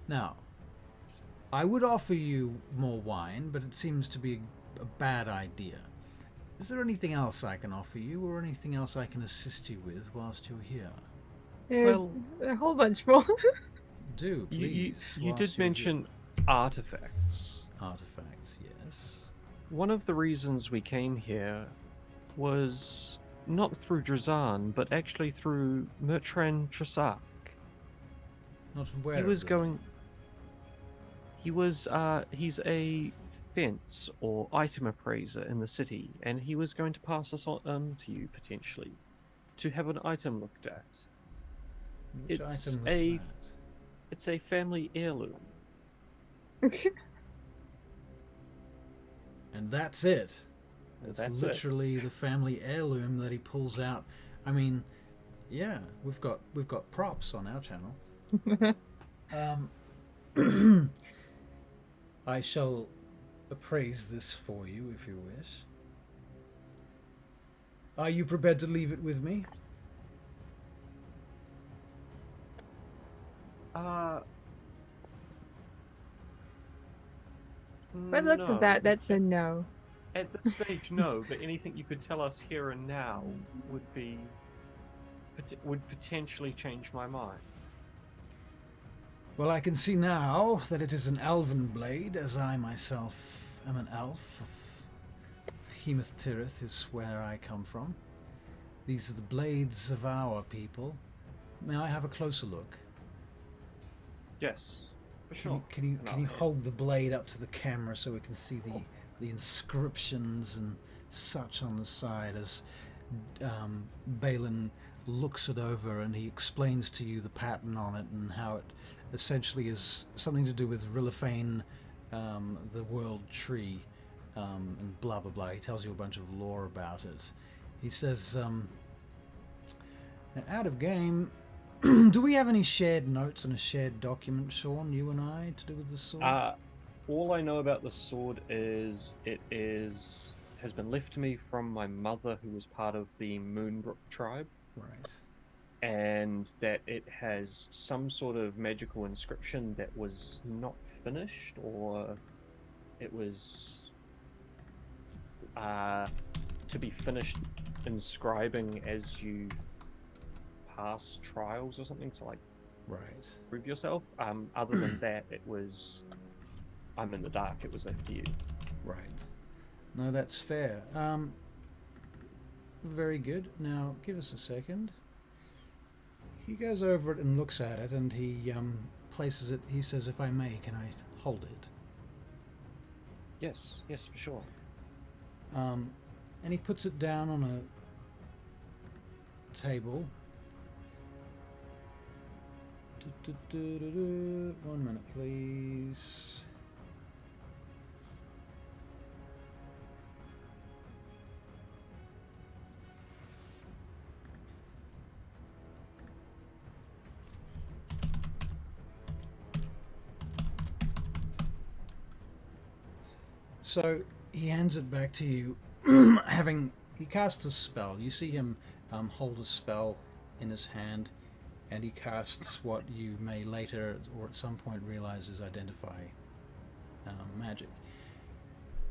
Now, I would offer you more wine, but it seems to be a bad idea. Is there anything else I can offer you, or anything else I can assist you with whilst you're here? There's a whole bunch more. Do, please. You did mention artifacts. Artifacts, yes. One of the reasons we came here was not through Drazan, but actually through Murtran Trasak. Not aware He was of going... He's a fence or item appraiser in the city, and he was going to pass us on to you, potentially, to have an item looked at. Which item was that? It's a family heirloom. And that's it. That's literally the family heirloom that he pulls out. I mean, yeah, we've got props on our channel. I shall appraise this for you if you wish. Are you prepared to leave it with me? By the looks of that, that's a no. At this stage, no, but anything you could tell us here and now would potentially change my mind. Well, I can see now that it is an elven blade, as I myself am an elf of Hemoth Tirith, is where I come from. These are the blades of our people. May I have a closer look? Yes, for sure. Can you hold the blade up to the camera so we can see the inscriptions and such on the side as Balin looks it over and he explains to you the pattern on it and how it essentially is something to do with Rilifane, the world tree, and blah blah blah. He tells you a bunch of lore about it. He says, out of game, do we have any shared notes and a shared document, Sean, you and I, to do with the sword? All I know about the sword is has been left to me from my mother, who was part of the Moonbrook tribe. Right. And that it has some sort of magical inscription that was not finished, or it was to be finished inscribing as you pass trials or something to like prove yourself. Other than that, it was I'm in the dark. It was up to you. Right. No, that's fair. Very good. Now, give us a second. He goes over it and looks at it, and he places it. He says, "If I may, can I hold it?" Yes, for sure. And he puts it down on a table. 1 minute, please. So he hands it back to you, he casts a spell. You see him hold a spell in his hand, and he casts what you may later or at some point realize is identify magic.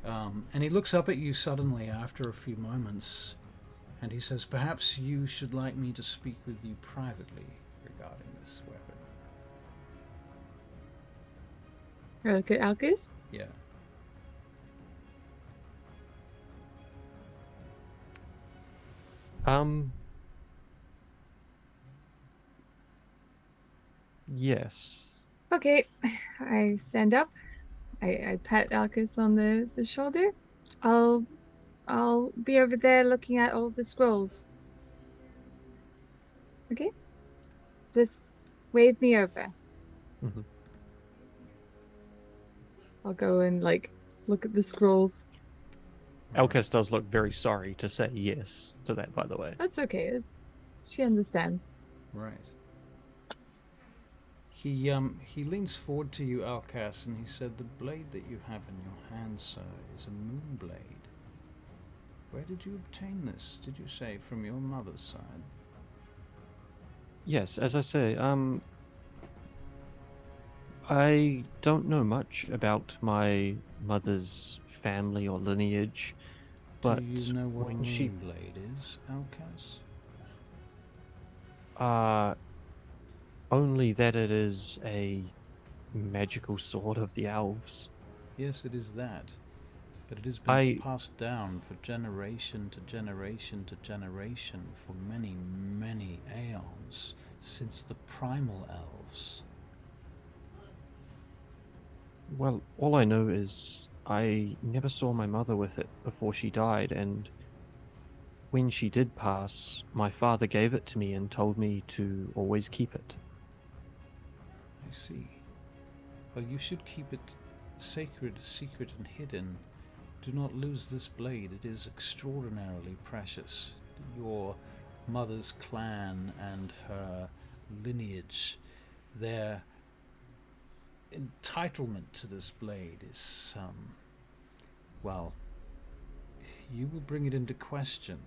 And he looks up at you suddenly after a few moments, and he says, "Perhaps you should like me to speak with you privately regarding this weapon." Look at Elkas? Yeah. Yes. Okay, I stand up. I pat Elkas on the shoulder. I'll be over there looking at all the scrolls Okay. Just wave me over. Mm-hmm. I'll go and look at the scrolls. Elkas does look very sorry to say yes to that, by the way. That's okay. She understands. Right. He leans forward to you, Elkas, and he said, "The blade that you have in your hand, sir, is a moon blade. Where did you obtain this? Did you say from your mother's side?" Yes, as I say, I don't know much about my mother's family or lineage, but do you know what a when moon blade is, Elkas? only that it is a magical sword of the elves. Yes, it is that. But it has been passed down for generation to generation to generation for many, many aeons since the primal elves. Well, all I know is I never saw my mother with it before she died, and when she did pass, my father gave it to me and told me to always keep it. I see. Well, you should keep it sacred, secret, and hidden. Do not lose this blade. It is extraordinarily precious. Your mother's clan and her lineage, their entitlement to this blade is, well, you will bring it into question.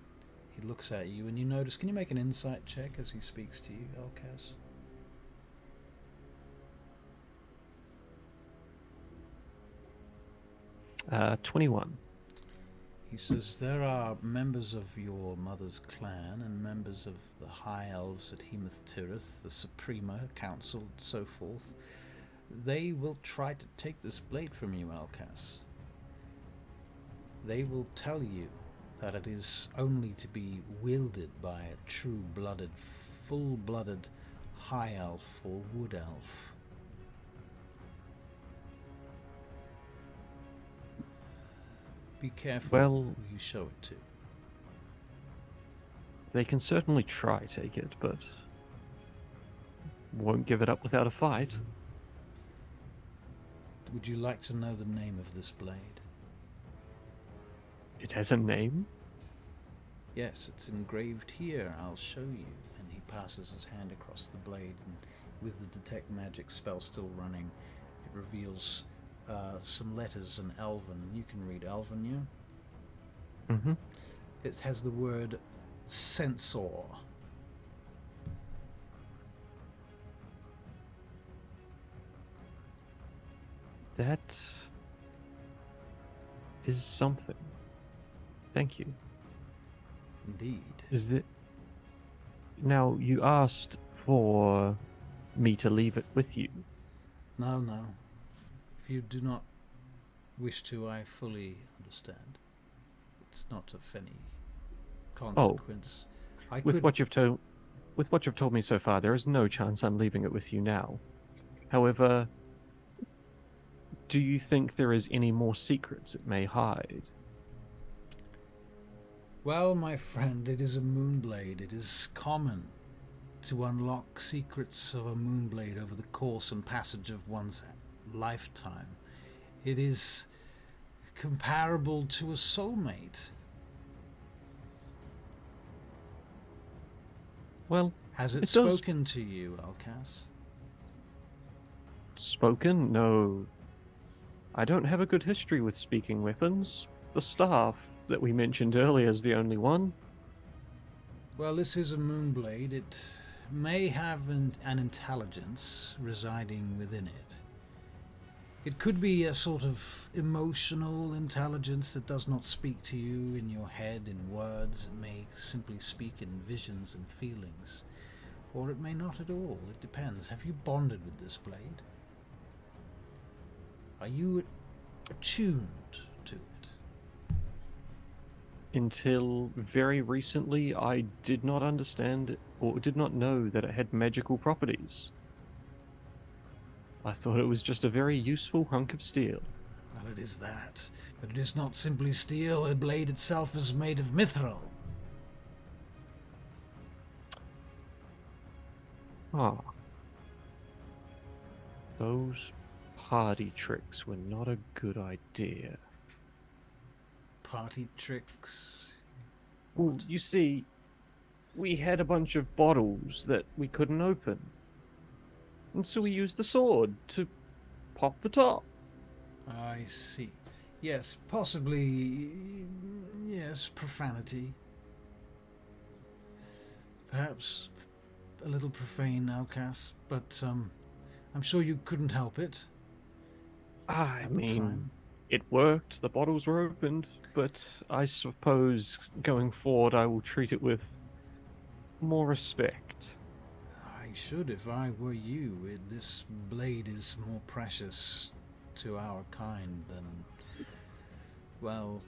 He looks at you and you notice, can you make an insight check as he speaks to you, Elkas? 21. He says, there are members of your mother's clan and members of the High Elves at Hemath Tirith, the Suprema Council, and so forth. They will try to take this blade from you, Elkas. They will tell you that it is only to be wielded by a true-blooded, full-blooded High Elf or Wood Elf. Be careful who you show it to. They can certainly try take it, but won't give it up without a fight. Would you like to know the name of this blade? It has a name? Yes, it's engraved here. I'll show you. And he passes his hand across the blade, and with the detect magic spell still running, it reveals some letters in Elven. You can read Elven, yeah? Mm-hmm. It has the word censor. That is something. Thank you. Indeed. Is it... Now, you asked for me to leave it with you. No. If you do not wish to, I fully understand. It's not of any consequence. With what you've told me so far, there is no chance I'm leaving it with you now. However, do you think there is any more secrets it may hide? Well, my friend, it is a moonblade. It is common to unlock secrets of a moonblade over the course and passage of one's lifetime. It is comparable to a soulmate. Well, has it spoken to you, Elkas? Spoken? No. I don't have a good history with speaking weapons. The staff that we mentioned earlier is the only one. Well, this is a moonblade. It may have an intelligence residing within it. It could be a sort of emotional intelligence that does not speak to you in your head in words. It may simply speak in visions and feelings. Or it may not at all. It depends. Have you bonded with this blade? Are you attuned to it? Until very recently, I did not understand or did not know that it had magical properties. I thought it was just a very useful hunk of steel. Well, it is that. But it is not simply steel. The blade itself is made of mithril. Ah, those party tricks were not a good idea. Party tricks? Well, What? you see, we had a bunch of bottles that we couldn't open. And so we used the sword to pop the top. I see. Yes, possibly. Yes, profanity. Perhaps a little profane, Elkas, but I'm sure you couldn't help it. I At the mean, time. it worked, the bottles were opened, but I suppose going forward I will treat it with more respect. I should if I were you. This blade is more precious to our kind than, well,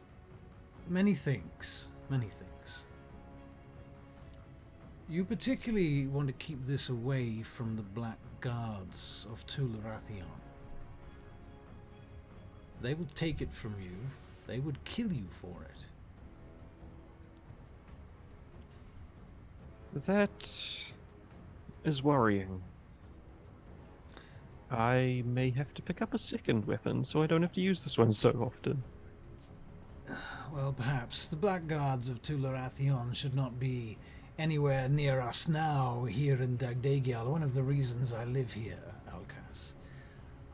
many things. Many things. You particularly want to keep this away from the Black Guards of Tularathion. They will take it from you. They would kill you for it. That is worrying. I may have to pick up a second weapon so I don't have to use this one so often. Well, perhaps the Black Guards of Tularathion should not be anywhere near us now here in DAGDAGIEL. One of the reasons I live here, Elkas.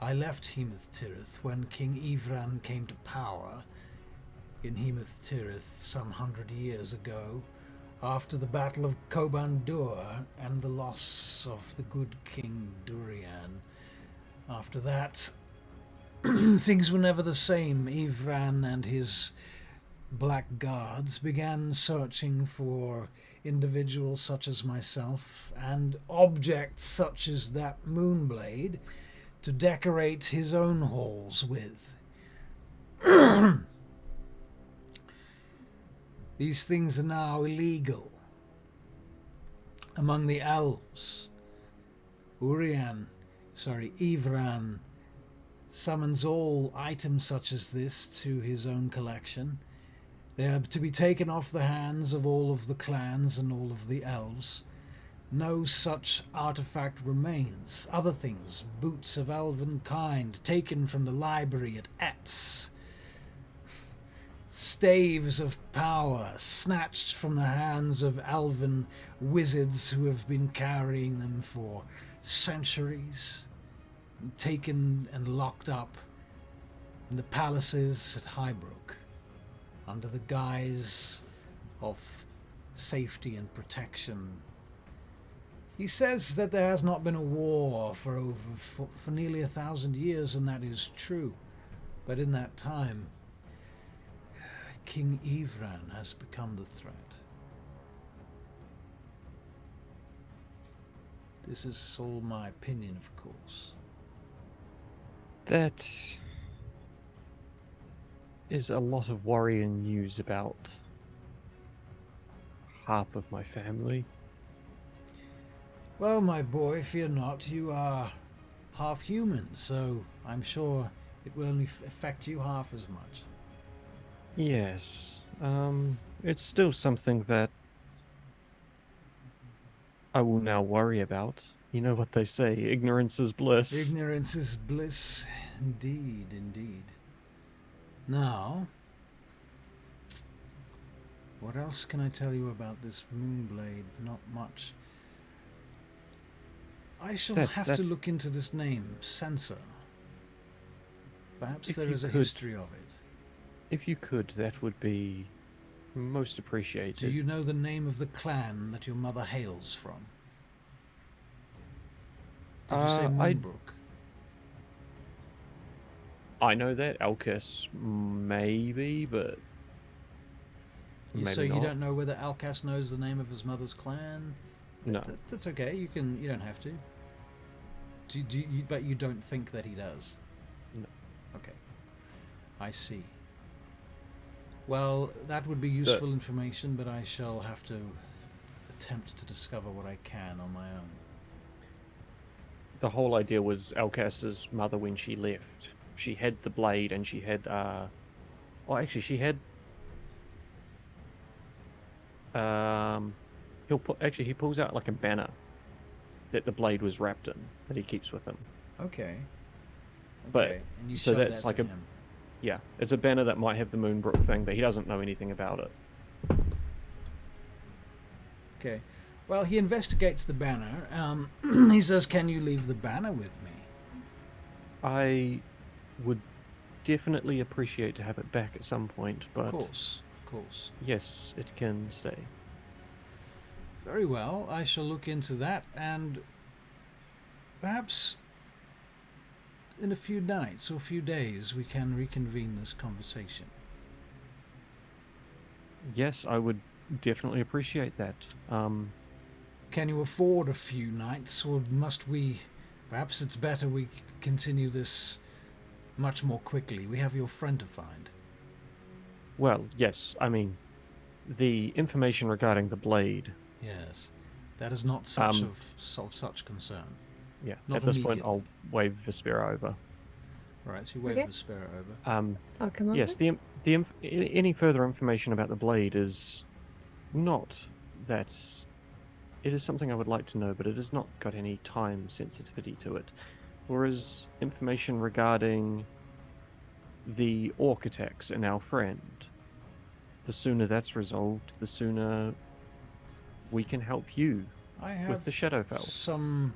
I left Hemoth Tirith when King Ivran came to power in Hemoth Tirith some 100 years ago, after the Battle of Kobandur and the loss of the good King Durian. After that, things were never the same. Ivran and his Black Guards began searching for individuals such as myself and objects such as that Moonblade to decorate his own halls with. These things are now illegal among the elves. Ivran summons all items such as this to his own collection. They are to be taken off the hands of all of the clans and all of the elves. No such artifact remains. Other things, boots of elven kind, taken from the library at Etz. Staves of power, snatched from the hands of elven wizards who have been carrying them for centuries, taken and locked up in the palaces at Highbrook, under the guise of safety and protection. He says that there has not been a war for nearly 1,000 years, and that is true. But in that time, King Ivran has become the threat. This is all my opinion, of course. That is a lot of worrying news about half of my family. Well, my boy, fear not. You are half human, so I'm sure it will only affect you half as much. Yes, it's still something that I will now worry about. You know what they say, ignorance is bliss. Ignorance is bliss, indeed, indeed. Now, what else can I tell you about this Moonblade? Not much. I shall have to look into this name, Censor. Perhaps there is a history of it. If you could, that would be most appreciated. Do you know the name of the clan that your mother hails from? Did you say Moonbrook? I know that. Elkas, maybe, but maybe so you not. don't know whether Elkas knows the name of his mother's clan? No. That's okay. You don't have to. But you don't think that he does? No. Okay. I see. Well, that would be useful information, but I shall have to attempt to discover what I can on my own. The whole idea was Elkas's mother when she left. She had the blade and she had she had he pulls out like a banner that the blade was wrapped in, that he keeps with him. Okay. But Okay, and you so showed that's that like to a him. yeah, it's a banner that might have the Moonbrook thing, but he doesn't know anything about it. Okay. Well, he investigates the banner. He says, "Can you leave the banner with me?" I would definitely appreciate to have it back at some point, but Of course, of course. yes, it can stay. Very well. I shall look into that, and perhaps in a few nights or a few days we can reconvene this conversation. Yes, I would definitely appreciate that. Can you afford a few nights, or must we... Perhaps it's better we continue this much more quickly. We have your friend to find. Well, yes, I mean, the information regarding the blade. Yes. That is not such of such concern. Yeah, Not at this point, immediately. I'll wave Vespaira over. Alright, so you wave Okay. Vespaira over. I'll come over. Yes, any further information about the blade is not that. It is something I would like to know, but it has not got any time sensitivity to it. Whereas information regarding the orc attacks and our friend, the sooner that's resolved, the sooner we can help you I have with the Shadowfell. some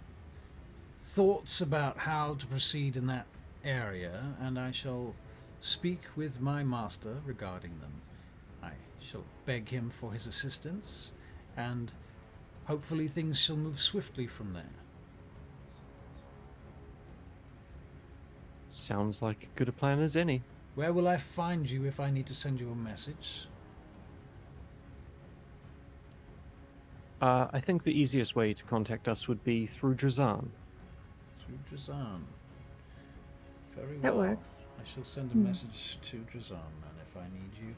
thoughts about how to proceed in that area, and I shall speak with my master regarding them. I shall beg him for his assistance, and hopefully things shall move swiftly from there. Sounds like as good a plan as any. Where will I find you if I need to send you a message? I think the easiest way to contact us would be through Drazan. Through Drazan. Very well. That works. I shall send a message to Drazan, and if I need you,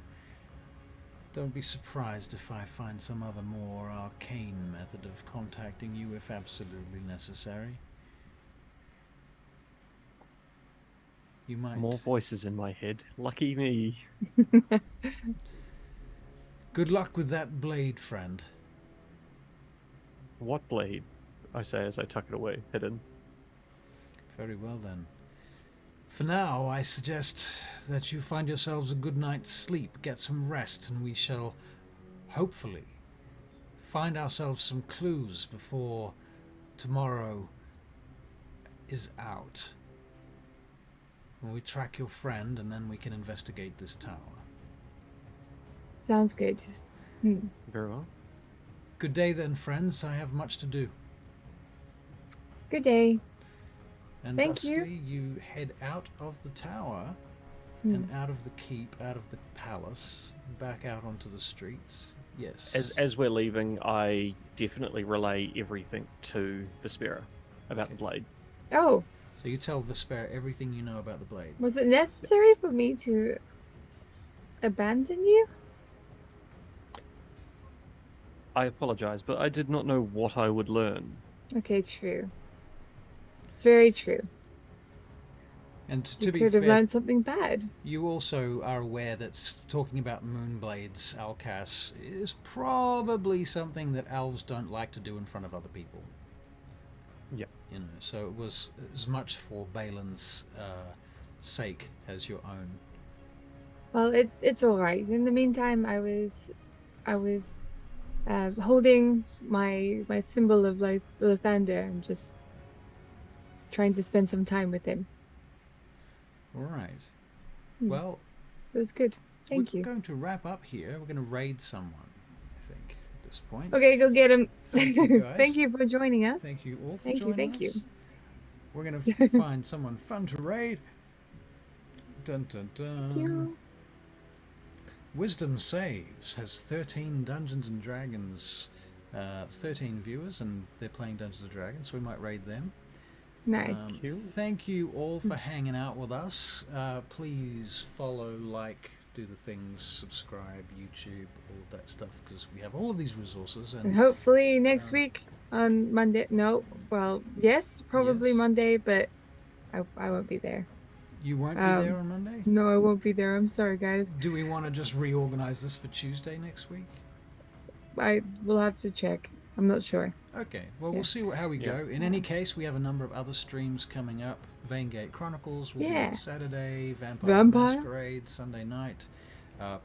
don't be surprised if I find some other more arcane method of contacting you if absolutely necessary. You might... More voices in my head. Lucky me. Good luck with that blade, friend. What blade? I say as I tuck it away, hidden. Very well then. For now, I suggest that you find yourselves a good night's sleep, get some rest, and we shall hopefully find ourselves some clues before tomorrow is out. When we track your friend, and then we can investigate this tower. Sounds good. Very well. Good day then, friends. I have much to do. Good day. And Thank you. thusly you head out of the tower and out of the keep, out of the palace, back out onto the streets. Yes. As we're leaving, I definitely relay everything to Vespaira about the blade. Oh, So you tell Vespaira everything you know about the blade. was it necessary for me to abandon you? I apologize, but I did not know what I would learn. Okay, true. It's very true. And You to be could have fair, learned something bad. you also are aware that talking about moonblades, Alkas, is probably something that elves don't like to do in front of other people. Yeah. You know, so it was as much for Balin's sake as your own. Well, it's all right. In the meantime, I was holding my symbol of Lathander and just trying to spend some time with him. All right. Well, It was good. Thank we're you. going to wrap up here. We're going to raid someone, I think, at this point. Okay, go get him. Thank you, guys. Thank you for joining us. Thank you all for Thank you, joining thank you. us. We're going to find someone fun to raid. Dun dun dun. Thank you. Wisdom Saves has 13 Dungeons and Dragons, 13 viewers, and they're playing Dungeons and Dragons, so we might raid them. Nice. Thank you all for hanging out with us. Please follow, like, do the things, subscribe, YouTube, all of that stuff, because we have all of these resources. And And hopefully next week on Monday. No, well, yes, probably Yes. Monday, but I won't be there. you won't be there on Monday? No, I won't be there. I'm sorry, guys. Do we want to just reorganize this for Tuesday next week? I will have to check. I'm not sure. Okay, well, Yeah. we'll see how we Yeah. go. In any case, we have a number of other streams coming up. Veingate Chronicles will be Yeah. on Saturday, Vampire Vampire. Masquerade Sunday night,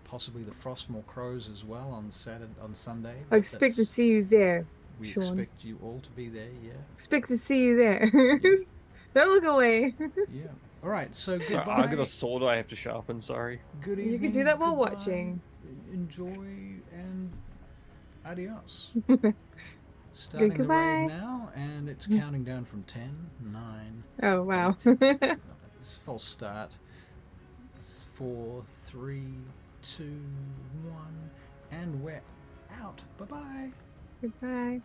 possibly the Frostmore Crows as well on Sunday. I but expect to that's- see you there, We Sean. expect you all to be there, yeah. Expect to see you there. Yeah. Don't look away. Yeah. All right, so So goodbye. I got a sword I have to sharpen, sorry. Good evening. You can do that while goodbye, watching. Enjoy and adios. Starting the goodbye. raid now, and it's counting down from 10, 9. Oh, wow. It's false start. It's 4, 3, 2, 1, and we're out. Bye bye. Goodbye.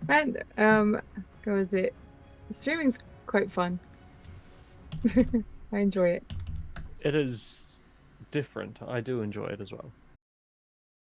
And, how is it? Streaming's quite fun. I enjoy it. It is different. I do enjoy it as well.